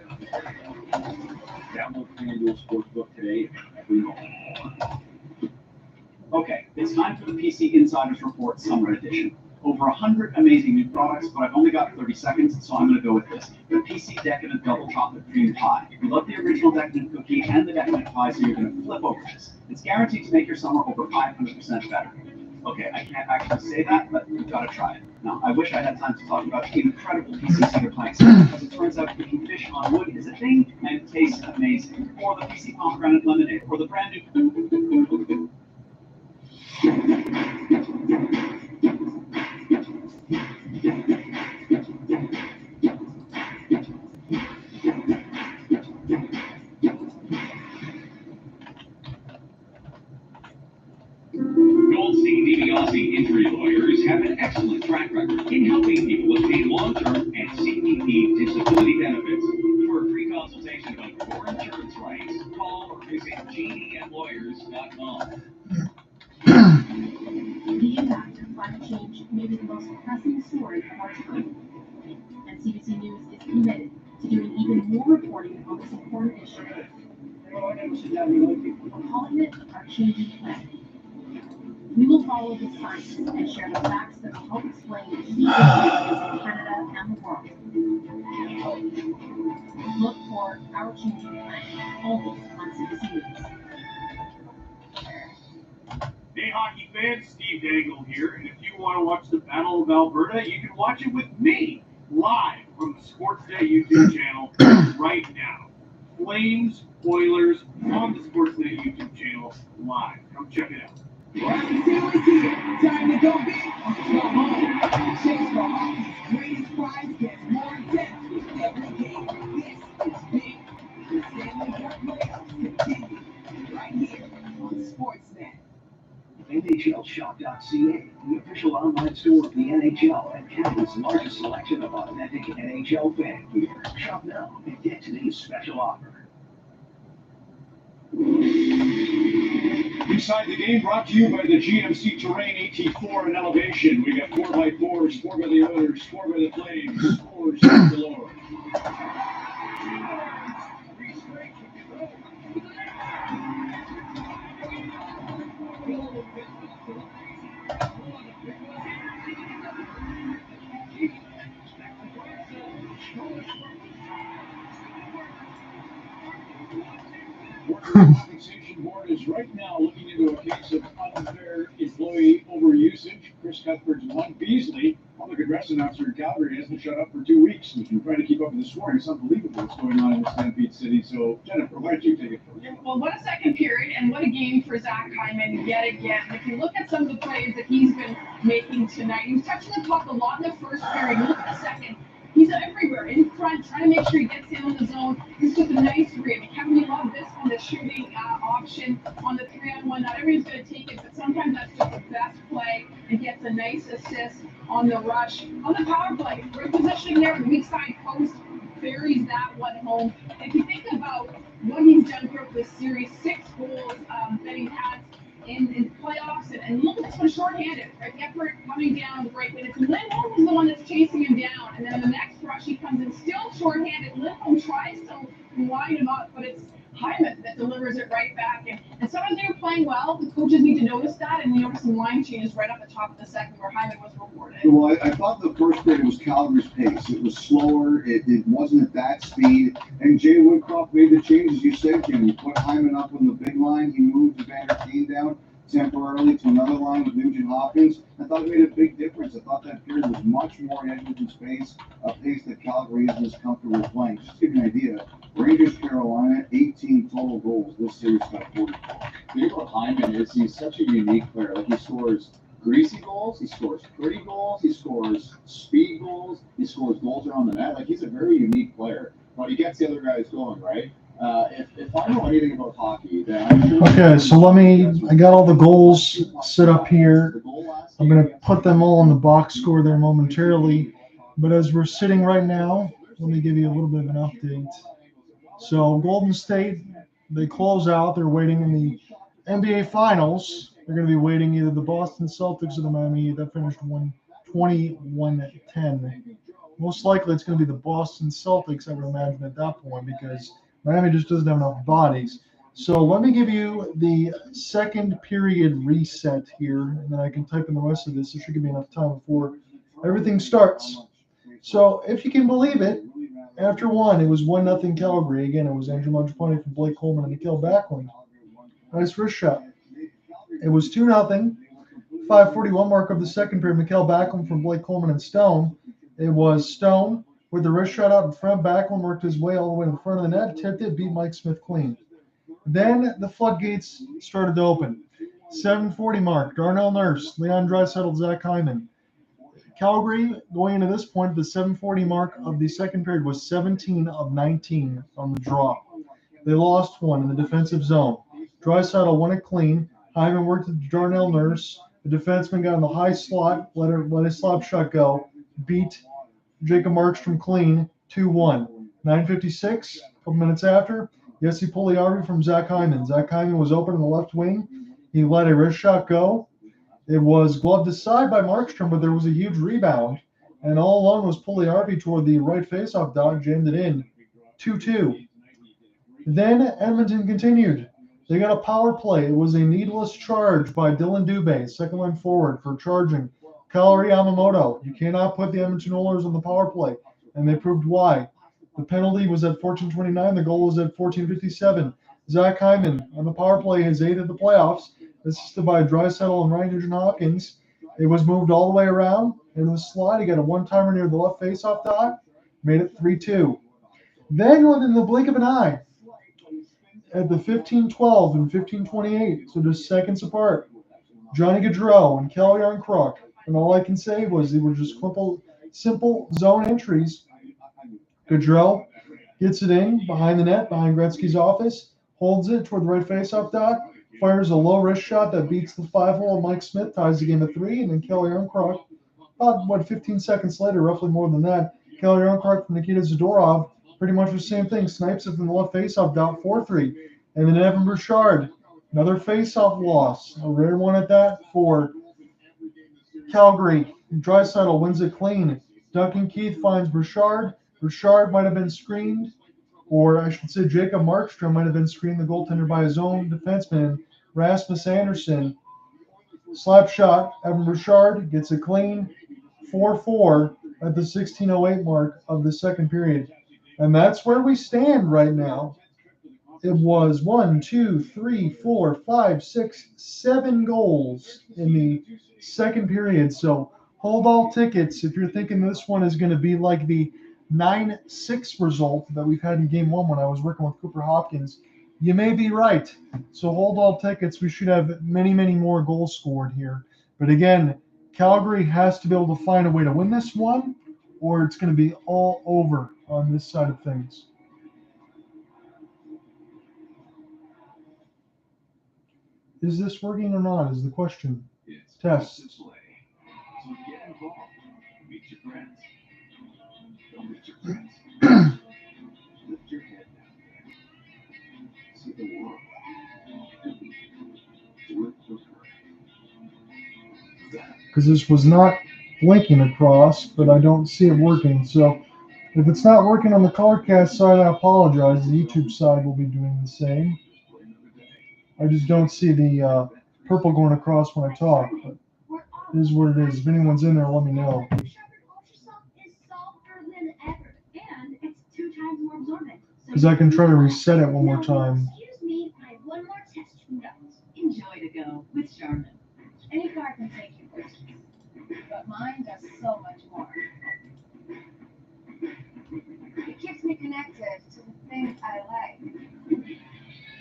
Download FanDuel Sportsbook today and make every moment more. Okay, it's time for the PC Insiders Report Summer Edition. Over 100 amazing new products, but I've only got 30 seconds, so I'm going to go with this. The PC Decadent Double Chocolate Cream Pie. You love the original Decadent cookie and the Decadent pie, so you're going to flip over this. It's guaranteed to make your summer over 500% better. Okay, I can't actually say that, but you've got to try it. Now, I wish I had time to talk about the incredible PC Cedar Planks, because it turns out cooking fish on wood is a thing, and it tastes amazing. Or the PC Pomegranate Lemonade, or the brand new... Goldstein DiBiase injury lawyers have an excellent track record in helping people obtain long-term and CPP disability benefits. For a free consultation about your insurance rights, call or visit gdmlawyers.com. The impact of climate change may be the most pressing story of our time, and CBC News is committed to doing even more reporting on this important issue. We're calling it our changing planet. We will follow the science and share the facts that will help explain the key issues in Canada and the world. Look for Our Changing Planet, always on CBC News. Hey hockey fans, Steve Dangle here, and if you want to watch the Battle of Alberta, you can watch it with me, live from the Sportsnet YouTube channel right now. Flames, Oilers, on the Sportsnet YouTube channel, live. Come check it out. Time to go big or go home. Chase for hockey's greatest prize gets more intense with every game. This is big. The Stanley Cup playoffs continue right here on Sportsnet. NHLShop.ca, the official online store of the NHL and Canada's largest selection of authentic NHL fan gear. Shop now and get today's special offer. Inside the game brought to you by the GMC Terrain AT4 and Elevation. We got 4x4s, 4 by the Oilers, 4 by the Flames, scores galore. Compensation Board is right now looking into a case of unfair employee overuse usage. Chris Cuthbert's one. Beasley, public address announcer in Calgary, hasn't shut up for 2 weeks. He's been trying to keep up with the scoring. It's unbelievable what's going on in the Stampede City. So, Jennifer, why don't you take it first? Well, what a second period, and what a game for Zach Hyman yet again. If you look at some of the plays that he's been making tonight, he was touching the puck a lot in the first period. Look at the second. He's everywhere, in front, trying to make sure he gets in on the zone. He's with a nice rib. Kevin, you love this one, the shooting option on the 3-on-1. Not everybody's going to take it, but sometimes that's just the best play, and gets a nice assist on the rush. On the power play, great positioning there, the weak side post, buries that one home. If you think about what he's done throughout this series, 6 goals that he has in playoffs, and look at this one shorthanded, right? The effort coming down the right wing. It's Lindholm who's the one that's chasing him down, and then the next rush he comes in still shorthanded. Lindholm tries to line him up, but it's Hyman that delivers it right back. And sometimes they're playing well. The coaches need to notice that, and you notice some line changes right up the top of the second where Hyman was rewarded. Well, I thought the first period was Calgary's pace. It was slower. It wasn't at that speed. And Jay Woodcroft made the changes you said, Jim. He put Hyman up on the big line. He moved Evander Kane down temporarily to another line with Nugent Hopkins. I thought it made a big difference. I thought that period was much more Edmonton's pace, a pace that Calgary isn't as comfortable playing. Just to give you an idea, Rangers Carolina, 18 total goals. This series got 44. The thing about Hyman is he's such a unique player. Like, he scores greasy goals, he scores pretty goals, he scores speed goals, he scores goals around the net. Like, he's a very unique player, but he gets the other guys going, right? If I know anything about hockey, then I'm sure. Okay, so I got all the goals set up here. I'm going to put them all on the box score there momentarily. But as we're sitting right now, let me give you a little bit of an update. So Golden State, they close out. They're waiting in the NBA Finals. They're going to be waiting either the Boston Celtics or the Miami Heat. That finished 21-10. Most likely it's going to be the Boston Celtics, I would imagine, at that point, because Miami just doesn't have enough bodies. So let me give you the second period reset here, and then I can type in the rest of this. It should give me enough time before everything starts. So if you can believe it, after one, it was 1-0 Calgary. Again, it was Andrew Mangiapane from Blake Coleman and Mikael Backlund. Nice wrist shot. It was 2-0. 5:41 mark of the second period. Mikael Backlund from Blake Coleman and Stone. It was Stone with the wrist shot out in front. Backlund worked his way all the way in front of the net, tipped it, beat Mike Smith clean. Then the floodgates started to open. 7:40 mark. Darnell Nurse, Leon Draisaitl, Zach Hyman. Calgary, going into this point, the 7:40 mark of the second period was 17 of 19 on the draw. They lost one in the defensive zone. Draisaitl won it clean. Hyman worked with Darnell Nurse. The defenseman got in the high slot, let his slap shot go, beat Jacob Markstrom clean, 2-1. 9:56, a couple minutes after, Jesse Puljujärvi from Zach Hyman. Zach Hyman was open in the left wing. He let a wrist shot go. It was gloved aside by Markstrom, but there was a huge rebound. And all along was Puljujärvi toward the right faceoff dot, jammed it in. 2-2. Then Edmonton continued. They got a power play. It was a needless charge by Dylan Dubé, second line forward, for charging Kaori Yamamoto. You cannot put the Edmonton Oilers on the power play, and they proved why. The penalty was at 14:29. The goal was at 14:57. Zach Hyman on the power play, his 8th of the playoffs, assisted by Draisaitl and Ryan Nugent-Hopkins. It was moved all the way around into the slide. He got a one-timer near the left faceoff dot, made it 3-2. Then, within the blink of an eye, at the 15:12 and 15:28, so just seconds apart, Johnny Gaudreau and Kel Yarncroc, and all I can say was they were just simple zone entries. Gaudreau gets it in behind the net, behind Gretzky's office, holds it toward the right faceoff dot, fires a low wrist shot that beats the 5-hole of Mike Smith, ties the game at 3, and then Kel Yarncroc, about 15 seconds later, roughly more than that, Kel Yarncroc from Nikita Zadorov, pretty much the same thing, snipes it from the left faceoff dot, 4-3. And then Evan Bouchard, another faceoff loss, a rare one at that for Calgary. Draisaitl wins it clean. Duncan Keith finds Bouchard. Bouchard might have been screened, or I should say Jacob Markstrom might have been screened, the goaltender, by his own defenseman, Rasmus Andersson. Slap shot, Evan Bouchard gets it clean, 4-4 at the 16:08 mark of the second period. And that's where we stand right now. It was 1, 2, 3, 4, 5, 6, 7 goals in the second period. So hold all tickets if you're thinking this one is going to be like the 9-6 result that we've had in game one when I was working with Cooper Hopkins. You may be right. So hold all tickets. We should have many, many more goals scored here. But again, Calgary has to be able to find a way to win this one, or it's going to be all over on this side of things. Is this working or not is the question. It's Test. this way. So get involved. Meet your friends. Don't meet your friends. Lift your head down. See the world. Do it for Because this was not blinking across, but I don't see it working. So if it's not working on the ColorCast side, I apologize. The YouTube side will be doing the same. I just don't see the purple going across when I talk. But it is what it is. If anyone's in there, let me know. Because I can try to reset it one more time. Excuse me, I have one more test to conduct. Enjoy to go with Charmin. Any car can take you places, but mine does so much more. It keeps me connected to the things I like,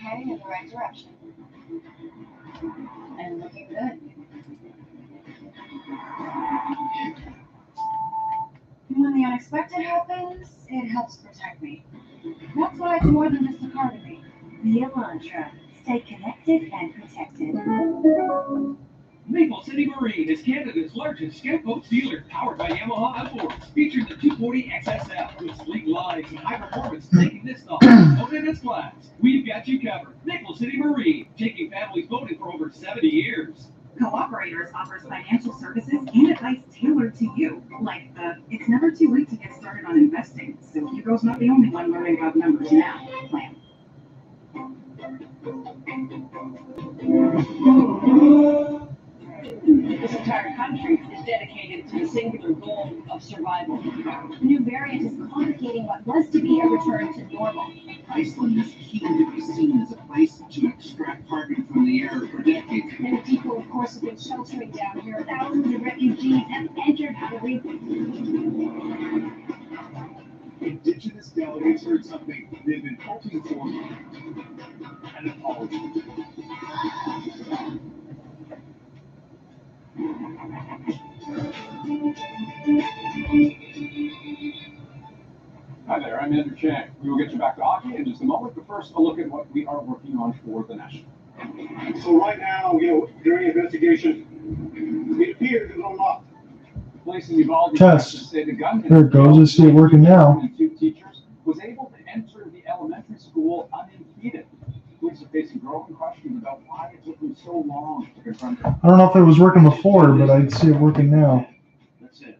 heading in the right direction, and looking good. When the unexpected happens, it helps protect me. That's why it's more than just a car to me. The Elantra. Stay connected and protected. Maple City Marine is Canada's largest scout boat dealer, powered by Yamaha Outboards, featuring the 240 XSL with sleek lines and high performance, taking this off, out in its class. We've got you covered. Maple City Marine, taking families boating for over 70 years. Cooperators offers financial services and advice tailored to you, like the "it's never too late to get started on investing, so Hugo's not the only one learning about numbers now" plan. This entire country is dedicated to the singular goal of survival. The new variant is complicating what was to be a return to normal. Iceland is keen to be seen as a place to extract carbon from the air for decades. Many people, of course, have been sheltering down here. Thousands of refugees have entered the region. Indigenous delegates heard something they've been hoping for: an apology. Hi there, I'm Andrew Chang. We will get you back to hockey in just a moment, but first a look at what we are working on for the National. So right now, during investigation, it appears it's unlocked. Police in Uvalde Test. say the gunman, There it goes. I see it working now. and two teachers, was able to enter the elementary school unimpeded. Police are facing growing questions about why it took them so long to confront them. I don't know if it was working before, but I see it working now. That's it.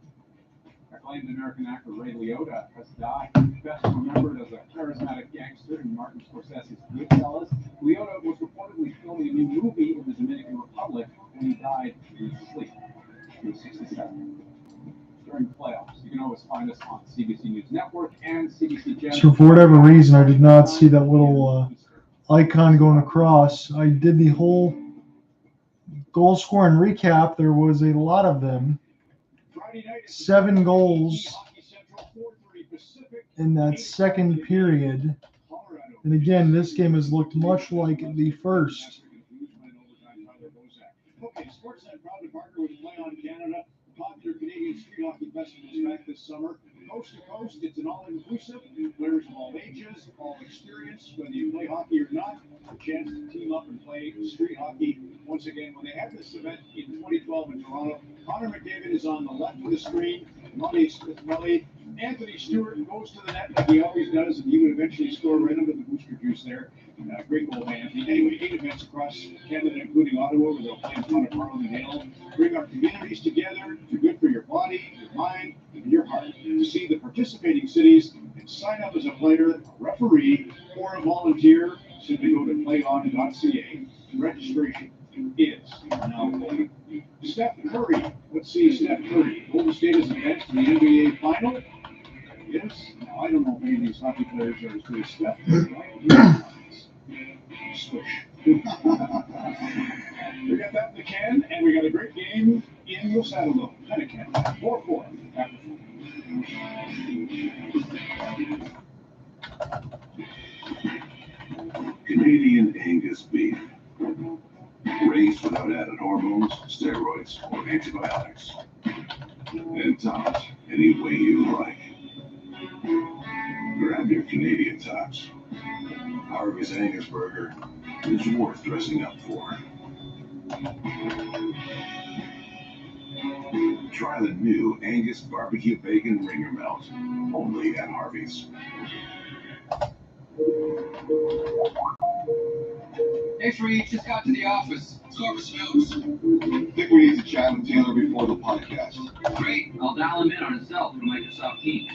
Acclaimed American actor Ray Liotta has died. Best remembered as a charismatic gangster in Martin Scorsese's Goodfellas, Liotta was reportedly filming a new movie in the Dominican Republic when he died in his sleep. He was 67. During the playoffs, you can always find us on CBC News Network and CBC Channel. So for whatever reason, I did not see that little icon going across. I did the whole goal scoring recap. There was a lot of them. 7 goals in that second period. And again, this game has looked much like the first. Okay, Sportsnet proud to partner with Play On Canada, popular Canadian street hockey festival is back this summer. Coast to coast, it's an all-inclusive, players of all ages, all experience, whether you play hockey or not, a chance to team up and play street hockey. Once again, when they had this event in 2012 in Toronto, Connor McDavid is on the left of the screen, Monty Smith-Melly, Anthony Stewart goes to the net like he always does, and he would eventually score right under the booster juice there. Great goal by Anthony. Anyway, 8 events across Canada, including Ottawa, where they'll play in front of Parliament Hill. Bring our communities together. It's good for your body, your mind, and your heart. To see the participating cities and sign up as a player, a referee, or a volunteer, simply go to playon.ca. Registration is now open. Steph Curry. Let's see Steph Curry. Golden State is advanced to the NBA final. Yes. Now, I don't know if any of these hockey players are as good as Steph Curry. Swish. We got that in the can, and we got a great game in the Saddle Pelican. 4-4 after 4. Canadian Angus beef. Raised without added hormones, steroids, or antibiotics. And topped any way you like. Grab your Canadian tops. Harvey's Angus Burger is worth dressing up for. Try the new Angus Barbecue Bacon Ringer Melt, only at Harvey's. Hey, Shree, just got to the office. Service notes. I think we need to chat with Taylor before the podcast. Great. I'll dial him in on his cell through Microsoft Teams.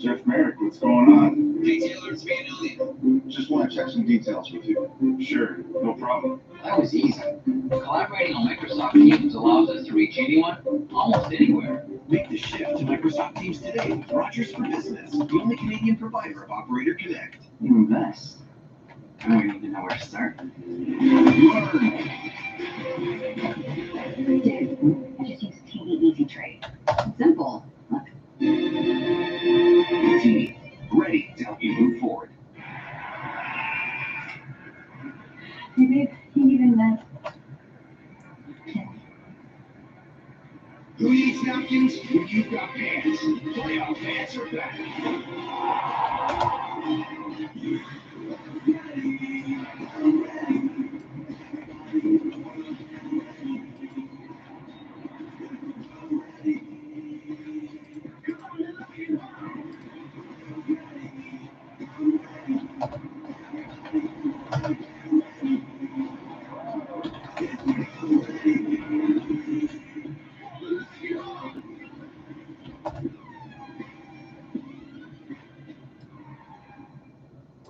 Jeff Merrick, what's going on? Hey, Taylor, it's me and Elliot. Just want to check some details with you. Sure, no problem. That was easy. Collaborating on Microsoft Teams allows us to reach anyone, almost anywhere. Make the shift to Microsoft Teams today with Rogers for Business, the only Canadian provider of Operator Connect. Even best. I don't even know where to start. Learn. I just use TV Easy Trade. Simple. Look. TV, ready to help you move forward. Hey babe, you need a nut. Who needs napkins when you've got pants? Playoff pants are back.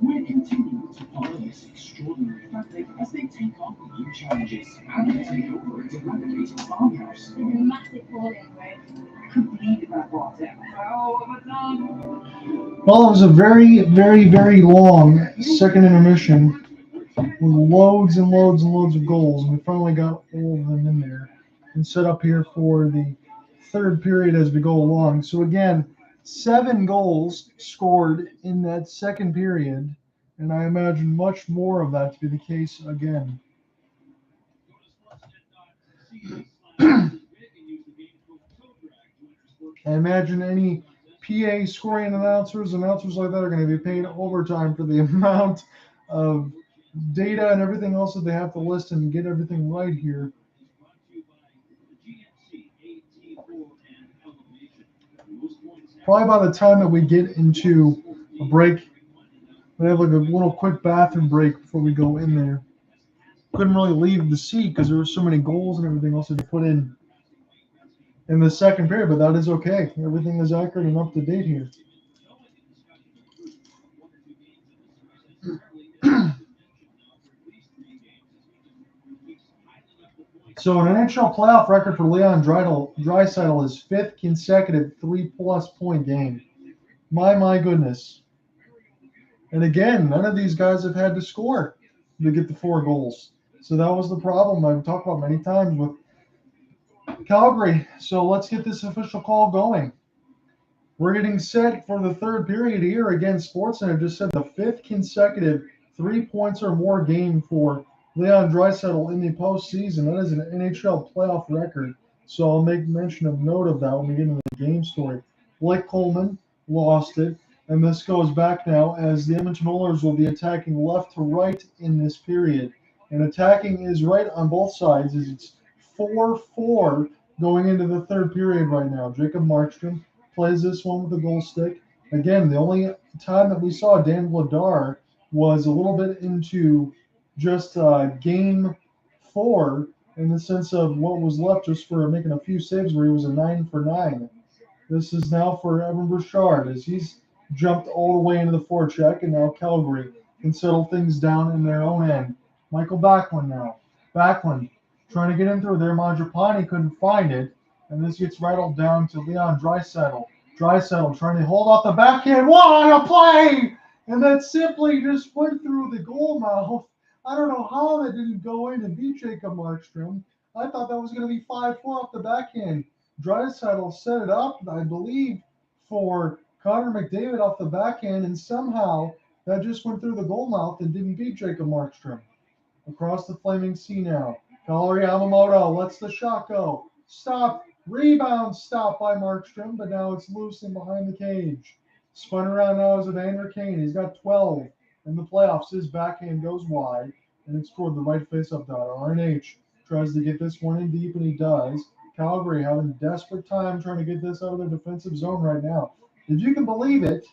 We're continuing to follow this extraordinary family as they take on new challenges and take over its eradicated farmhouse. There's a massive hole in the road. I couldn't believe it got bought out. Oh, but Well, it was a very, very, very long second intermission with loads and loads and loads of goals. And we finally got all of them in there and set up here for the third period as we go along. So again, 7 goals scored in that second period, and I imagine much more of that to be the case again. I imagine any PA scoring announcers like that are going to be paid overtime for the amount of data and everything else that they have to list and get everything right here. Probably by the time that we get into a break, we have like a little quick bathroom break before we go in there. Couldn't really leave the seat because there were so many goals and everything else to put in the second period, but that is okay. Everything is accurate and up to date here. So an NHL playoff record for Leon Draisaitl is 5th consecutive 3+ point game. My goodness. And again, none of these guys have had to score to get the 4 goals. So that was the problem I've talked about many times with Calgary. So let's get this official call going. We're getting set for the third period here against Sportsnet. I just said the 5th consecutive 3 points or more game for Leon Draisaitl in the postseason. That is an NHL playoff record. So I'll make mention of note of that when we get into the game story. Blake Coleman lost it. And this goes back now as the Edmonton Oilers will be attacking left to right in this period. And attacking is right on both sides as it's 4-4 going into the third period right now. Jacob Markstrom plays this one with the goal stick. Again, the only time that we saw Dan Vladar was a little bit into just game 4 in the sense of what was left just for making a few saves where he was a 9 for 9. This is now for Evan Bouchard as he's jumped all the way into the forecheck, and now Calgary can settle things down in their own end. Michael Backlund now. Backlund trying to get in through there. Mangiapane couldn't find it, and this gets rattled down to Leon Draisaitl. Draisaitl trying to hold off the backhand. What a play! And that simply just went through the goal mouth I don't know how that didn't go in and beat Jacob Markstrom. I thought that was going to be 5-4 off the backhand. Draisaitl set it up, I believe, for Connor McDavid off the backhand, and somehow that just went through the goal mouth and didn't beat Jacob Markstrom. Across the flaming sea now. Kaleri Yamamoto lets the shot go. Stop. Rebound stopped by Markstrom, but now it's loose and behind the cage. Spun around now is Evander Kane. He's got 12 in the playoffs. His backhand goes wide, and it's toward the right face-up dot. RNH tries to get this one in deep, and he does. Calgary having a desperate time trying to get this out of their defensive zone right now. If you can believe it,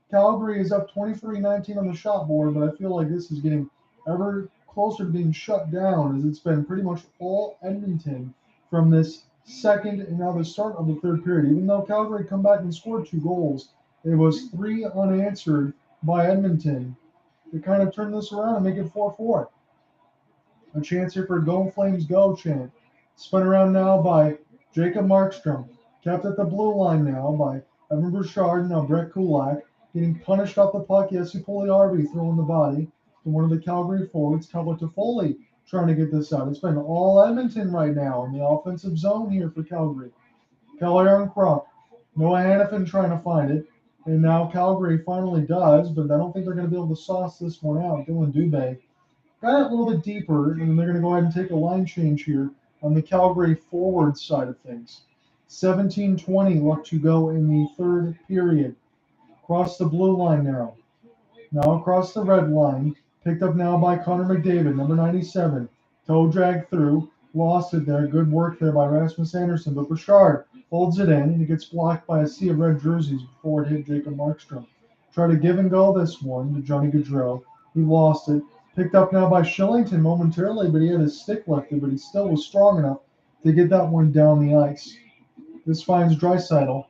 Calgary is up 23-19 on the shot board, but I feel like this is getting ever closer to being shut down as it's been pretty much all Edmonton from this second and now the start of the third period. Even though Calgary come back and scored 2 goals, it was 3 unanswered by Edmonton to kind of turn this around and make it 4-4. A chance here for a Go Flames Go chant. Spun around now by Jacob Markstrom. Kept at the blue line now by Evan Bouchard. Now Brett Kulak getting punished off the puck. Jesse Puljujärvi throwing the body to one of the Calgary forwards. Talbot Toffoli trying to get this out. It's been all Edmonton right now in the offensive zone here for Calgary. Keller on Kruk. Noah Hannafin trying to find it. And now Calgary finally does, but I don't think they're going to be able to sauce this one out. Dylan Dubé got it a little bit deeper, and then they're going to go ahead and take a line change here on the Calgary forward side of things. 17:20 left to go in the third period. Across the blue line now. Now across the red line. Picked up now by Connor McDavid, number 97. Toe drag through. Lost it there. Good work there by Rasmus Anderson. But Bouchard holds it in, and it gets blocked by a sea of red jerseys before it hit Jacob Markstrom. Try to give and go this one to Johnny Gaudreau. He lost it. Picked up now by Shillington momentarily, but he had his stick lifted, but he still was strong enough to get that one down the ice. This finds Draisaitl,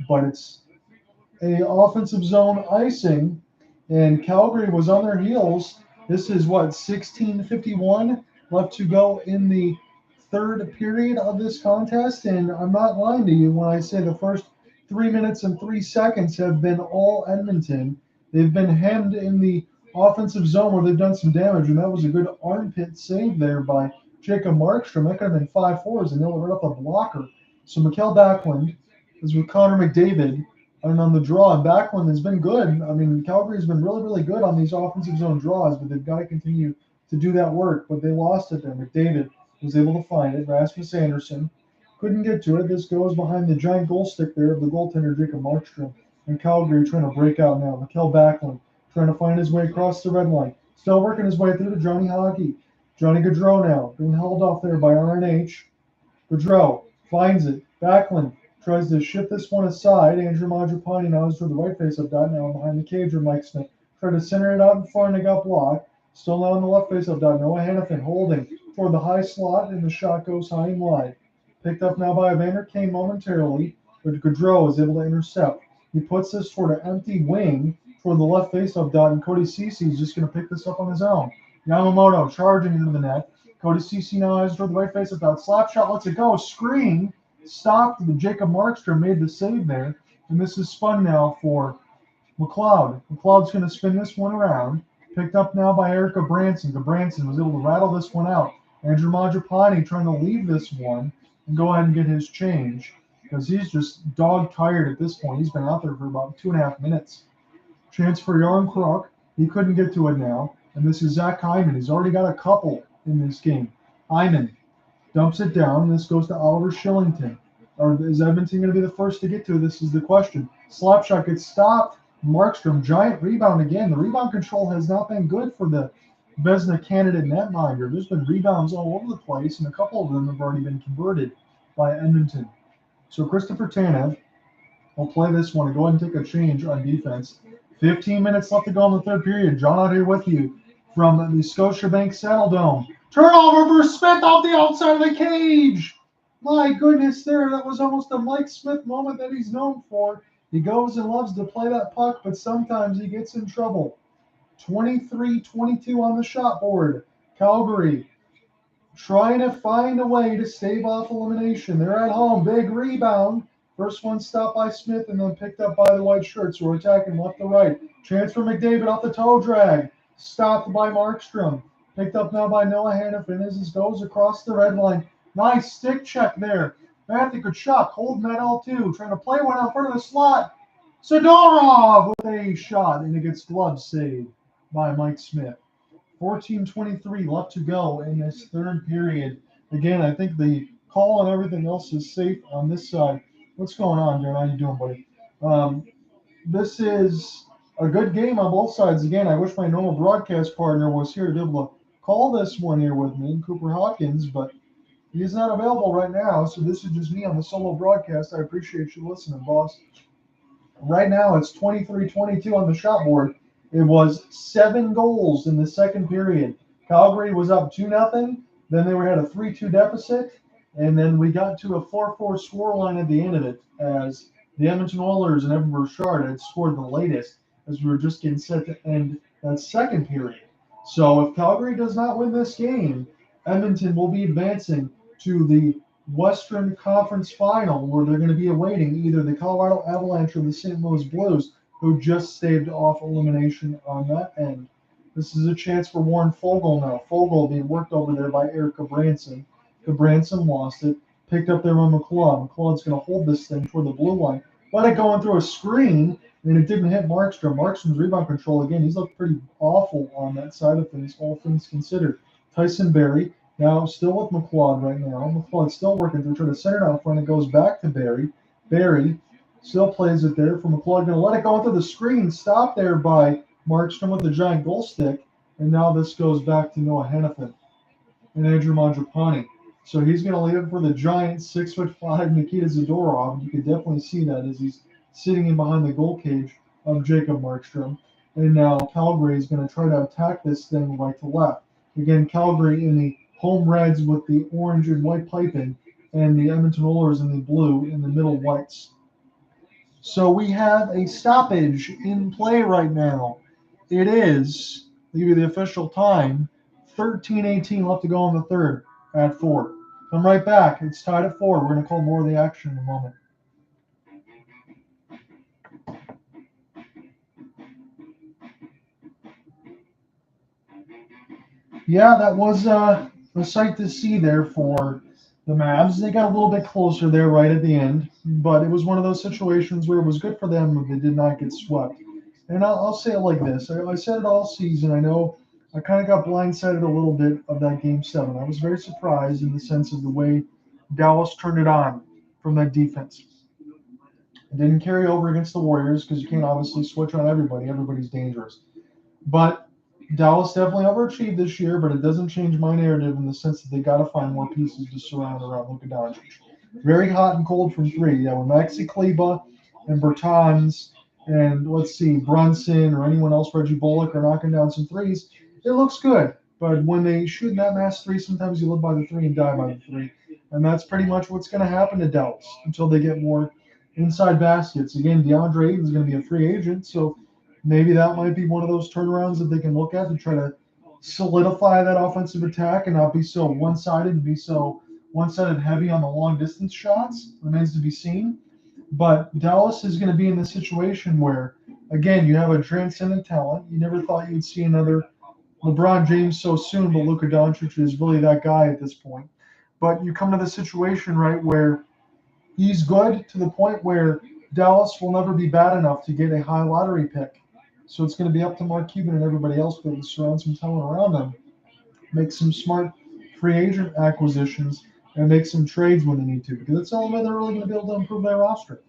but it's a offensive zone icing, and Calgary was on their heels. This is what, 16:51 left to go in the third period of this contest, and I'm not lying to you when I say the first 3 minutes and 3 seconds have been all Edmonton. They've been hemmed in the offensive zone where they've done some damage, and that was a good armpit save there by Jacob Markstrom. That could have been 5-4 and they'll right up a blocker. So Mikael Backlund is with Connor McDavid, and on the draw, and Backlund has been good. I mean, Calgary's been really, really good on these offensive zone draws, but they've got to continue to do that work. But they lost it there. McDavid was able to find it. Rasmus Anderson couldn't get to it. This goes behind the giant goal stick there of the goaltender Jacob Markstrom. And Calgary trying to break out now. Mikael Backlund trying to find his way across the red line. Still working his way through to Johnny Hockey. Johnny Gaudreau now being held off there by RNH. Gaudreau finds it. Backlund tries to shift this one aside. Andrew Mangiapane now is to the right face-up dot. Now behind the cage with Mike Smith. Tried to center it out in front and it got blocked. Still now on the left face-up dot. Noah Hannafin holding toward the high slot, and the shot goes high and wide. Picked up now by Evander Kane momentarily, but Gaudreau is able to intercept. He puts this toward an empty wing toward the left face-up dot, and Cody Ceci is just going to pick this up on his own. Yamamoto charging into the net. Cody Ceci now has toward the right face-up dot. Slap shot, lets it go. Screen. Stopped. Jacob Markstrom made the save there. And this is spun now for McLeod. McLeod's going to spin this one around. Picked up now by Erica Branson. Branson was able to rattle this one out. Andrew Mangiapane trying to leave this one and go ahead and get his change because he's just dog tired at this point. He's been out there for about 2.5 minutes. Chance for Yarn Kruk. He couldn't get to it now. And this is Zach Hyman. He's already got a couple in this game. Hyman dumps it down. This goes to Oliver Shillington. Or is Edmonton going to be the first to get to it? This is the question. Slap shot gets stopped. Markstrom, giant rebound again. The rebound control has not been good for the Vezina candidate netminder. There's been rebounds all over the place, and a couple of them have already been converted by Edmonton. So Christopher Tanev will play this one and go ahead and take a change on defense. 15 minutes left to go in the third period. John out here with you from the Scotiabank Saddle Dome. Turnover for Smith off the outside of the cage. My goodness, there. That was almost a Mike Smith moment that he's known for. He goes and loves to play that puck, but sometimes he gets in trouble. 23-22 on the shot board. Calgary trying to find a way to stave off elimination. They're at home. Big rebound. First one stopped by Smith and then picked up by the white shirts who are attacking left to right. Chance for McDavid off the toe drag. Stopped by Markstrom. Picked up now by Noah Hannafin as this goes across the red line. Nice stick check there. Matthew Kachuk holding that L2, trying to play one out front of the slot. Sidorov with a shot, and it gets glove saved by Mike Smith. 14:23 left to go in this third period. Again, I think the call and everything else is safe on this side. What's going on, John? How you doing, buddy? This is a good game on both sides. Again, I wish my normal broadcast partner was here to be able to call this one here with me, Cooper Hawkins, but he's not available right now, so this is just me on the solo broadcast. I appreciate you listening, boss. Right now, it's 23-22 on the shot board. It was 7 goals in the second period. Calgary was up 2-0. Then they had a 3-2 deficit, and then we got to a 4-4 scoreline at the end of it as the Edmonton Oilers and Evan Bouchard had scored the latest as we were just getting set to end that second period. So if Calgary does not win this game, Edmonton will be advancing to the Western Conference Final, where they're going to be awaiting either the Colorado Avalanche or the St. Louis Blues, who just staved off elimination on that end. This is a chance for Warren Foegele now. Foegele being worked over there by Eric Gabranson. Gabranson lost it, picked up there by McLeod. McLeod's going to hold this thing toward the blue line. Let it go in through a screen, and it didn't hit Markstrom. Markstrom's rebound control, again, he's looked pretty awful on that side of things, all things considered. Tyson Barrie. Now, still with McLeod right now. McLeod's still working through, trying to center it out front. It goes back to Barrie. Barrie still plays it there for McLeod. Going to let it go into the screen. Stopped there by Markstrom with the giant goal stick. And now this goes back to Noah Hannafin and Andrew Mangiapane. So he's going to leave it for the giant 6'5" Nikita Zadorov. You can definitely see that as he's sitting in behind the goal cage of Jacob Markstrom. And now Calgary is going to try to attack this thing right to left. Again, Calgary in the home reds with the orange and white piping, and the Edmonton Oilers in the blue in the middle whites. So we have a stoppage in play right now. It is, I'll give you the official time, 13:18 left to go in the third at 4. Come right back. It's tied at 4. We're going to call more of the action in a moment. Yeah, that was a sight to see there for the Mavs. They got a little bit closer there right at the end, but it was one of those situations where it was good for them if they did not get swept. And I'll say it like this. I said it all season. I know I kind of got blindsided a little bit of that Game 7. I was very surprised in the sense of the way Dallas turned it on from that defense. It didn't carry over against the Warriors because you can't obviously switch on everybody. Everybody's dangerous. But Dallas definitely overachieved this year, but it doesn't change my narrative in the sense that they got to find more pieces to surround around Luka Doncic. Very hot and cold from 3. Yeah, when Maxi Kleba and Bertans and let's see, Brunson or anyone else, Reggie Bullock, are knocking down some threes, it looks good. But when they shoot that mass 3, sometimes you live by the 3 and die by the 3. And that's pretty much what's going to happen to Dallas until they get more inside baskets. Again, DeAndre Ayton is going to be a free agent, so maybe that might be one of those turnarounds that they can look at to try to solidify that offensive attack and not be so one-sided and be so one-sided heavy on the long-distance shots. Remains to be seen. But Dallas is going to be in the situation where, again, you have a transcendent talent. You never thought you'd see another LeBron James so soon, but Luka Doncic is really that guy at this point. But you come to the situation, right, where he's good to the point where Dallas will never be bad enough to get a high lottery pick. So it's going to be up to Mark Cuban and everybody else to surround some talent around them, make some smart free agent acquisitions, and make some trades when they need to, because that's the only way they're really going to be able to improve their roster.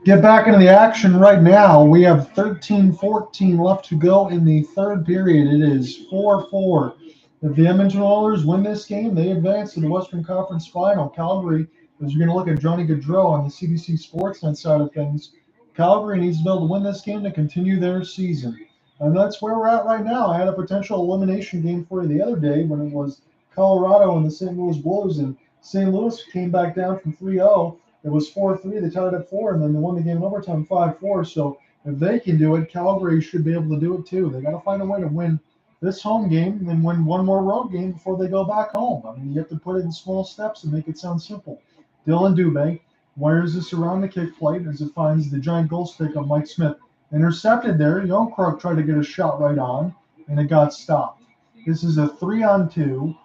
Get back into the action right now. We have 13-14 left to go in the third period. It is 4-4. If the Edmonton Oilers win this game, they advance to the Western Conference Final. Calgary, as you're going to look at Johnny Gaudreau on the CBC Sportsnet side of things, Calgary needs to be able to win this game to continue their season. And that's where we're at right now. I had a potential elimination game for you the other day when it was Colorado and the St. Louis Blues, and St. Louis came back down from 3-0. It was 4-3. They tied it at 4, and then they won the game in overtime 5-4. So if they can do it, Calgary should be able to do it too. They got to find a way to win this home game and win one more road game before they go back home. I mean, you have to put it in small steps and make it sound simple. Dylan Dubé wires this around the kick plate as it finds the giant goal stick of Mike Smith. Intercepted there. Youngkrug tried to get a shot right on, and it got stopped. This is a 3-on-2.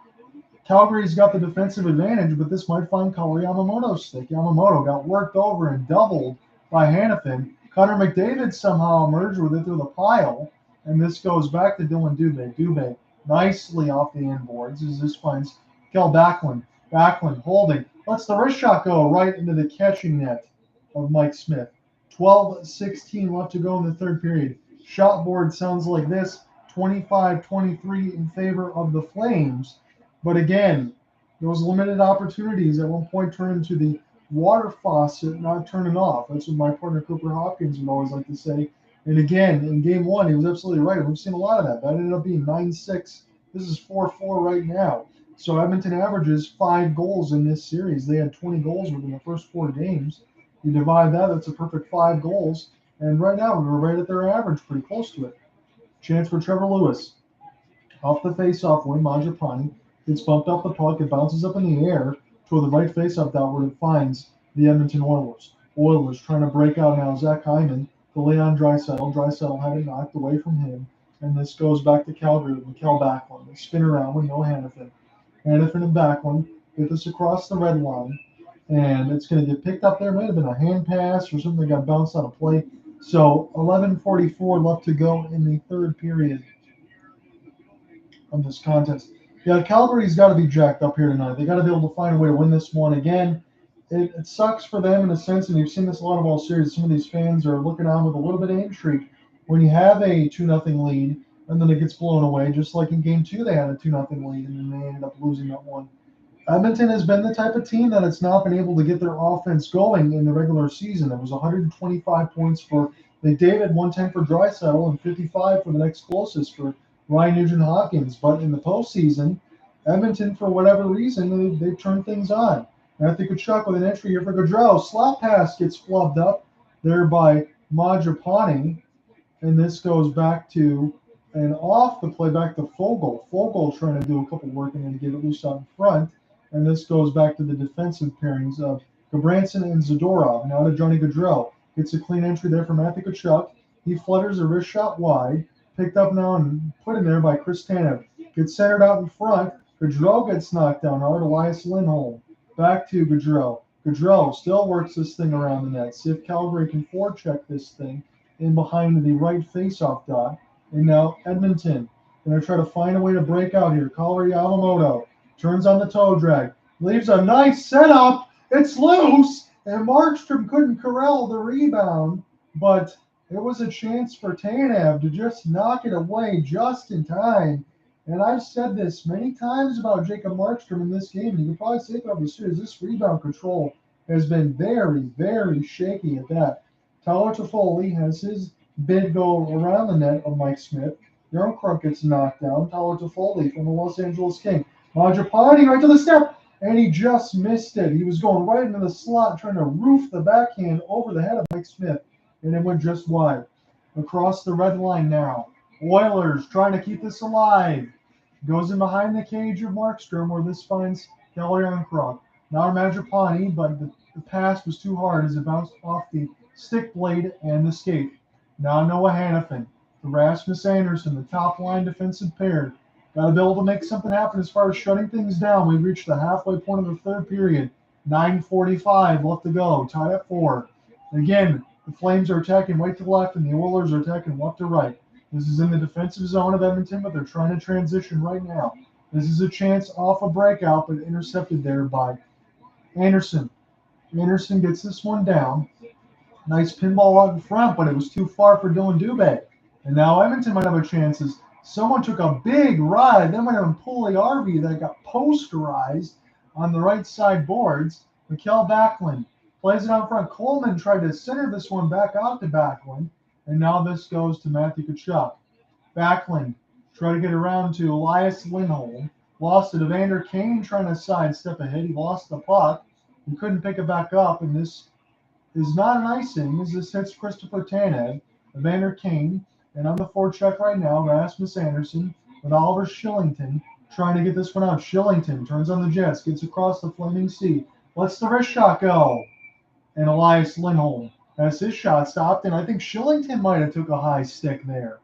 Calgary's got the defensive advantage, but this might find Kawhi Yamamoto's stick. Yamamoto got worked over and doubled by Hannafin. Connor McDavid somehow emerged with it through the pile, and this goes back to Dylan Dubé. Dubé nicely off the inboards as this finds Kel Backlund. Backlund holding. Lets the wrist shot go right into the catching net of Mike Smith. 12:16 left to go in the third period. Shot board sounds like this: 25-23 in favor of the Flames. But again, those limited opportunities at one point turn into the water faucet not turning off. That's what my partner Cooper Hopkins would always like to say. And again, in game one, he was absolutely right. We've seen a lot of that. That ended up being 9-6. This is 4-4 right now. So Edmonton averages 5 goals in this series. They had 20 goals within the first 4 games. You divide that, that's a perfect 5 goals. And right now, we're right at their average, pretty close to it. Chance for Trevor Lewis. Off the face-off wing, Mangiapane. It's bumped off the puck. It bounces up in the air toward the right face-off dot where it finds the Edmonton Oilers. Oilers trying to break out now. Zach Hyman to Leon Draisaitl. Draisaitl had it knocked away from him. And this goes back to Calgary with Mikael Backlund. They spin around with no Hannafin. Hannafin and Backlund get this across the red line. And it's going to get picked up there. Might have been a hand pass or something that got bounced on a play. So 11:44 left to go in the third period of this contest. Yeah, Calgary's got to be jacked up here tonight. They got to be able to find a way to win this one again. It sucks for them in a sense, and you've seen this a lot of all series. Some of these fans are looking on with a little bit of intrigue when you have a 2-0 lead, and then it gets blown away. Just like in Game 2, they had a 2-0 lead, and then they ended up losing that one. Edmonton has been the type of team that it's not been able to get their offense going in the regular season. It was 125 points for McDavid, 110 for Draisaitl, and 55 for the next closest for Ryan Nugent-Hopkins. But in the postseason, Edmonton, for whatever reason, they've turned things on. Matthew Tkachuk with an entry here for Gaudreau. Slap pass gets flubbed up there by Mangiapane, and this goes back to and off the play back to Fogle. Fogle trying to do a couple work and then get it loose out in front. And this goes back to the defensive pairings of Gabranson and Zadorov. Now to Johnny Gaudreau. Gets a clean entry there for Matthew Tkachuk. He flutters a wrist shot wide. Picked up now and put in there by Chris Tanev. Gets centered out in front. Gaudreau gets knocked down hard. Elias Lindholm. Back to Gaudreau. Gaudreau still works this thing around the net. See if Calgary can forecheck this thing in behind the right faceoff dot. And now Edmonton. Going to try to find a way to break out here. Kawhi Yamamoto turns on the toe drag. Leaves a nice setup. It's loose. And Markstrom couldn't corral the rebound. But it was a chance for Tanev to just knock it away just in time. And I've said this many times about Jacob Markstrom in this game. You can probably say it about the series. This rebound control has been very, very shaky at that. Tyler Toffoli has his bid go around the net of Mike Smith. Youngkrug gets knocked down. Tyler Toffoli from the Los Angeles Kings. Mangiapane right to the step, and he just missed it. He was going right into the slot, trying to roof the backhand over the head of Mike Smith, and it went just wide. Across the red line now. Oilers trying to keep this alive. Goes in behind the cage of Markstrom, where this finds Keller Youngkrug. Now Mangiapane, but the pass was too hard as it bounced off the stick blade and the skate. Now Noah Hannafin to Rasmus Anderson, the top line defensive pair. Got to be able to make something happen as far as shutting things down. We've reached the halfway point of the third period. 9:45 left to go. Tied at 4. Again, the Flames are attacking right to left, and the Oilers are attacking left to right. This is in the defensive zone of Edmonton, but they're trying to transition right now. This is a chance off a breakout, but intercepted there by Anderson. Anderson gets this one down. Nice pinball out in front, but it was too far for Dylan Dubé. And now Edmonton might have a chance as someone took a big ride. Then might have Pulley-RV that got posterized on the right side boards. Mikael Backlund plays it out front. Coleman tried to center this one back out to Backlund. And now this goes to Matthew Tkachuk. Backlund tried to get around to Elias Lindholm. Lost it. Evander Kane trying to sidestep ahead. He lost the puck. He couldn't pick it back up. And this is not an icing as this hits Christopher Tanev. Evander Kane. And on the forecheck right now, Rasmus Anderson. with Oliver Shillington trying to get this one out. Shillington turns on the Jets, gets across the flaming sea, lets the wrist shot go, and Elias Lindholm has his shot stopped, and I think Shillington might have took a high stick there.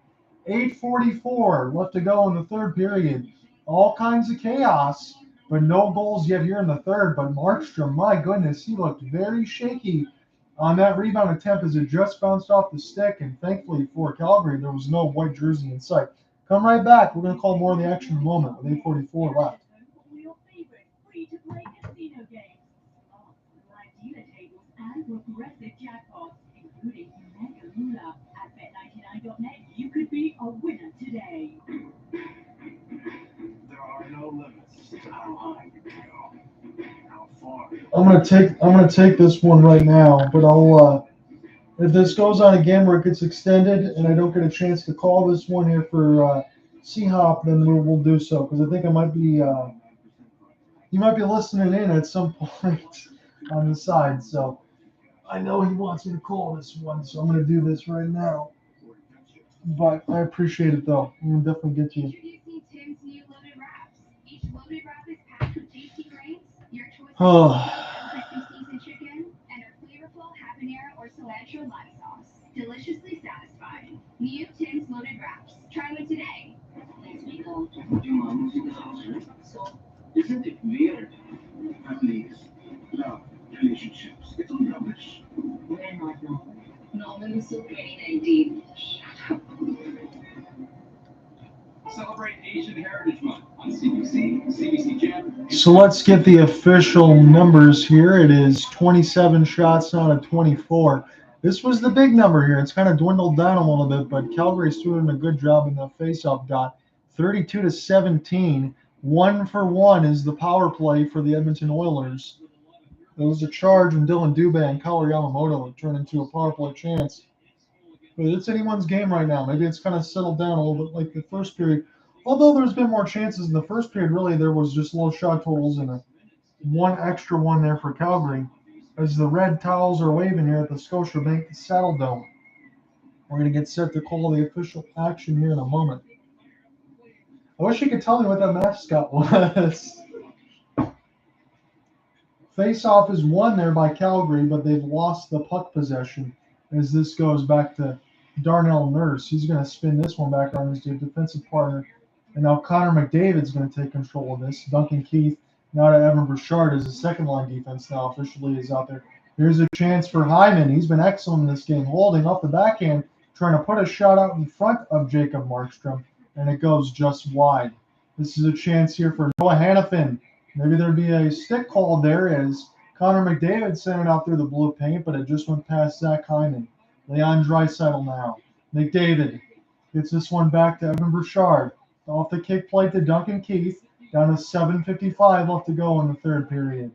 8:44 left to go in the third period. All kinds of chaos, but no goals yet here in the third. But Markstrom, my goodness, he looked very shaky on that rebound attempt as it just bounced off the stick. And thankfully for Calgary, there was no white jersey in sight. Come right back. We're going to call more of the action in a moment with 8:44 left. Your favorite free-to-play casino games. Slots, live dealer tables, and progressive jackpots, including Mega Moolah. At Bet99.net, you could be a winner today. There are no limits to how high you can go, how far. I'm gonna take this one right now, but I'll if this goes on again where it gets extended and I don't get a chance to call this one here for C-Hop, then we'll do so, because I think I might be you might be listening in at some point on the side. So I know he wants me to call this one, so I'm gonna do this right now. But I appreciate it though. I'm gonna definitely get you. Introducing Tim's new loaded wraps. Each loaded wrap is packed with tasty grains, your choice Oh. of crispy seasoned chicken, and a flavorful habanero or cilantro lime sauce. Deliciously satisfying. New Tim's loaded wraps. Try one today. Let's make out with your mom's in the house, right? So, isn't it weird? Families, love, relationships, it's all rubbish. We're not normal. Normal is so 2019. Celebrate Asian Heritage Month on CBC Gem. So let's get the official numbers here. It is 27 shots out of 24. This was the big number here. It's kind of dwindled down a little bit, but Calgary's doing a good job in the faceoff dot. 32-17. 1-for-1 is the power play for the Edmonton Oilers. There was a charge when Dylan Dubé and Kyle Yamamoto turned into a power play chance. But it's anyone's game right now. Maybe it's kind of settled down a little bit like the first period. Although there's been more chances in the first period, really there was just low shot totals and one extra one there for Calgary. As the red towels are waving here at the Scotiabank Saddle Dome. We're going to get set to call the official action here in a moment. I wish you could tell me what that mascot was. Face-off is won there by Calgary, but they've lost the puck possession as this goes back to Darnell Nurse. He's going to spin this one back on his defensive partner. And now Connor McDavid's going to take control of this. Duncan Keith now to Evan Bouchard as the second-line defense now officially is out there. Here's a chance for Hyman. He's been excellent in this game, holding off the backhand, trying to put a shot out in front of Jacob Markstrom, and it goes just wide. This is a chance here for Noah Hannafin. Maybe there'd be a stick called there as Connor McDavid sent it out through the blue paint, but it just went past Zach Hyman. Leon Draisaitl now. McDavid gets this one back to Evan Bouchard. Off the kick plate to Duncan Keith. Down to 7:55 left to go in the third period.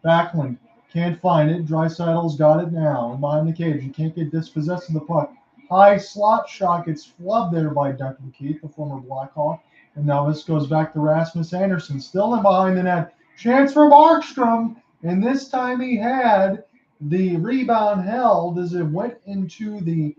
Backlund can't find it. Draisaitl's got it now. And behind the cage, he can't get dispossessed of the puck. High slot shot gets flubbed there by Duncan Keith, the former Blackhawk. And now this goes back to Rasmus Andersson, still in behind the net. Chance for Markstrom. And this time he had the rebound held as it went into the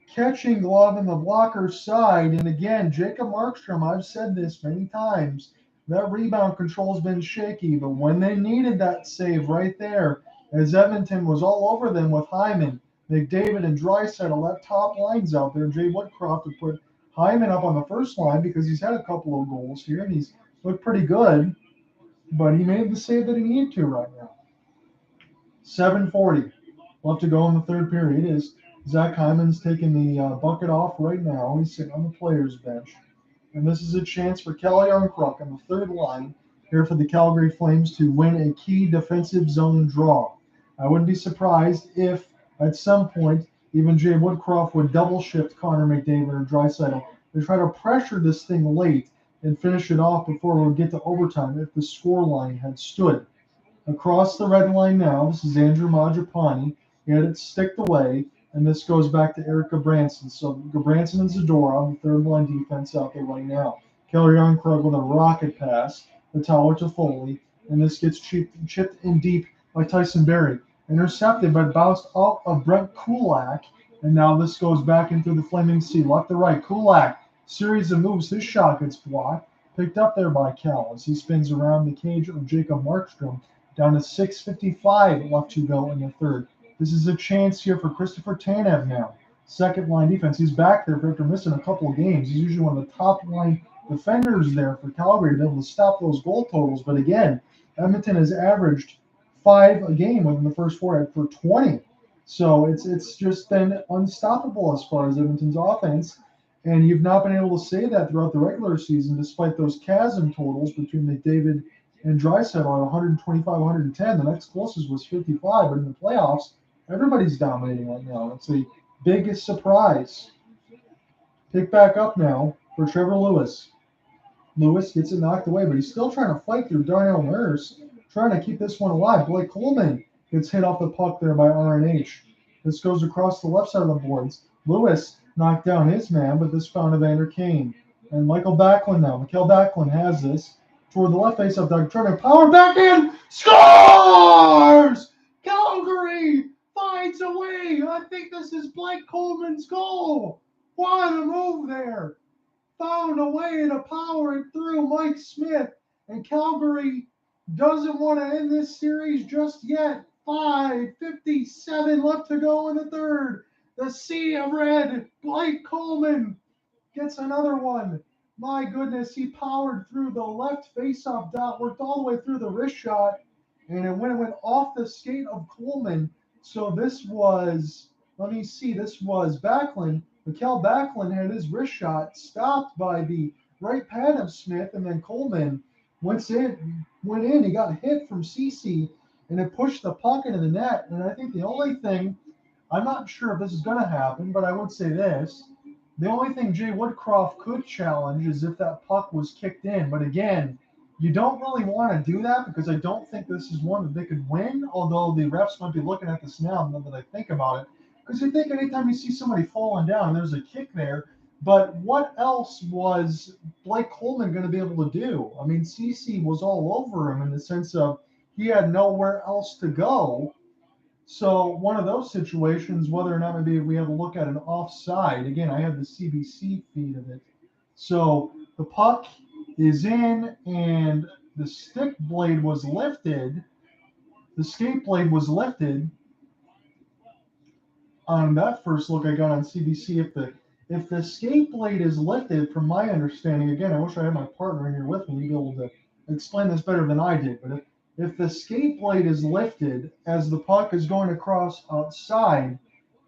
catching glove in the blocker's side. And again, Jacob Markstrom, I've said this many times, that rebound control has been shaky. But when they needed that save right there, as Edmonton was all over them with Hyman, McDavid, and Draisaitl, that top line's out there. Jay Woodcroft would put Hyman up on the first line because he's had a couple of goals here and he's looked pretty good. But he made the save that he needed to right now. 7:40 left to go in the third period as Zach Hyman's taking the bucket off right now. He's sitting on the players' bench. And this is a chance for Kelly Armstrong on the third line here for the Calgary Flames to win a key defensive zone draw. I wouldn't be surprised if at some point even Jay Woodcroft would double shift Connor McDavid or Draisaitl to try to pressure this thing late and finish it off before we would get to overtime if the score line had stood. Across the red line now, this is Andrew Mangiapane. He had it sticked away, and this goes back to Eric Gabranson. So Gabranson and Zadora on the third line defense out there right now. Kelly Youngkrug with a rocket pass, the tower to Foley, and this gets chipped in deep by Tyson Berry. Intercepted, but bounced out of Brent Kulak, and now this goes back into the Flaming Sea. Left to right, Kulak series of moves. His shot gets blocked, picked up there by Cal as he spins around the cage of Jacob Markstrom. Down to 6:55 left to go in the third. This is a chance here for Christopher Tanev now. Second line defense. He's back there after missing a couple of games. He's usually one of the top line defenders there for Calgary to be able to stop those goal totals. But again, Edmonton has averaged 5 a game within the first 4 for 20. So it's just been unstoppable as far as Edmonton's offense. And you've not been able to say that throughout the regular season, despite those chasm totals between McDavid and Draisaitl at 125, 110. The next closest was 55. But in the playoffs, everybody's dominating right now. It's the biggest surprise. Pick back up now for Trevor Lewis. Lewis gets it knocked away, but he's still trying to fight through Darnell Nurse, trying to keep this one alive. Blake Coleman gets hit off the puck there by RNH. This goes across the left side of the boards. Lewis knocked down his man, but this found Evander Kane. And Michael Backlund now. Mikael Backlund has this toward the left face-off dog, trying to power back in. Scores! Calgary finds a way. I think this is Blake Coleman's goal. What a move there. Found a way to power it through Mike Smith. And Calgary doesn't want to end this series just yet. 5:57 left to go in the third. The Sea of Red, Blake Coleman gets another one. My goodness, he powered through the left faceoff dot, worked all the way through the wrist shot, and it went off the skate of Coleman. So this was, let me see, this was Backlund. Mikael Backlund had his wrist shot stopped by the right pad of Smith, and then Coleman went in. He got hit from CC, and it pushed the puck into the net. And I think the only thing, I'm not sure if this is going to happen, but I would say this. The only thing Jay Woodcroft could challenge is if that puck was kicked in. But again, you don't really want to do that because I don't think this is one that they could win, although the refs might be looking at this now that I think about it. Because you think anytime you see somebody falling down, there's a kick there. But what else was Blake Coleman going to be able to do? I mean, CC was all over him in the sense of he had nowhere else to go. So one of those situations, whether or not maybe we have a look at an offside. Again, I have the CBC feed of it. So the puck is in and the stick blade was lifted. The skate blade was lifted. On that first look I got on CBC, if the skate blade is lifted, from my understanding, again, I wish I had my partner in here with me to be able to explain this better than I did, but if the skate blade is lifted as the puck is going across outside,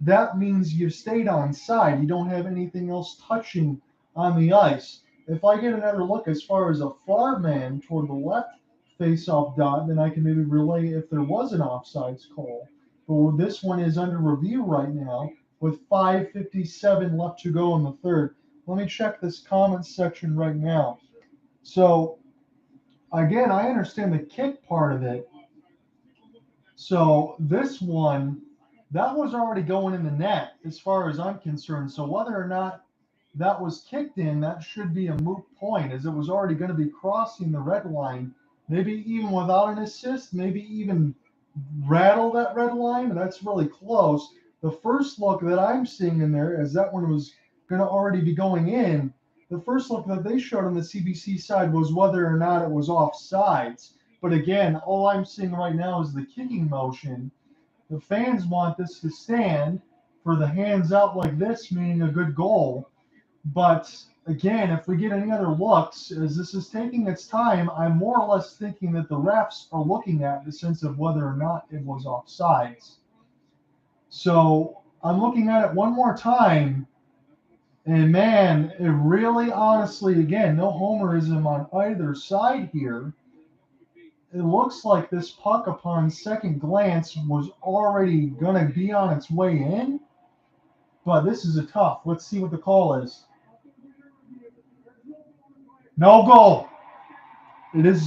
that means you've stayed on side. You don't have anything else touching on the ice. If I get another look as far as a far man toward the left face-off dot, then I can maybe relay if there was an offsides call. But this one is under review right now with 5:57 left to go in the third. Let me check this comments section right now. So again, I understand the kick part of it. So this one, that was already going in the net as far as I'm concerned. So whether or not that was kicked in, that should be a moot point, as it was already going to be crossing the red line, maybe even without an assist, maybe even rattle that red line. That's really close. The first look that I'm seeing in there, as that one was going to already be going in, the first look that they showed on the CBC side was whether or not it was offsides. But again, all I'm seeing right now is the kicking motion. The fans want this to stand for the hands out like this, meaning a good goal. But again, if we get any other looks, as this is taking its time, I'm more or less thinking that the refs are looking at the sense of whether or not it was offsides. So I'm looking at it one more time, and man, it really, honestly, again, no homerism on either side here. It looks like this puck, upon second glance, was already going to be on its way in. But this is a tough. Let's see what the call is. No goal. It is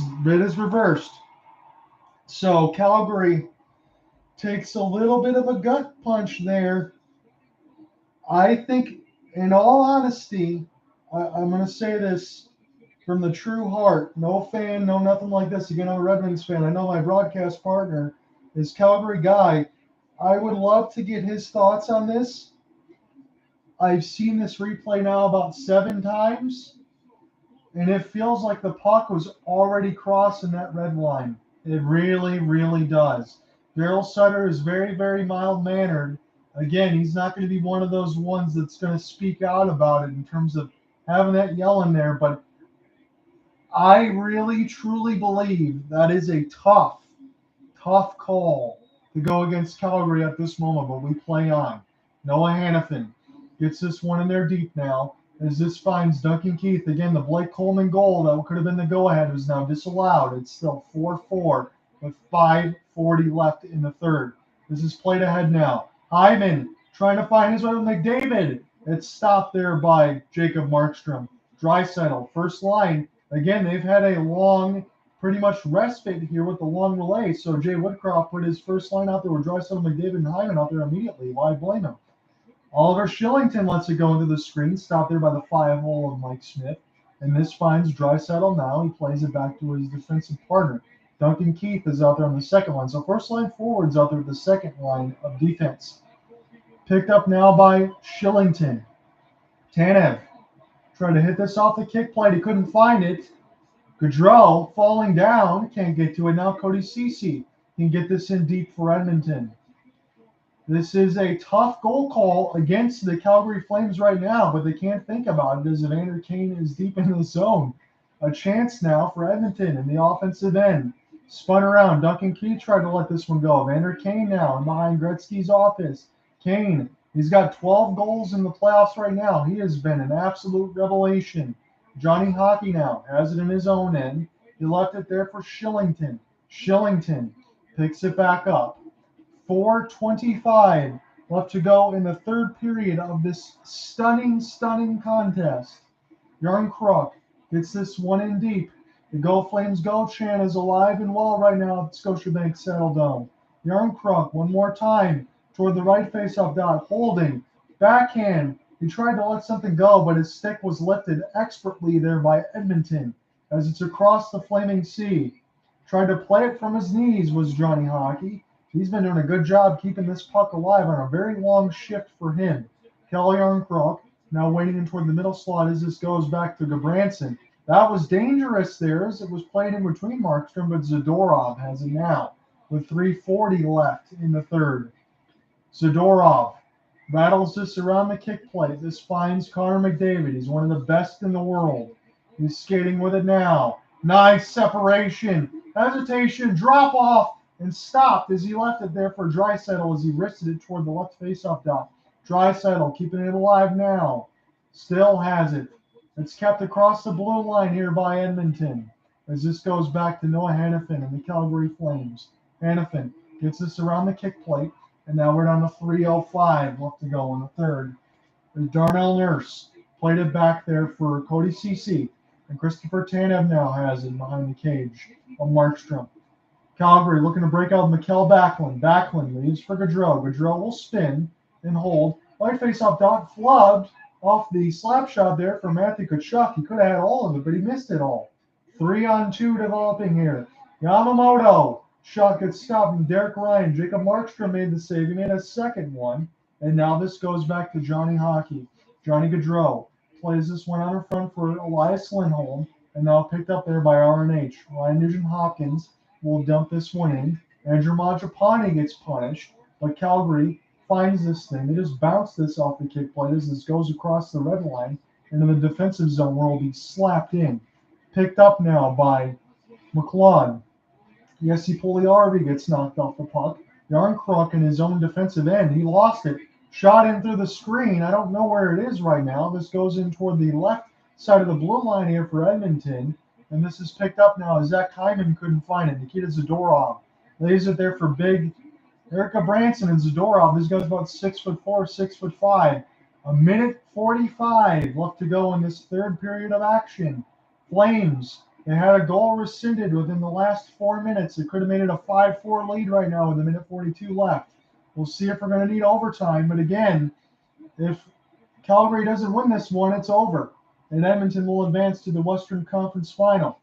reversed. So Calgary takes a little bit of a gut punch there. I think, in all honesty, I'm going to say this from the true heart. No fan, no nothing like this. Again, I'm a Red Wings fan. I know my broadcast partner is Calgary guy. I would love to get his thoughts on this. I've seen this replay now about 7 times, and it feels like the puck was already crossing that red line. It really, really does. Daryl Sutter is very, very mild-mannered. Again, he's not going to be one of those ones that's going to speak out about it in terms of having that yell in there, but I really, truly believe that is a tough call to go against Calgary at this moment, but we play on. Noah Hannafin gets this one in there deep now as this finds Duncan Keith. Again, the Blake Coleman goal that could have been the go-ahead is now disallowed. It's still 4-4 with 5:40 left in the third. This is played ahead now. Hyman trying to find his way with McDavid. It's stopped there by Jacob Markstrom. Draisaitl, first line. Again, they've had a long pretty much respite here with the long relay. So Jay Woodcroft put his first line out there with Draisaitl, McDavid, and Hyman out there immediately. Why blame him? Oliver Shillington lets it go into the screen, stopped there by the 5-hole of Mike Smith. And this finds Draisaitl now. He plays it back to his defensive partner. Duncan Keith is out there on the second line. So first line forwards out there with the second line of defense. Picked up now by Shillington. Tanev tried to hit this off the kick plate. He couldn't find it. Gaudreau falling down, can't get to it now. Cody Ceci can get this in deep for Edmonton. This is a tough goal call against the Calgary Flames right now, but they can't think about it as Evander Kane is deep in the zone. A chance now for Edmonton in the offensive end. Spun around. Duncan Keith tried to let this one go. Evander Kane now in behind Gretzky's office. Kane, he's got 12 goals in the playoffs right now. He has been an absolute revelation. Johnny Hockey now has it in his own end. He left it there for Shillington. Shillington picks it back up. 4:25 left to go in the third period of this stunning contest. Yarn Kruk gets this one in deep. The Go Flames Go chant is alive and well right now at Scotiabank Saddledome. Yarn Kruk one more time toward the right face-off dot. Holding. Backhand. He tried to let something go, but his stick was lifted expertly there by Edmonton as it's across the flaming sea. Tried to play it from his knees was Johnny Hockey. He's been doing a good job keeping this puck alive on a very long shift for him. Kelly Yarncroc now waiting in toward the middle slot as this goes back to Gabranson. That was dangerous there as it was played in between Markstrom, but Zadorov has it now with 3:40 left in the third. Zadorov rattles this around the kick plate. This finds Connor McDavid. He's one of the best in the world. He's skating with it now. Nice separation. Hesitation. Drop off. And stopped as he left it there for Draisaitl as he wristed it toward the left faceoff dot. Draisaitl keeping it alive now. Still has it. It's kept across the blue line here by Edmonton as this goes back to Noah Hannafin and the Calgary Flames. Hannafin gets this around the kick plate. And now we're down to 3:05 left to go in the third. There's Darnell Nurse played it back there for Cody Ceci. And Christopher Tanev now has it behind the cage of Markstrom. Calgary looking to break out Mikkel Backlund. Backlund leaves for Gaudreau. Gaudreau will spin and hold. Right face-off dot flubbed off the slap shot there for Matthew Tkachuk. He could have had all of it, but he missed it all. 3-on-2 developing here. Yamamoto. Shot gets stopped from Derek Ryan. Jacob Markstrom made the save. He made a second one. And now this goes back to Johnny Hockey. Johnny Gaudreau plays this one on in front for Elias Lindholm. And now picked up there by RNH. Ryan Nugent-Hopkins will dump this one in. Andrew Mangiapane gets punished, but Calgary finds this thing. They just bounce this off the kick plate as this goes across the red line into the defensive zone where it will be slapped in. Picked up now by McLeod. Jesse Puljujärvi gets knocked off the puck. Yarncroc in his own defensive end. He lost it. Shot in through the screen. I don't know where it is right now. This goes in toward the left side of the blue line here for Edmonton. And this is picked up now as Zach Hyman couldn't find it. Nikita Zadorov lays it there for big Erica Branson and Zadorov. This guy's about 6'4", 6'5". 1:45 left to go in this third period of action. Flames, they had a goal rescinded within the last 4 minutes. It could have made it a 5-4 lead right now with 1:42 left. We'll see if we're going to need overtime. But again, if Calgary doesn't win this one, it's over. And Edmonton will advance to the Western Conference Final.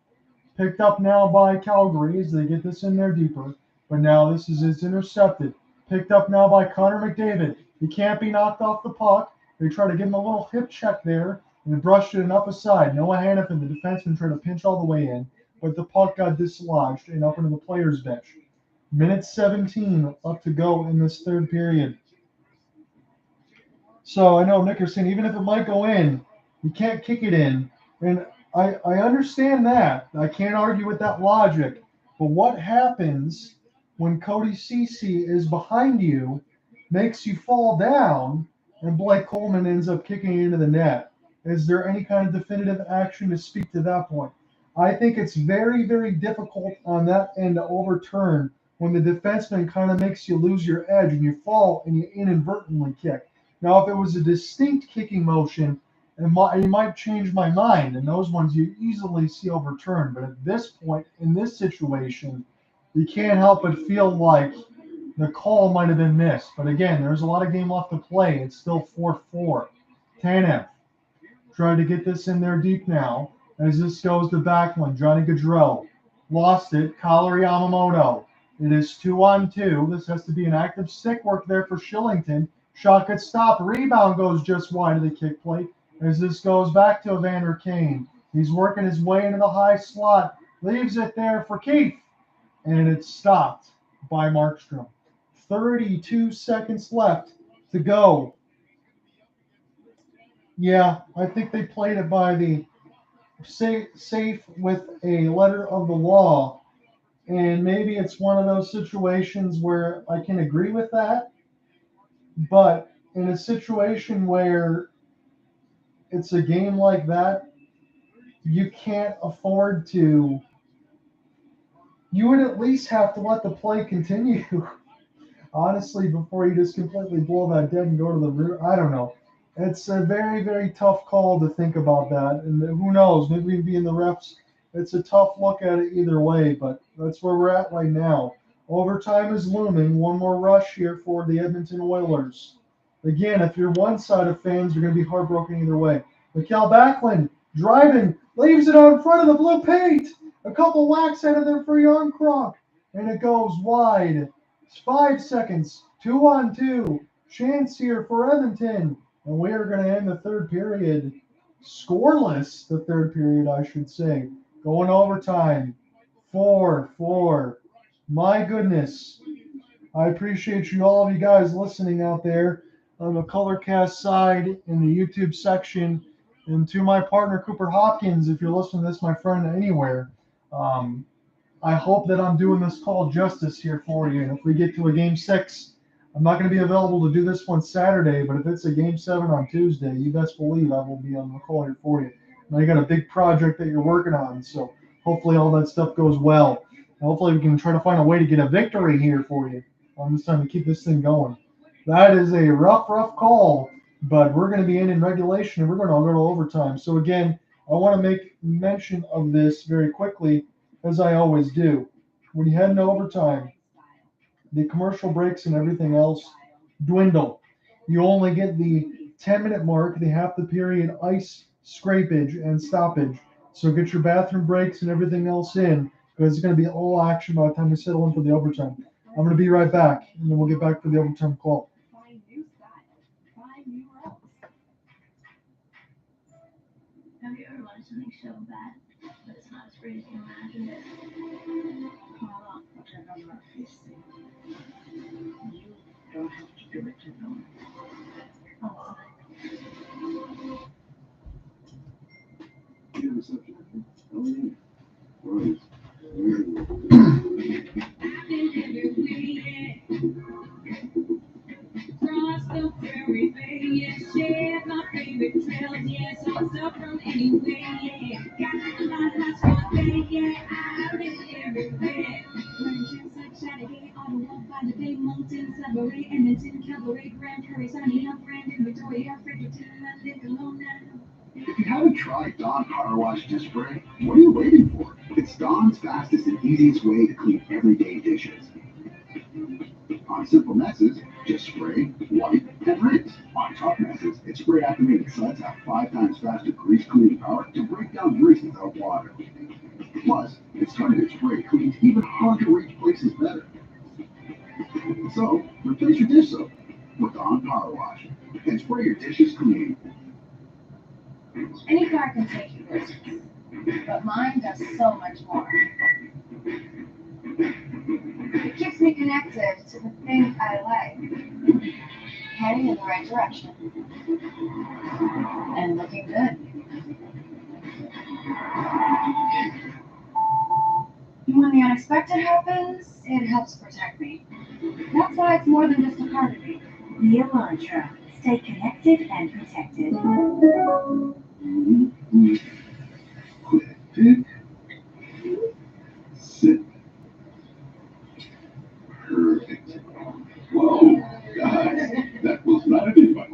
Picked up now by Calgary as they get this in there deeper. But now this is intercepted. Picked up now by Connor McDavid. He can't be knocked off the puck. They tried to give him a little hip check there, and they brushed it up aside. Noah Hannafin, the defenseman, tried to pinch all the way in, but the puck got dislodged and up into the players' bench. Minute 17 left to go in this third period. So I know Nick are saying even if it might go in, you can't kick it in. And I understand that. I can't argue with that logic. But what happens when Cody Ceci is behind you, makes you fall down, and Blake Coleman ends up kicking it into the net? Is there any kind of definitive action to speak to that point? I think it's very, very difficult on that end to overturn when the defenseman kind of makes you lose your edge and you fall and you inadvertently kick. Now, if it was a distinct kicking motion, it might change my mind, and those ones you easily see overturned. But at this point, in this situation, you can't help but feel like the call might have been missed. But again, there's a lot of game left to play. It's still 4-4. Tanev trying to get this in there deep now. As this goes to Backlund, Johnny Gaudreau lost it. Kalluri Yamamoto. It is 2-on-2. This has to be an active stick work there for Shillington. Shot could stop. Rebound goes just wide of the kick plate. As this goes back to Evander Kane. He's working his way into the high slot. Leaves it there for Keith. And it's stopped by Markstrom. 32 seconds left to go. Yeah, I think they played it by the safe with a letter of the law. And maybe it's one of those situations where I can agree with that. But in a situation where it's a game like that, you can't afford to. You would at least have to let the play continue, honestly, before you just completely blow that dead and go to the root. I don't know. It's a very, very tough call to think about that. And who knows? Maybe being the refs, it's a tough look at it either way, but that's where we're at right now. Overtime is looming. One more rush here for the Edmonton Oilers. Again, if you're one side of fans, you're going to be heartbroken either way. Mikhail Backlund driving, leaves it out in front of the blue paint. A couple whacks out of there for Yarncroc, and it goes wide. It's 5 seconds. 2-on-2. Chance here for Edmonton, and we are going to end the third period scoreless. The third period, I should say, going overtime. 4-4. My goodness. I appreciate you, all of you guys listening out there on the Colorcast side in the YouTube section, and to my partner Cooper Hopkins, if you're listening to this, my friend, anywhere. I hope that I'm doing this call justice here for you. And if we get to a game 6, I'm not going to be available to do this one Saturday, but if it's a game 7 on Tuesday, you best believe I will be on the call here for you. Now you got a big project that you're working on, so hopefully all that stuff goes well. And hopefully we can try to find a way to get a victory here for you on this time to keep this thing going. That is a rough call, but we're going to be in regulation, and we're going to go to overtime. So again, I want to make mention of this very quickly, as I always do. When you head into overtime, the commercial breaks and everything else dwindle. You only get the 10-minute mark, the half the period ice scrapage and stoppage. So get your bathroom breaks and everything else in, because it's going to be all action by the time we settle in for the overtime. I'm going to be right back, and then we'll get back to the overtime call. Have you ever watched something so bad, but it's not as great as you imagined it? Hold on, check on my face. You don't have to do it to them. Oh, Cross the prairie, baby, yeah, share my favorite trails, yeah, so from anywhere, yeah. Got my spot, baby, yeah, I've been everywhere. Learning tricks like Chattagate, Ottawa, by the Bay Mountains, Sudbury, Edmonton, Calgary, Grand Prairie, Sunny Hill, Brandon, Victoria, Fredericton, I live alone now. If you haven't tried Dawn Car Wash Dish Spray, what are you waiting for? It's Dawn's fastest and easiest way to clean everyday dishes. On simple messes, just spray, wipe, and rinse. On tough messes, its spray activated suds have 5 times faster grease cleaning power to break down grease without water. Plus, its targeted spray cleans even harder to reach places better. So, replace your dish soap with Dawn Car Wash. It's where your dishes clean. Any car can take you places, but mine does so much more. It keeps me connected to the things I like, heading in the right direction, and looking good. When the unexpected happens, it helps protect me. That's why it's more than just a car to me. The Elantra. Stay connected and protected. Pick, sit. Perfect. Whoa, guys, that was not a good one.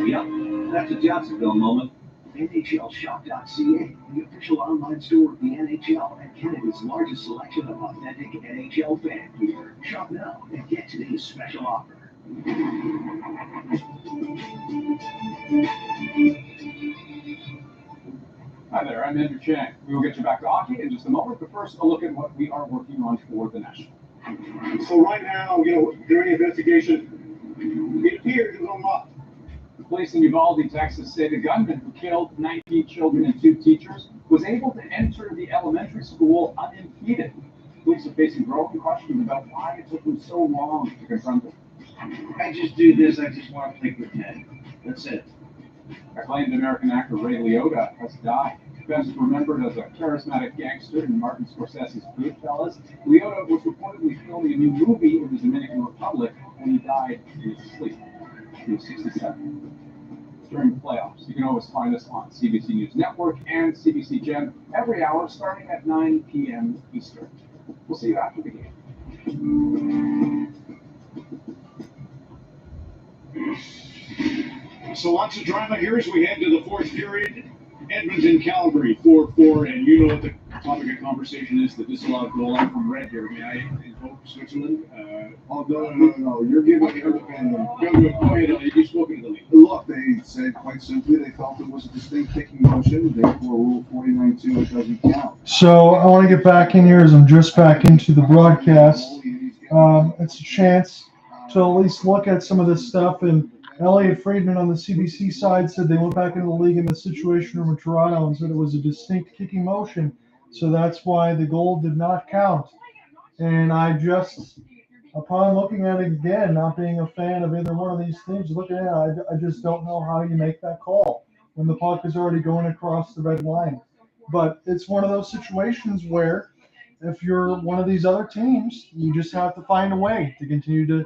Yep, that's a Johnsonville moment. NHLShop.ca, the official online store of the NHL and Canada's largest selection of authentic NHL fan gear. Shop now and get today's special offer. Hi there, I'm Andrew Chang. We will get you back to hockey in just a moment, but first a look at what we are working on for the National. So right now, during the investigation, it appears it was unlocked. The police in Uvalde, Texas say the gunman who killed 19 children and 2 teachers was able to enter the elementary school unimpeded. Police are facing growing questions about why it took them so long to confront him. I just do this, I just want to play pretend. That's it. Acclaimed American actor Ray Liotta has died. Best remembered as a charismatic gangster in Martin Scorsese's Goodfellas, Liotta was reportedly filming a new movie in the Dominican Republic when he died in his sleep. He was 67. During the playoffs, you can always find us on CBC News Network and CBC Gem every hour starting at 9 p.m. Eastern. We'll see you after the game. So lots of drama here as we head to the fourth period. Edmonton, Calgary, 4-4, and you know what the topic of conversation is, the disallowed goal out from Red here. May I invoke Switzerland? No. You're giving your opinion. Go ahead, Elliot. You've spoken to the league. Look, they said quite simply they felt it was a distinct kicking motion, therefore Rule 49.2 it doesn't count. So I want to get back in here as I'm just back into the broadcast. It's a chance to at least look at some of this stuff. And Elliot Friedman on the CBC side said they went back into the league in the situation room in Toronto and said it was a distinct kicking motion. So that's why the goal did not count. And I just, upon looking at it again, not being a fan of either one of these teams, looking at it, I just don't know how you make that call when the puck is already going across the red line. But it's one of those situations where if you're one of these other teams, you just have to find a way to continue to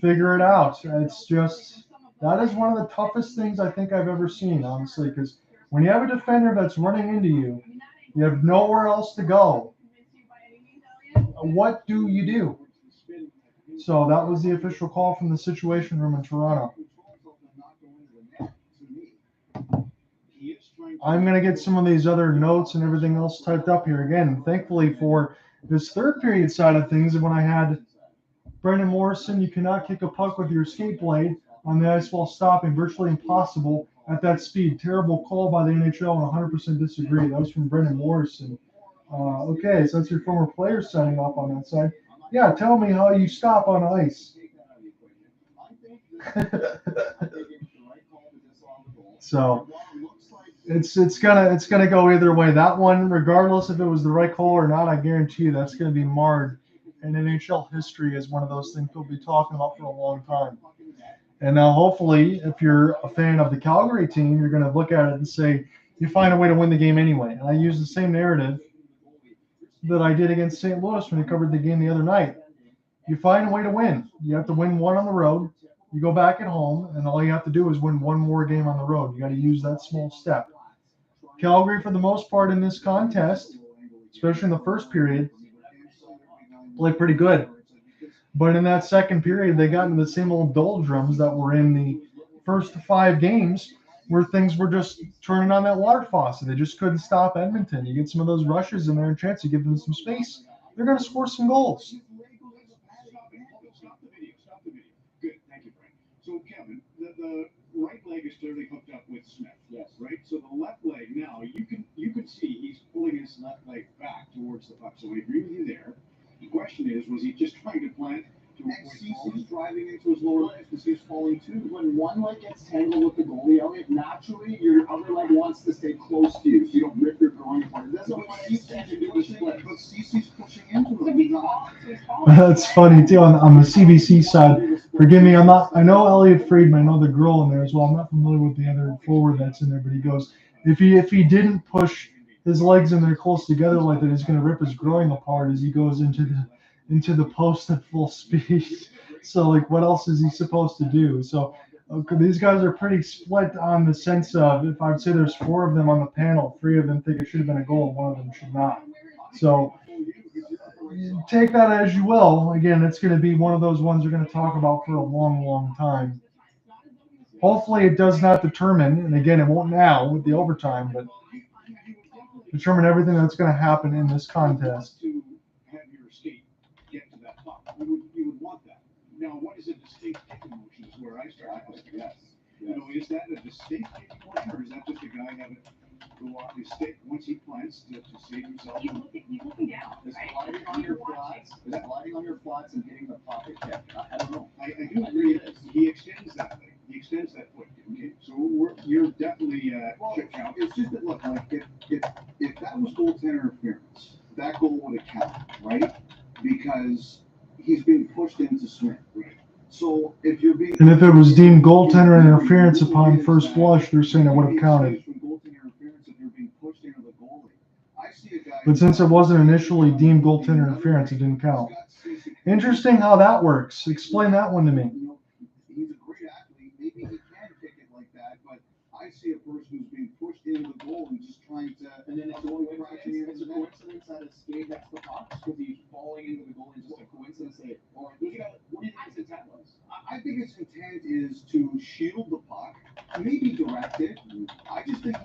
figure it out. It's just, that is one of the toughest things I think I've ever seen, honestly, because when you have a defender that's running into you, you have nowhere else to go. What do you do? So that was the official call from the Situation Room in Toronto. I'm going to get some of these other notes and everything else typed up here again. Thankfully for this third period side of things, when I had Brendan Morrison, you cannot kick a puck with your skate blade on the ice while stopping, virtually impossible at that speed. Terrible call by the NHL and 100% disagree. That was from Brendan Morrison. Okay, so that's your former player setting up on that side. Yeah, tell me how you stop on ice. So it's gonna go either way. That one, regardless if it was the right call or not, I guarantee you that's gonna be marred in NHL history as one of those things we'll be talking about for a long time. And now, hopefully, if you're a fan of the Calgary team, you're gonna look at it and say you find a way to win the game anyway. And I use the same narrative that I did against St. Louis when I covered the game the other night. You find a way to win. You have to win one on the road. You go back at home, and all you have to do is win one more game on the road. You got to use that small step. Calgary, for the most part in this contest, especially in the first period, played pretty good. But in that second period, they got into the same old doldrums that were in the first 5 games where things were just turning on that water faucet. They just couldn't stop Edmonton. You get some of those rushes in there and chance, you give them some space, they're going to score some goals. Stop the video. Good, thank you, Frank. So, Kevin, the right leg is clearly hooked up with Smith. Yes. Right? So the left leg now, you can see he's pulling his left leg back towards the puck. So I agree with you there. The question is, was he just trying to plant to And Cece's driving into his lower legs because he's falling too. When one one leg gets tangled with the goalie, Elliot, naturally your other leg wants to stay close to you, so you don't rip your groin apart. It doesn't want you to do the split. But Cece's pushing into him. That's funny too. On the CBC side, forgive me, I know Elliot Friedman, I know the girl in there as well. I'm not familiar with the other forward that's in there, but he goes, if he didn't push his legs in there close together like that, he's going to rip his groin apart as he goes into the post at full speed. So like, what else is he supposed to do? So these guys are pretty split on the sense of, if I'd say there's 4 of them on the panel, 3 of them think it should have been a goal, 1 of them should not. So take that as you will. Again, it's going to be one of those ones we're going to talk about for a long, long time. Hopefully it does not determine, and again, it won't now with the overtime, but determine everything that's going to happen in this contest. To have your skate get to that puck, you would want that. Now, what is a distinct kicking motion is where I start. Yes. You know, is that a distinct kicking motion, or is that just a guy having go off his stick once he plants to save himself? He's looking down, Is right? sliding on your flats, and hitting the pocket kick? I don't know. I do agree that he extends that leg. He extends that foot. Okay, so you're definitely chip count. It's just that, look, like if that was goaltender interference, that goal would have counted, right? Because he's being pushed into swim. Right. So if you're being And if it was deemed goaltender interference upon first flush, they're saying it would have counted. From goaltender interference, if you're being pushed into the goalie, I see a guy. But since it wasn't initially deemed goaltender interference, it didn't count. Interesting how that works. Explain that one to me. You know, he's a great athlete. Maybe he can kick it like that, but I see a person who's being pushed into the goal and just trying to. And then it's a coincidence that his skate next to the puck because he's falling into the goal. It's just a coincidence that, or what do you think his intent was? I think his intent is to shield the puck, maybe direct it. I just think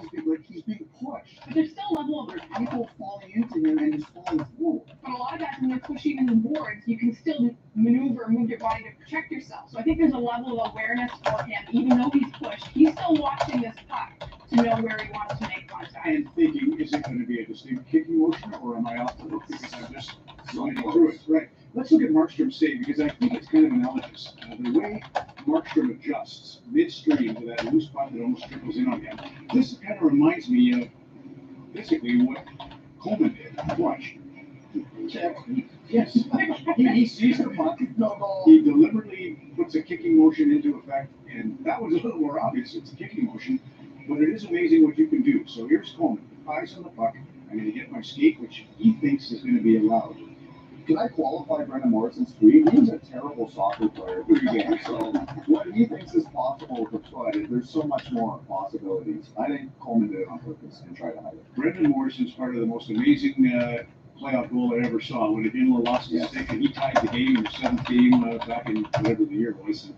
he's being pushed. But there's still a level of There's people falling into him and he's falling through. But a lot of guys, when they're pushing in the boards, you can still move your body to protect yourself. So I think there's a level of awareness for him, even though he's pushed. He's still watching this puck to know where he wants to make contact. And thinking, is it going to be a distinct kicking motion, or am I off the hook because I'm just sliding through it? Right. Let's look at Markstrom's save, because I think it's kind of analogous. The way Markstrom adjusts midstream to that loose puck that almost triples in on him. This kind of reminds me of basically what Coleman did. Watch. Yes. He sees the puck. He deliberately puts a kicking motion into effect, and that was a little more obvious. It's a kicking motion, but it is amazing what you can do. So here's Coleman. Eyes on the puck. I'm going to get my skate, which he thinks is going to be allowed. Can I qualify Brendan Morrison's tweet? He was a terrible soccer player pre-game, so what he thinks is possible with the foot, there's so much more possibilities. I think Coleman did it on purpose and tried to hide it. Brendan Morrison's part of the most amazing playoff goal I ever saw when Adinla lost his stick and he tied the game in the 7th game back in whatever the year was. And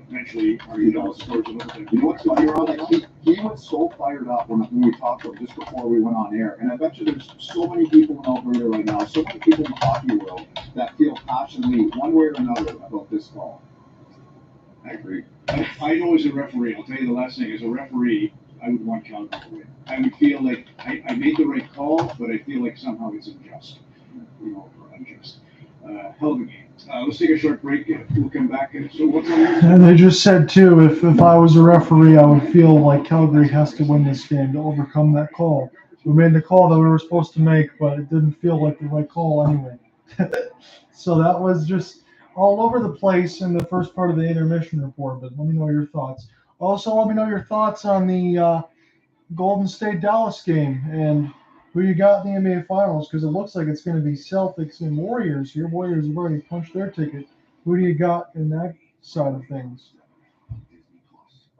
eventually, scores a little bit. You know what's funny, Ron? Like he was so fired up when we talked about just before we went on air. And I bet you there's so many people in Alberta right now, so many people in the hockey world that feel passionately, one way or another, about this call. I agree. I know as a referee, I'll tell you the last thing, as a referee, I would want Calgary to win. I would feel like I made the right call, but I feel like somehow it's unjust. Or unjust. Hell of a game. Let's take a short break. We'll come back. So what's on your And they just said too, if I was a referee, I would feel like Calgary has to win this game to overcome that call. We made the call that we were supposed to make, but it didn't feel like the right call anyway. So that was just all over the place in the first part of the intermission report, but let me know your thoughts. Also, let me know your thoughts on the Golden State Dallas game and who you got in the NBA Finals, because it looks like it's going to be Celtics and Warriors. Your Warriors have already punched their ticket. Who do you got in that side of things?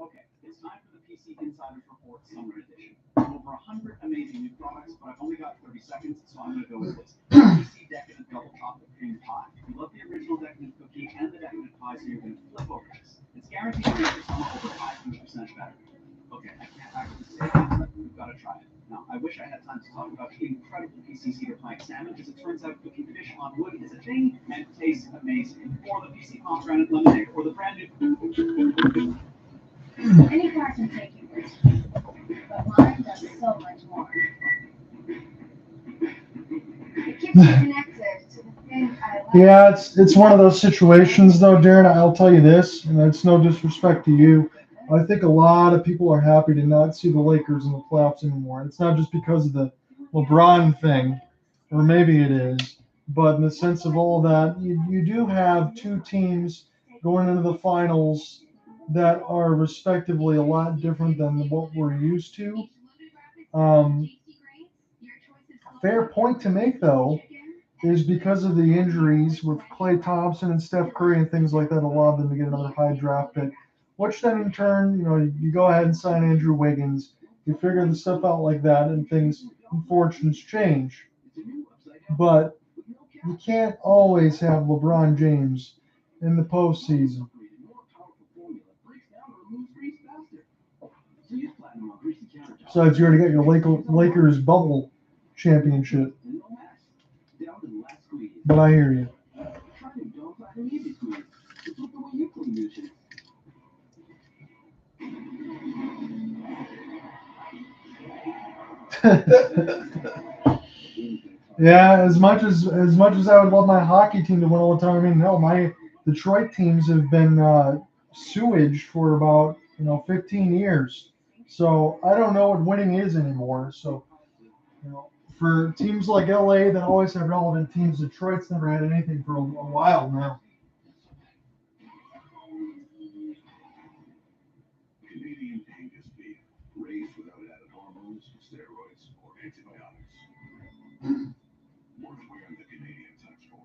Okay, it's time for the PC Insiders Report Summer Edition. Over 100 amazing new products, but I've only got 30 seconds, so I'm going to go with this. PC Decadent Double Chocolate Cream Pie. You love the original Decadent cookie and the Decadent pie, so you're going to flip over this. It's guaranteed to make your summer over 500% better. Okay, I can't actually say that, but you've got to try it. Now, I wish I had time to talk about the incredible PC Cedar Plank salmon, because it turns out cooking fish on wood is a thing and it tastes amazing. Or the PC pomegranate lemonade, or the brand new. Any car can take you places, but mine does so much more. It keeps me connected to the things I love. Yeah, it's one of those situations though, Darren. I'll tell you this, and it's no disrespect to you. I think a lot of people are happy to not see the Lakers in the playoffs anymore. It's not just because of the LeBron thing, or maybe it is, but in the sense of all that, you do have two teams going into the finals that are respectively a lot different than what we're used to. Um, Fair point to make, though, is because of the injuries with Klay Thompson and Steph Curry and things like that, allowed them to get another high draft pick, which then in turn, you go ahead and sign Andrew Wiggins. You figure the stuff out like that, and things and fortunes change. But you can't always have LeBron James in the postseason. Besides, you already got your Lakers bubble championship. But I hear you. Yeah, as much as I would love my hockey team to win all the time, I mean, hell, my Detroit teams have been sewage for about 15 years. So I don't know what winning is anymore. So for teams like LA that always have relevant teams, Detroit's never had anything for a while now. Canadian Angus beef, raised without added hormones, steroids, or antibiotics. Worth wearing the Canadian touch for.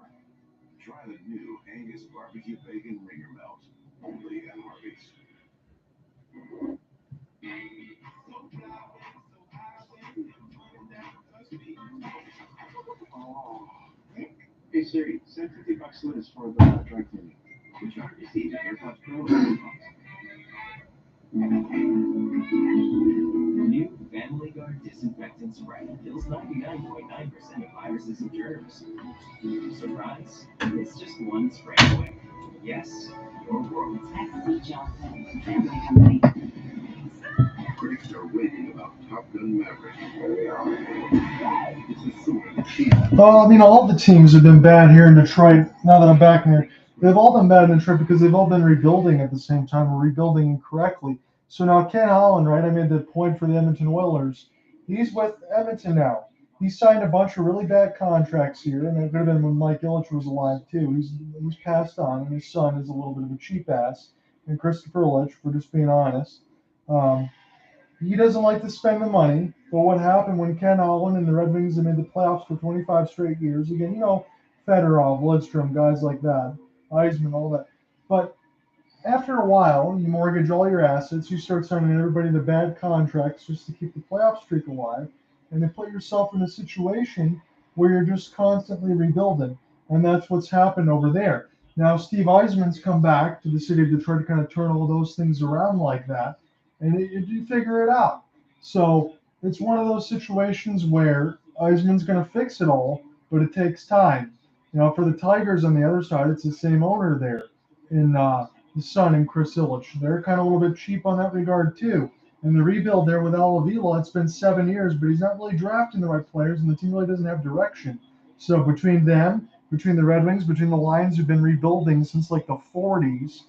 Try the new Angus barbecue bacon ringer melt, only at Harvey's. Oh. Hey Siri, send $50 to us for the dry cleaning. Which Harvey's the AirPods Pro? New Family Guard disinfectant spray kills 99.9% of viruses and germs. Surprise? It's just one spray away. Yes, your world. XC Johnson, Family Company. Critics are raving about Top Gun Maverick. It's the sword of the chief. Well, I mean, all the teams have been bad here in Detroit. Now that I'm back here, they've all been bad in Detroit because they've all been rebuilding at the same time, or rebuilding incorrectly. So now Ken Holland, right? I made the point for the Edmonton Oilers. He's with Edmonton now. He signed a bunch of really bad contracts here, and it could have been when Mike Ilitch was alive too. He's passed on, and his son is a little bit of a cheap ass. And Christopher Ilitch, for just being honest. He doesn't like to spend the money, but what happened when Ken Holland and the Red Wings have made the playoffs for 25 straight years? Again, Fedorov, Lidstrom, guys like that, Eisman, all that. But after a while, you mortgage all your assets, you start signing everybody to bad contracts just to keep the playoff streak alive, and then put yourself in a situation where you're just constantly rebuilding. And that's what's happened over there. Now, Steve Eisman's come back to the city of Detroit to kind of turn all those things around like that. And you figure it out. So it's one of those situations where Eisman's going to fix it all, but it takes time. For the Tigers on the other side, it's the same owner there in the son and Chris Ilitch. They're kind of a little bit cheap on that regard too. And the rebuild there with Al Avila, it's been 7 years, but he's not really drafting the right players, and the team really doesn't have direction. So between them, between the Red Wings, between the Lions who've been rebuilding since like the 40s,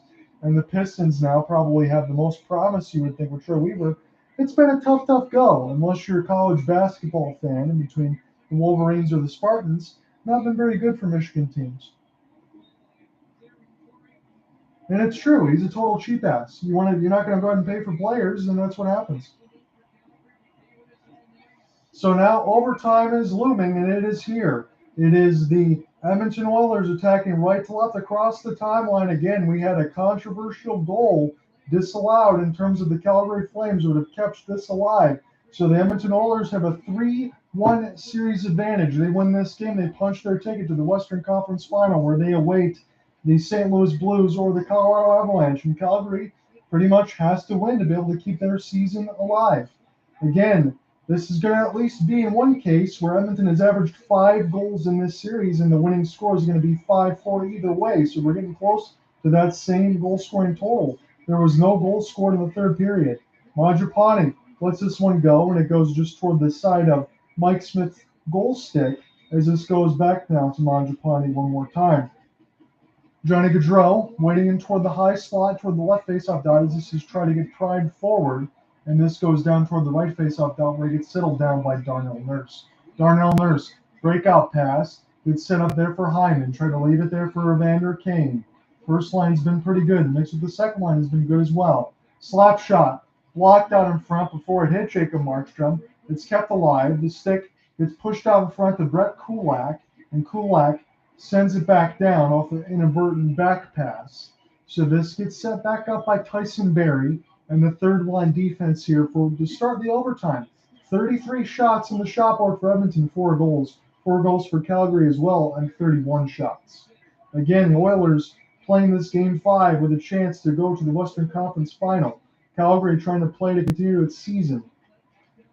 and the Pistons now probably have the most promise, you would think, with Troy Weaver. It's been a tough go, unless you're a college basketball fan, and between the Wolverines or the Spartans, not been very good for Michigan teams. And it's true, he's a total cheap ass. You're not going to go ahead and pay for players, and that's what happens. So now overtime is looming, and it is here. It is the Edmonton Oilers attacking right to left across the timeline. Again, we had a controversial goal disallowed in terms of the Calgary Flames would have kept this alive. So the Edmonton Oilers have a 3-1 series advantage. They win this game, they punch their ticket to the Western Conference Final, where they await the St. Louis Blues or the Colorado Avalanche. And Calgary pretty much has to win to be able to keep their season alive. Again, this is going to at least be in one case where Edmonton has averaged 5 goals in this series, and the winning score is going to be 5-4 either way. So we're getting close to that same goal-scoring total. There was no goal scored in the third period. Mangiapane lets this one go, and it goes just toward the side of Mike Smith's goal stick as this goes back now to Mangiapane one more time. Johnny Gaudreau waiting in toward the high slot toward the left faceoff dot as this is trying to get pried forward. And this goes down toward the right faceoff dot where he gets settled down by Darnell Nurse. Darnell Nurse, breakout pass. Gets set up there for Hyman. Try to leave it there for Evander Kane. First line's been pretty good. Mixed with the second line has been good as well. Slap shot. Blocked out in front before it hit Jacob Markstrom. It's kept alive. The stick gets pushed out in front to Brett Kulak. And Kulak sends it back down off the inadvertent back pass. So this gets set back up by Tyson Berry and the third line defense here to start the overtime. 33 shots in the shot board for Edmonton, 4 goals. 4 goals for Calgary as well, and 31 shots. Again, the Oilers playing this Game 5 with a chance to go to the Western Conference Final. Calgary trying to play to continue its season.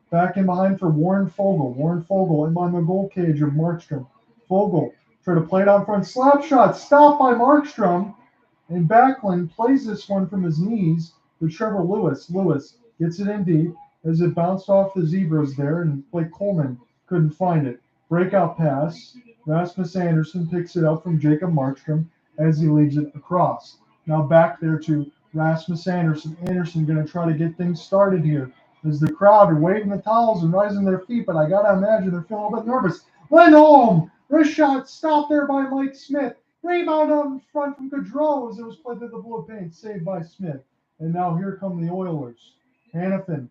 Back in behind for Warren Foegele. Warren Foegele in behind the goal cage of Markstrom. Foegele try to play it out front. Slap shot stopped by Markstrom. And Backlund plays this one from his knees to Trevor Lewis. Lewis gets it in deep as it bounced off the zebras there, and Blake Coleman couldn't find it. Breakout pass. Rasmus Anderson picks it up from Jacob Markstrom as he leads it across. Now back there to Rasmus Anderson. Anderson going to try to get things started here as the crowd are waving the towels and rising their feet, but I got to imagine they're feeling a bit nervous. Lindholm! Wrist shot stopped there by Mike Smith. Rebound out in front from Gaudreau as it was played through the blue paint, saved by Smith. And now here come the Oilers. Hanifin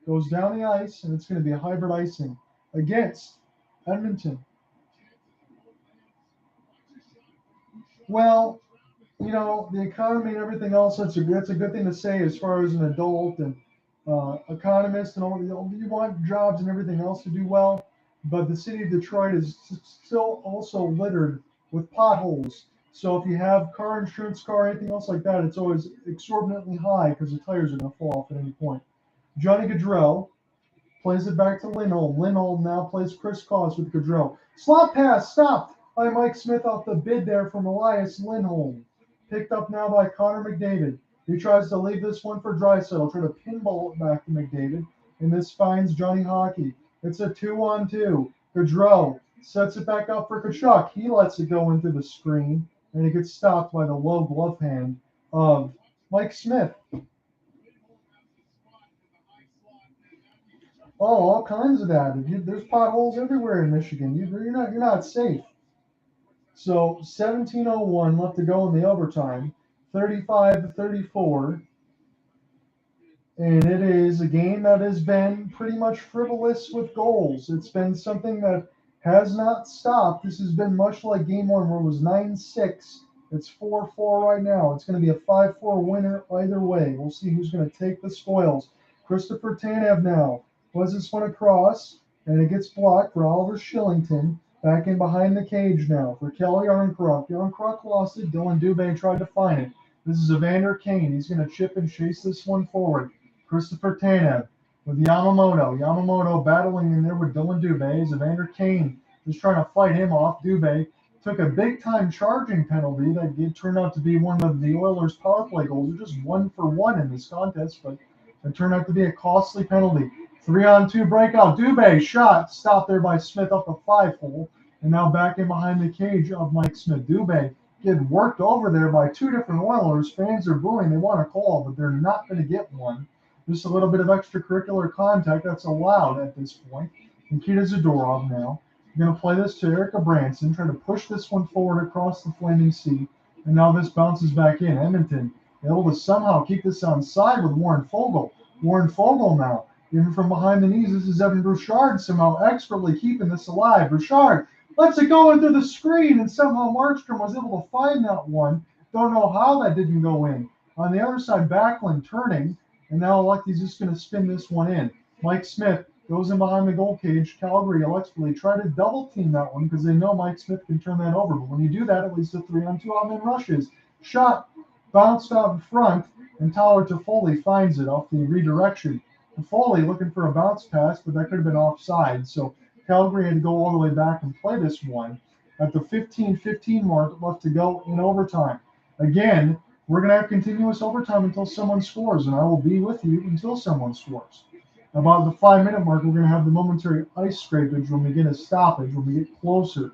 goes down the ice, and it's going to be a hybrid icing against Edmonton. Well, the economy and everything else, that's a good thing to say as far as an adult and economist and all. You want jobs and everything else to do well, but the city of Detroit is still also littered with potholes. So if you have car insurance, anything else like that, it's always exorbitantly high because the tires are going to fall off at any point. Johnny Gaudreau plays it back to Lindholm. Lindholm now plays crisscross with Gaudreau. Slot pass stopped by Mike Smith off the bid there from Elias Lindholm. Picked up now by Connor McDavid. He tries to leave this one for Draisaitl. Try to pinball it back to McDavid. And this finds Johnny Hockey. It's a 2-on-2. Gaudreau sets it back up for Tkachuk. He lets it go into the screen. And it gets stopped by the low glove hand of Mike Smith. Oh, all kinds of that. There's potholes everywhere in Michigan. You're not safe. So 17:01 left to go in the overtime, 35-34, and it is a game that has been pretty much frivolous with goals. It's been something that has not stopped. This has been much like Game 1 where it was 9-6. It's 4-4 right now. It's going to be a 5-4 winner either way. We'll see who's going to take the spoils. Christopher Tanev now was this one across, and it gets blocked for Oliver Shillington. Back in behind the cage now for Kelly Yarncroc. Yarncroc lost it. Dylan Dubé tried to find it. This is Evander Kane. He's going to chip and chase this one forward. Christopher Tanev with Yamamoto. Yamamoto battling in there with Dylan Dubé as Evander Kane is trying to fight him off. Dubé took a big-time charging penalty that turned out to be one of the Oilers' power play goals. They're just 1-for-1 in this contest, but it turned out to be a costly penalty. 3-on-2 breakout. Dubé shot stopped there by Smith up the 5-hole. And now back in behind the cage of Mike Smith. Dubé getting worked over there by 2 different Oilers. Fans are booing. They want a call, but they're not going to get one. Just a little bit of extracurricular contact that's allowed at this point. Nikita Zadorov now. Going to play this to Erica Branson. Trying to push this one forward across the flaming sea. And now this bounces back in. Edmonton able to somehow keep this onside with Warren Foegele. Warren Foegele now. Even from behind the knees, this is Evan Bouchard somehow expertly keeping this alive. Bouchard lets it go into the screen, and somehow Markstrom was able to find that one. Don't know how that didn't go in. On the other side, Backlund turning, and now Lucky's just going to spin this one in. Mike Smith goes in behind the goal cage. Calgary electrically try to double team that one because they know Mike Smith can turn that over. But when you do that, at least a 3-on-2 outman rushes. Shot bounced out in front, and Tyler Toffoli finds it off the redirection. Toffoli looking for a bounce pass, but that could have been offside. So Calgary had to go all the way back and play this one at the 15-15 mark left to go in overtime. Again, we're going to have continuous overtime until someone scores, and I will be with you until someone scores. About the 5-minute mark, we're going to have the momentary ice scrapage when we get a stoppage, when we get closer.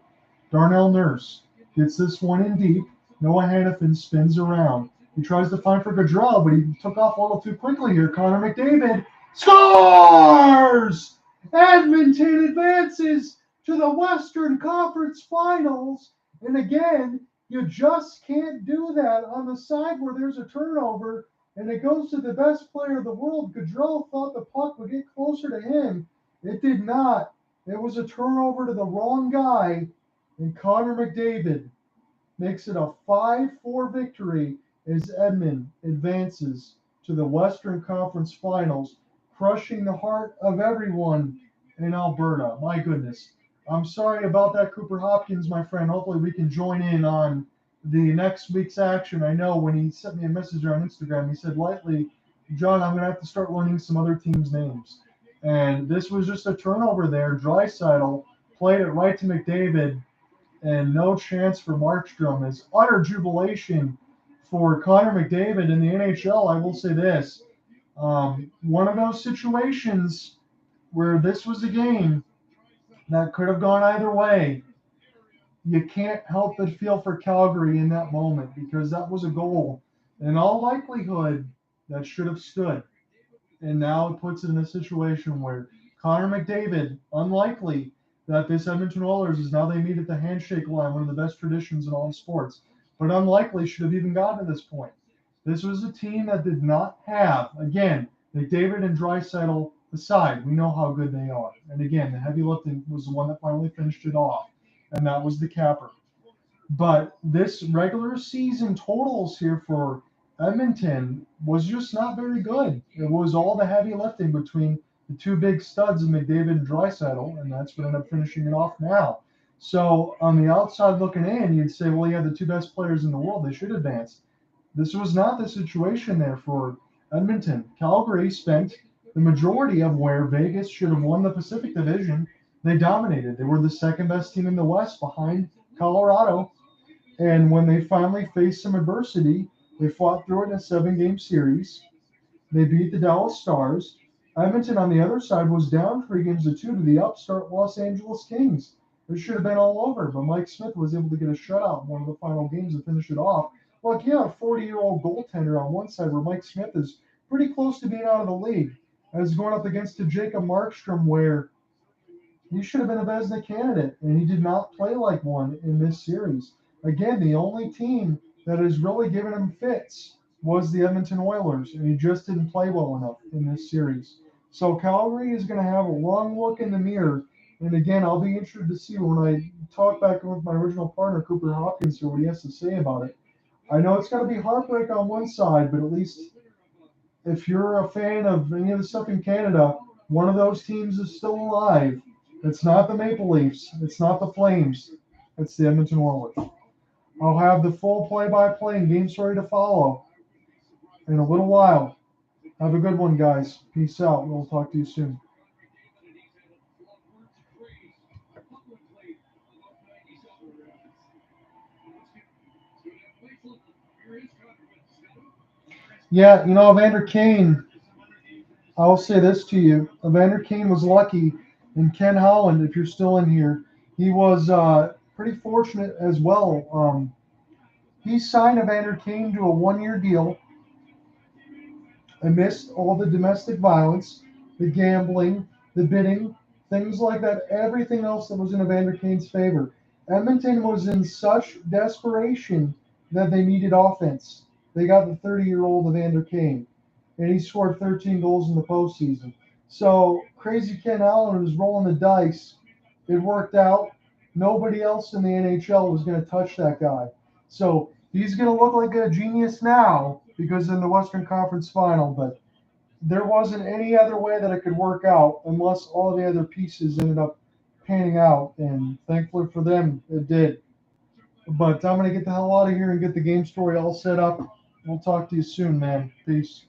Darnell Nurse gets this one in deep. Noah Hannafin spins around. He tries to find for Gaudreau, but he took off a little too quickly here. Connor McDavid scores! Edmonton advances to the Western Conference Finals. And again, you just can't do that on the side where there's a turnover and it goes to the best player of the world. Gaudreau thought the puck would get closer to him. It did not. It was a turnover to the wrong guy, and Connor McDavid makes it a 5-4 victory as Edmonton advances to the Western Conference Finals, crushing the heart of everyone in Alberta. My goodness. I'm sorry about that, Cooper Hopkins, my friend. Hopefully we can join in on the next week's action. I know when he sent me a message on Instagram, he said lightly, John, I'm going to have to start learning some other teams' names. And this was just a turnover there. Draisaitl played it right to McDavid, and no chance for Markstrom. Is utter jubilation for Connor McDavid in the NHL. I will say this. One of those situations where this was a game that could have gone either way. You can't help but feel for Calgary in that moment because that was a goal. In all likelihood, that should have stood. And now it puts it in a situation where Connor McDavid, unlikely that this Edmonton Oilers is now they meet at the handshake line, one of the best traditions in all sports, but unlikely should have even gotten to this point. This was a team that did not have, again, McDavid and Draisaitl aside, we know how good they are. And again, the heavy lifting was the one that finally finished it off, and that was the capper. But this regular season totals here for Edmonton was just not very good. It was all the heavy lifting between the two big studs of McDavid and Draisaitl, and that's what ended up finishing it off now. So on the outside looking in, you'd say, well, yeah, the two best players in the world, they should advance. This was not the situation there for Edmonton. Calgary spent the majority of where Vegas should have won the Pacific Division. They dominated. They were the second best team in the West behind Colorado. And when they finally faced some adversity, they fought through it in a 7-game series. They beat the Dallas Stars. Edmonton on the other side was down 3-2 to the upstart Los Angeles Kings. It should have been all over, but Mike Smith was able to get a shutout in one of the final games to finish it off. Look, you have a 40-year-old goaltender on one side where Mike Smith is pretty close to being out of the league. As going up against a Jacob Markstrom where he should have been a Vezina candidate, and he did not play like one in this series. Again, the only team that has really given him fits was the Edmonton Oilers, and he just didn't play well enough in this series. So Calgary is going to have a long look in the mirror, and again, I'll be interested to see when I talk back with my original partner, Cooper Hopkins, here, what he has to say about it. I know it's got to be heartbreak on one side, but at least if you're a fan of any of the stuff in Canada, one of those teams is still alive. It's not the Maple Leafs. It's not the Flames. It's the Edmonton Oilers. I'll have the full play-by-play and game story to follow in a little while. Have a good one, guys. Peace out. We'll talk to you soon. Yeah, Evander Kane, I'll say this to you. Evander Kane was lucky, and Ken Holland, if you're still in here, he was pretty fortunate as well. He signed Evander Kane to a 1-year deal amidst all the domestic violence, the gambling, the bidding, things like that, everything else that was in Evander Kane's favor. Edmonton was in such desperation that they needed offense. They got the 30-year-old Evander Kane, and he scored 13 goals in the postseason. So crazy Ken Allen was rolling the dice. It worked out. Nobody else in the NHL was going to touch that guy. So he's going to look like a genius now because in the Western Conference Final, but there wasn't any other way that it could work out unless all the other pieces ended up panning out, and thankfully for them, it did. But I'm going to get the hell out of here and get the game story all set up. We'll talk to you soon, man. Peace.